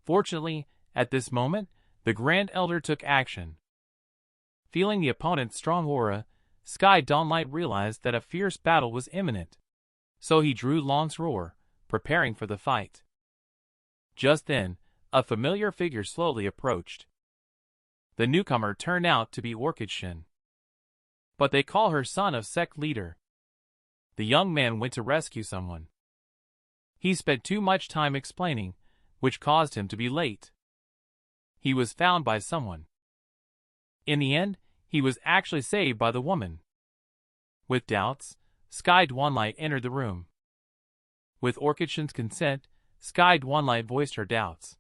Fortunately, at this moment, the Grand Elder took action. Feeling the opponent's strong aura, Sky Dwanligh realized that a fierce battle was imminent. So he drew Long's roar, preparing for the fight. Just then, a familiar figure slowly approached. The newcomer turned out to be Orchid Shin. But they call her son of sect leader. The young man went to rescue someone. He spent too much time explaining, which caused him to be late. He was found by someone. In the end, he was actually saved by the woman. With doubts, Sky Dwanligh entered the room. With Orchid Shin's consent, Sky Dwanligh voiced her doubts.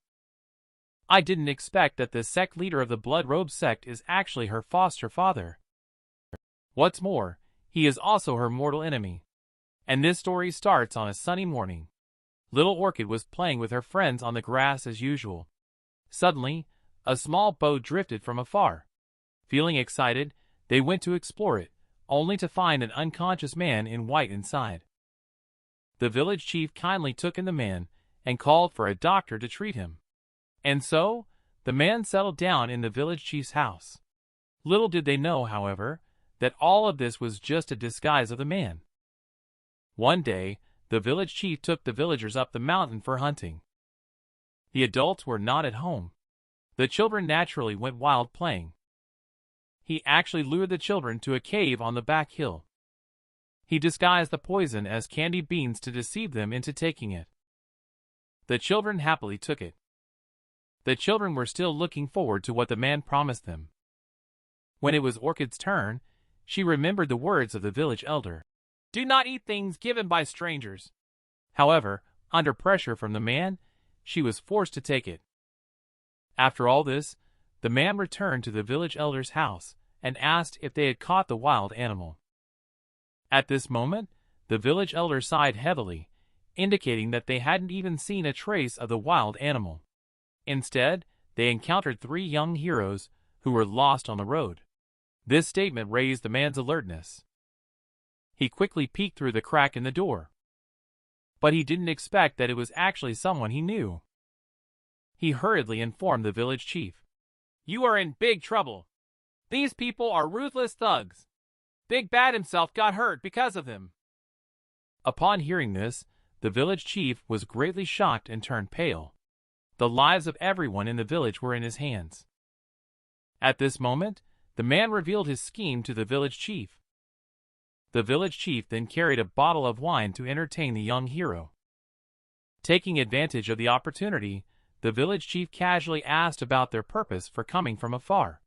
"I didn't expect that the sect leader of the Blood Robe sect is actually her foster father. What's more, he is also her mortal enemy." And this story starts on a sunny morning. Little Orchid was playing with her friends on the grass as usual. Suddenly, a small boat drifted from afar. Feeling excited, they went to explore it, only to find an unconscious man in white inside. The village chief kindly took in the man and called for a doctor to treat him. And so, the man settled down in the village chief's house. Little did they know, however, that all of this was just a disguise of the man. One day, the village chief took the villagers up the mountain for hunting. The adults were not at home. The children naturally went wild playing. He actually lured the children to a cave on the back hill. He disguised the poison as candy beans to deceive them into taking it. The children happily took it. The children were still looking forward to what the man promised them. When it was Orchid's turn, she remembered the words of the village elder. "Do not eat things given by strangers." However, under pressure from the man, she was forced to take it. After all this, the man returned to the village elder's house and asked if they had caught the wild animal. At this moment, the village elder sighed heavily, indicating that they hadn't even seen a trace of the wild animal. Instead, they encountered 3 young heroes who were lost on the road. This statement raised the man's alertness. He quickly peeked through the crack in the door. But he didn't expect that it was actually someone he knew. He hurriedly informed the village chief. "You are in big trouble. These people are ruthless thugs. Big Bad himself got hurt because of them." Upon hearing this, the village chief was greatly shocked and turned pale. The lives of everyone in the village were in his hands. At this moment, the man revealed his scheme to the village chief. The village chief then carried a bottle of wine to entertain the young hero. Taking advantage of the opportunity, the village chief casually asked about their purpose for coming from afar.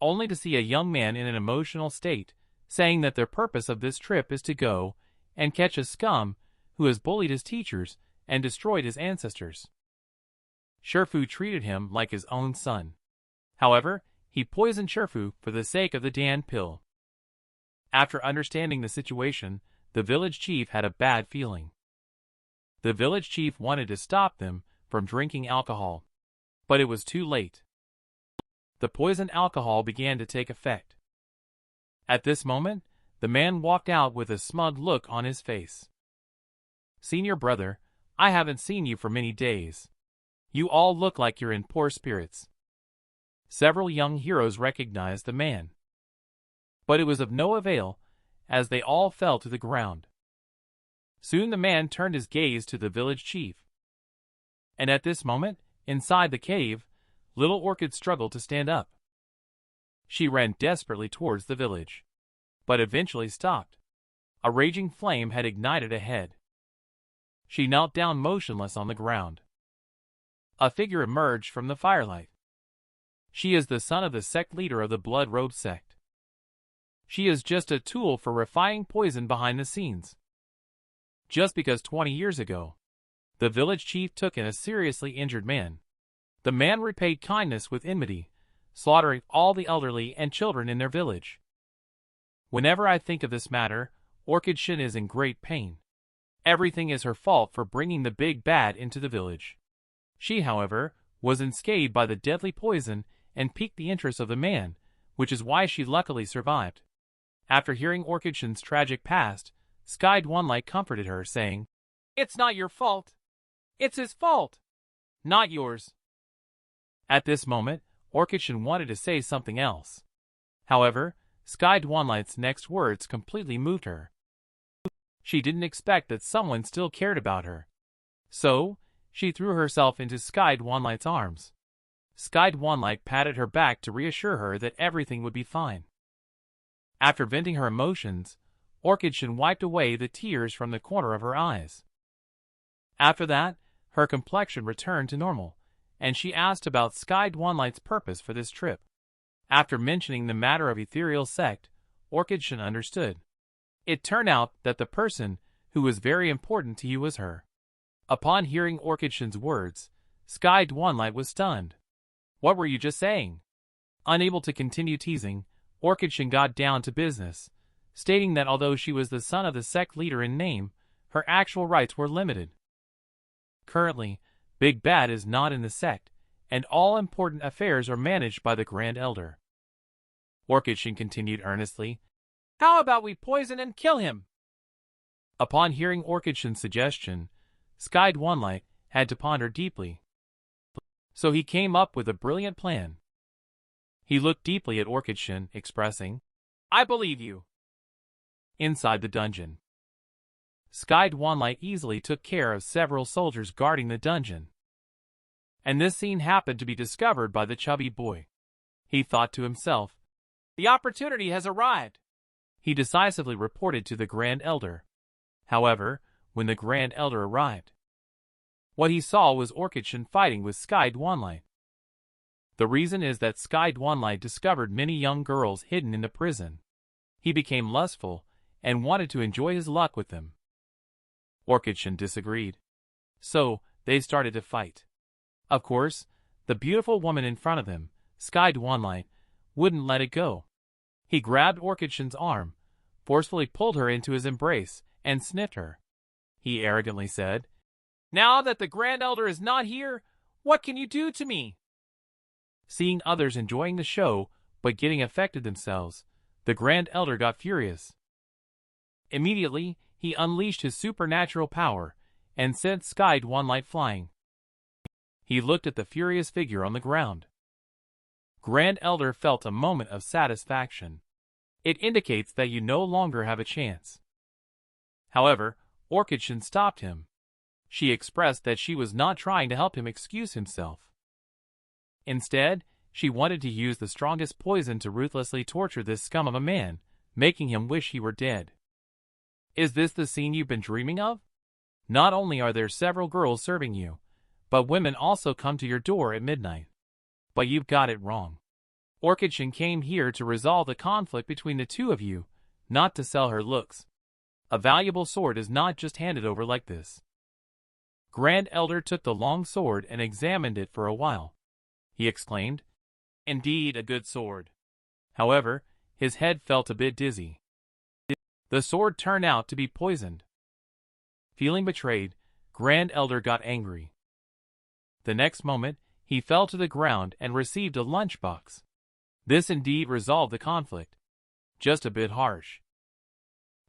Only to see a young man in an emotional state, saying that their purpose of this trip is to go and catch a scum who has bullied his teachers and destroyed his ancestors. Shifu treated him like his own son. However, he poisoned Shifu for the sake of the Dan pill. After understanding the situation, the village chief had a bad feeling. The village chief wanted to stop them from drinking alcohol, but it was too late. the poison alcohol began to take effect. At this moment, the man walked out with a smug look on his face. "Senior brother, I haven't seen you for many days. You all look like you're in poor spirits." Several young heroes recognized the man. But it was of no avail, as they all fell to the ground. Soon the man turned his gaze to the village chief. And at this moment, inside the cave, little Orchid struggled to stand up. She ran desperately towards the village, but eventually stopped. A raging flame had ignited ahead. She knelt down motionless on the ground. A figure emerged from the firelight. She is the son of the sect leader of the Blood-Robe sect. She is just a tool for refining poison behind the scenes. Just because 20 years ago, the village chief took in a seriously injured man, the man repaid kindness with enmity, slaughtering all the elderly and children in their village. Whenever I think of this matter, Orchid Shin is in great pain. Everything is her fault for bringing the big bad into the village. She, however, was unscathed by the deadly poison and piqued the interest of the man, which is why she luckily survived. After hearing Orchid Shin's tragic past, Sky Dwanligh comforted her, saying, "It's not your fault. It's his fault, not yours." At this moment, Orchid Shin wanted to say something else. However, Sky Dwanligh's next words completely moved her. She didn't expect that someone still cared about her. So, she threw herself into Sky Dwanligh's arms. Sky Dwanligh patted her back to reassure her that everything would be fine. After venting her emotions, Orchid Shin wiped away the tears from the corner of her eyes. After that, her complexion returned to normal, and she asked about Sky Dwanligh's purpose for this trip. After mentioning the matter of Ethereal Sect, Orchid Shin understood. It turned out that the person who was very important to you was her. Upon hearing Orchid Shin's words, Sky Dwanligh was stunned. "What were you just saying?" Unable to continue teasing, Orchid Shin got down to business, stating that although she was the son of the sect leader in name, her actual rights were limited. Currently, Big Bad is not in the sect, and all important affairs are managed by the Grand Elder. Orchid Shin continued earnestly, "How about we poison and kill him?" Upon hearing Orchid Shin's suggestion, Sky Dwanligh had to ponder deeply. So he came up with a brilliant plan. He looked deeply at Orchid Shin, expressing, "I believe you." Inside the dungeon, Sky Dwanligh easily took care of several soldiers guarding the dungeon. And this scene happened to be discovered by the chubby boy. He thought to himself, "The opportunity has arrived." He decisively reported to the Grand Elder. However, when the Grand Elder arrived, what he saw was Orchid Shin fighting with Sky Dwanligh. The reason is that Sky Dwanligh discovered many young girls hidden in the prison. He became lustful and wanted to enjoy his luck with them. Orchid Shin disagreed. So, they started to fight. Of course, the beautiful woman in front of him, Sky Dwanligh, wouldn't let it go. He grabbed Orchid Shin's arm, forcefully pulled her into his embrace, and sniffed her. He arrogantly said, "Now that the Grand Elder is not here, what can you do to me?" Seeing others enjoying the show, but getting affected themselves, the Grand Elder got furious. Immediately, he unleashed his supernatural power, and sent Sky Dwanligh flying. He looked at the furious figure on the ground. Grand Elder felt a moment of satisfaction. It indicates that you no longer have a chance. However, Orchid Shin stopped him. She expressed that she was not trying to help him excuse himself. Instead, she wanted to use the strongest poison to ruthlessly torture this scum of a man, making him wish he were dead. Is this the scene you've been dreaming of? Not only are there several girls serving you, but women also come to your door at midnight. But you've got it wrong. Orchid Shin came here to resolve the conflict between the two of you, not to sell her looks. A valuable sword is not just handed over like this. Grand Elder took the long sword and examined it for a while. He exclaimed, "Indeed a good sword." However, his head felt a bit dizzy. The sword turned out to be poisoned. Feeling betrayed, Grand Elder got angry. The next moment, he fell to the ground and received a lunchbox. This indeed resolved the conflict. Just a bit harsh.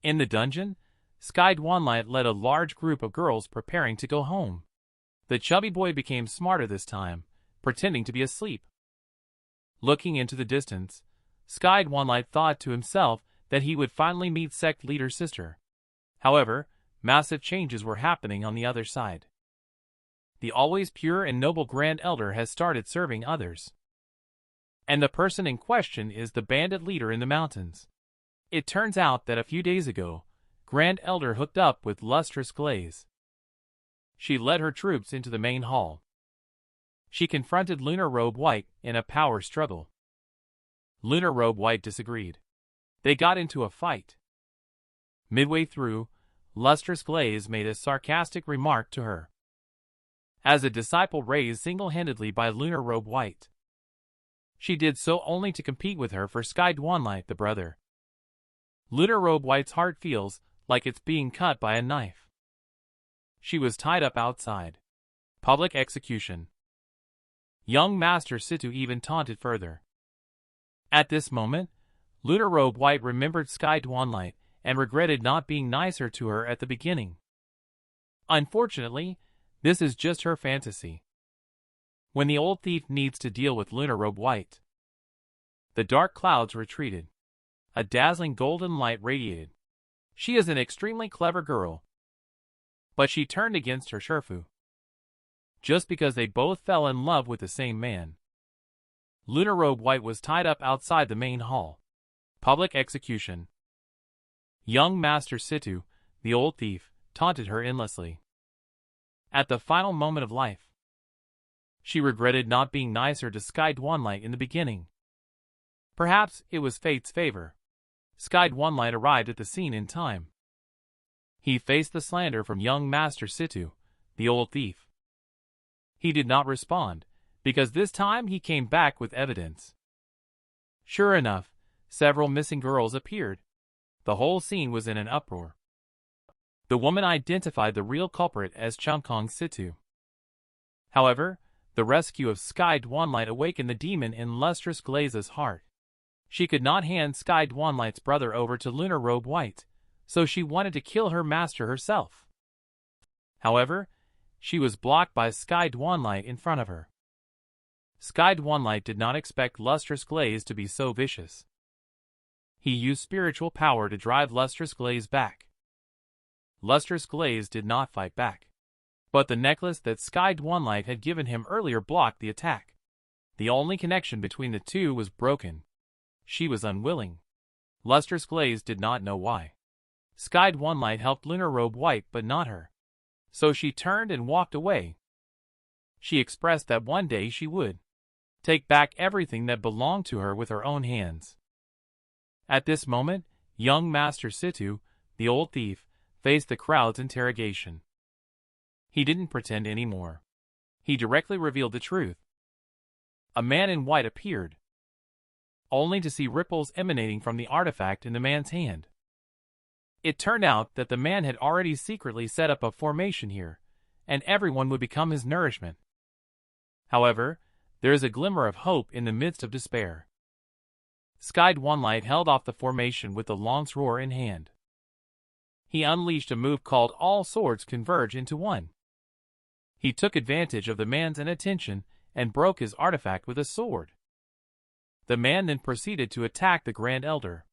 In the dungeon, Sky Dwanligh led a large group of girls preparing to go home. The chubby boy became smarter this time, pretending to be asleep. Looking into the distance, Sky Dwanligh thought to himself that he would finally meet sect leader's sister. However, massive changes were happening on the other side. The always pure and noble Grand Elder has started serving others. And the person in question is the bandit leader in the mountains. It turns out that a few days ago, Grand Elder hooked up with Lustrous Glaze. She led her troops into the main hall. She confronted Lunar Robe White in a power struggle. Lunar Robe White disagreed. They got into a fight. Midway through, Lustrous Glaze made a sarcastic remark to her. As a disciple raised single-handedly by Lunar Robe White, she did so only to compete with her for Sky Dwanligh the brother. Lunar Robe White's heart feels like it's being cut by a knife. She was tied up outside. Public execution. Young Master Situ even taunted further. At this moment, Lunar Robe White remembered Sky Dwanligh and regretted not being nicer to her at the beginning. Unfortunately, this is just her fantasy. When the old thief needs to deal with Lunar Robe White, the dark clouds retreated. A dazzling golden light radiated. She is an extremely clever girl. But she turned against her Shifu. Just because they both fell in love with the same man. Lunar Robe White was tied up outside the main hall. Public execution. Young Master Situ, the old thief, taunted her endlessly. At the final moment of life, she regretted not being nicer to Sky Dwanligh in the beginning. Perhaps it was fate's favor. Sky Dwanligh arrived at the scene in time. He faced the slander from young Master Situ, the old thief. He did not respond, because this time he came back with evidence. Sure enough, several missing girls appeared. The whole scene was in an uproar. The woman identified the real culprit as Chungkong Situ. However, the rescue of Sky Dwanligh awakened the demon in Lustrous Glaze's heart. She could not hand Sky Dwanligh's brother over to Lunar Robe White, so she wanted to kill her master herself. However, she was blocked by Sky Dwanligh in front of her. Sky Dwanligh did not expect Lustrous Glaze to be so vicious. He used spiritual power to drive Lustrous Glaze back. Lustrous Glaze did not fight back. But the necklace that Sky Dwanligh had given him earlier blocked the attack. The only connection between the two was broken. She was unwilling. Lustrous Glaze did not know why. Sky Dwanligh helped Lunar Robe White but not her. So she turned and walked away. She expressed that one day she would take back everything that belonged to her with her own hands. At this moment, young Master Situ, the old thief, faced the crowd's interrogation. He didn't pretend anymore. He directly revealed the truth. A man in white appeared, only to see ripples emanating from the artifact in the man's hand. It turned out that the man had already secretly set up a formation here, and everyone would become his nourishment. However, there is a glimmer of hope in the midst of despair. Sky Dwanligh held off the formation with the long's roar in hand. He unleashed a move called All Swords Converge into One. He took advantage of the man's inattention and broke his artifact with a sword. The man then proceeded to attack the Grand Elder,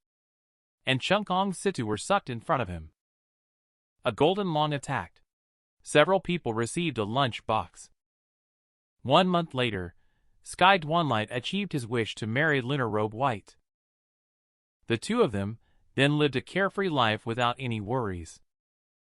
and Chungkong Situ were sucked in front of him. A golden long attacked. Several people received a lunch box. 1 month later, Sky Dwanligh achieved his wish to marry Lunar Robe White. The two of them then lived a carefree life without any worries.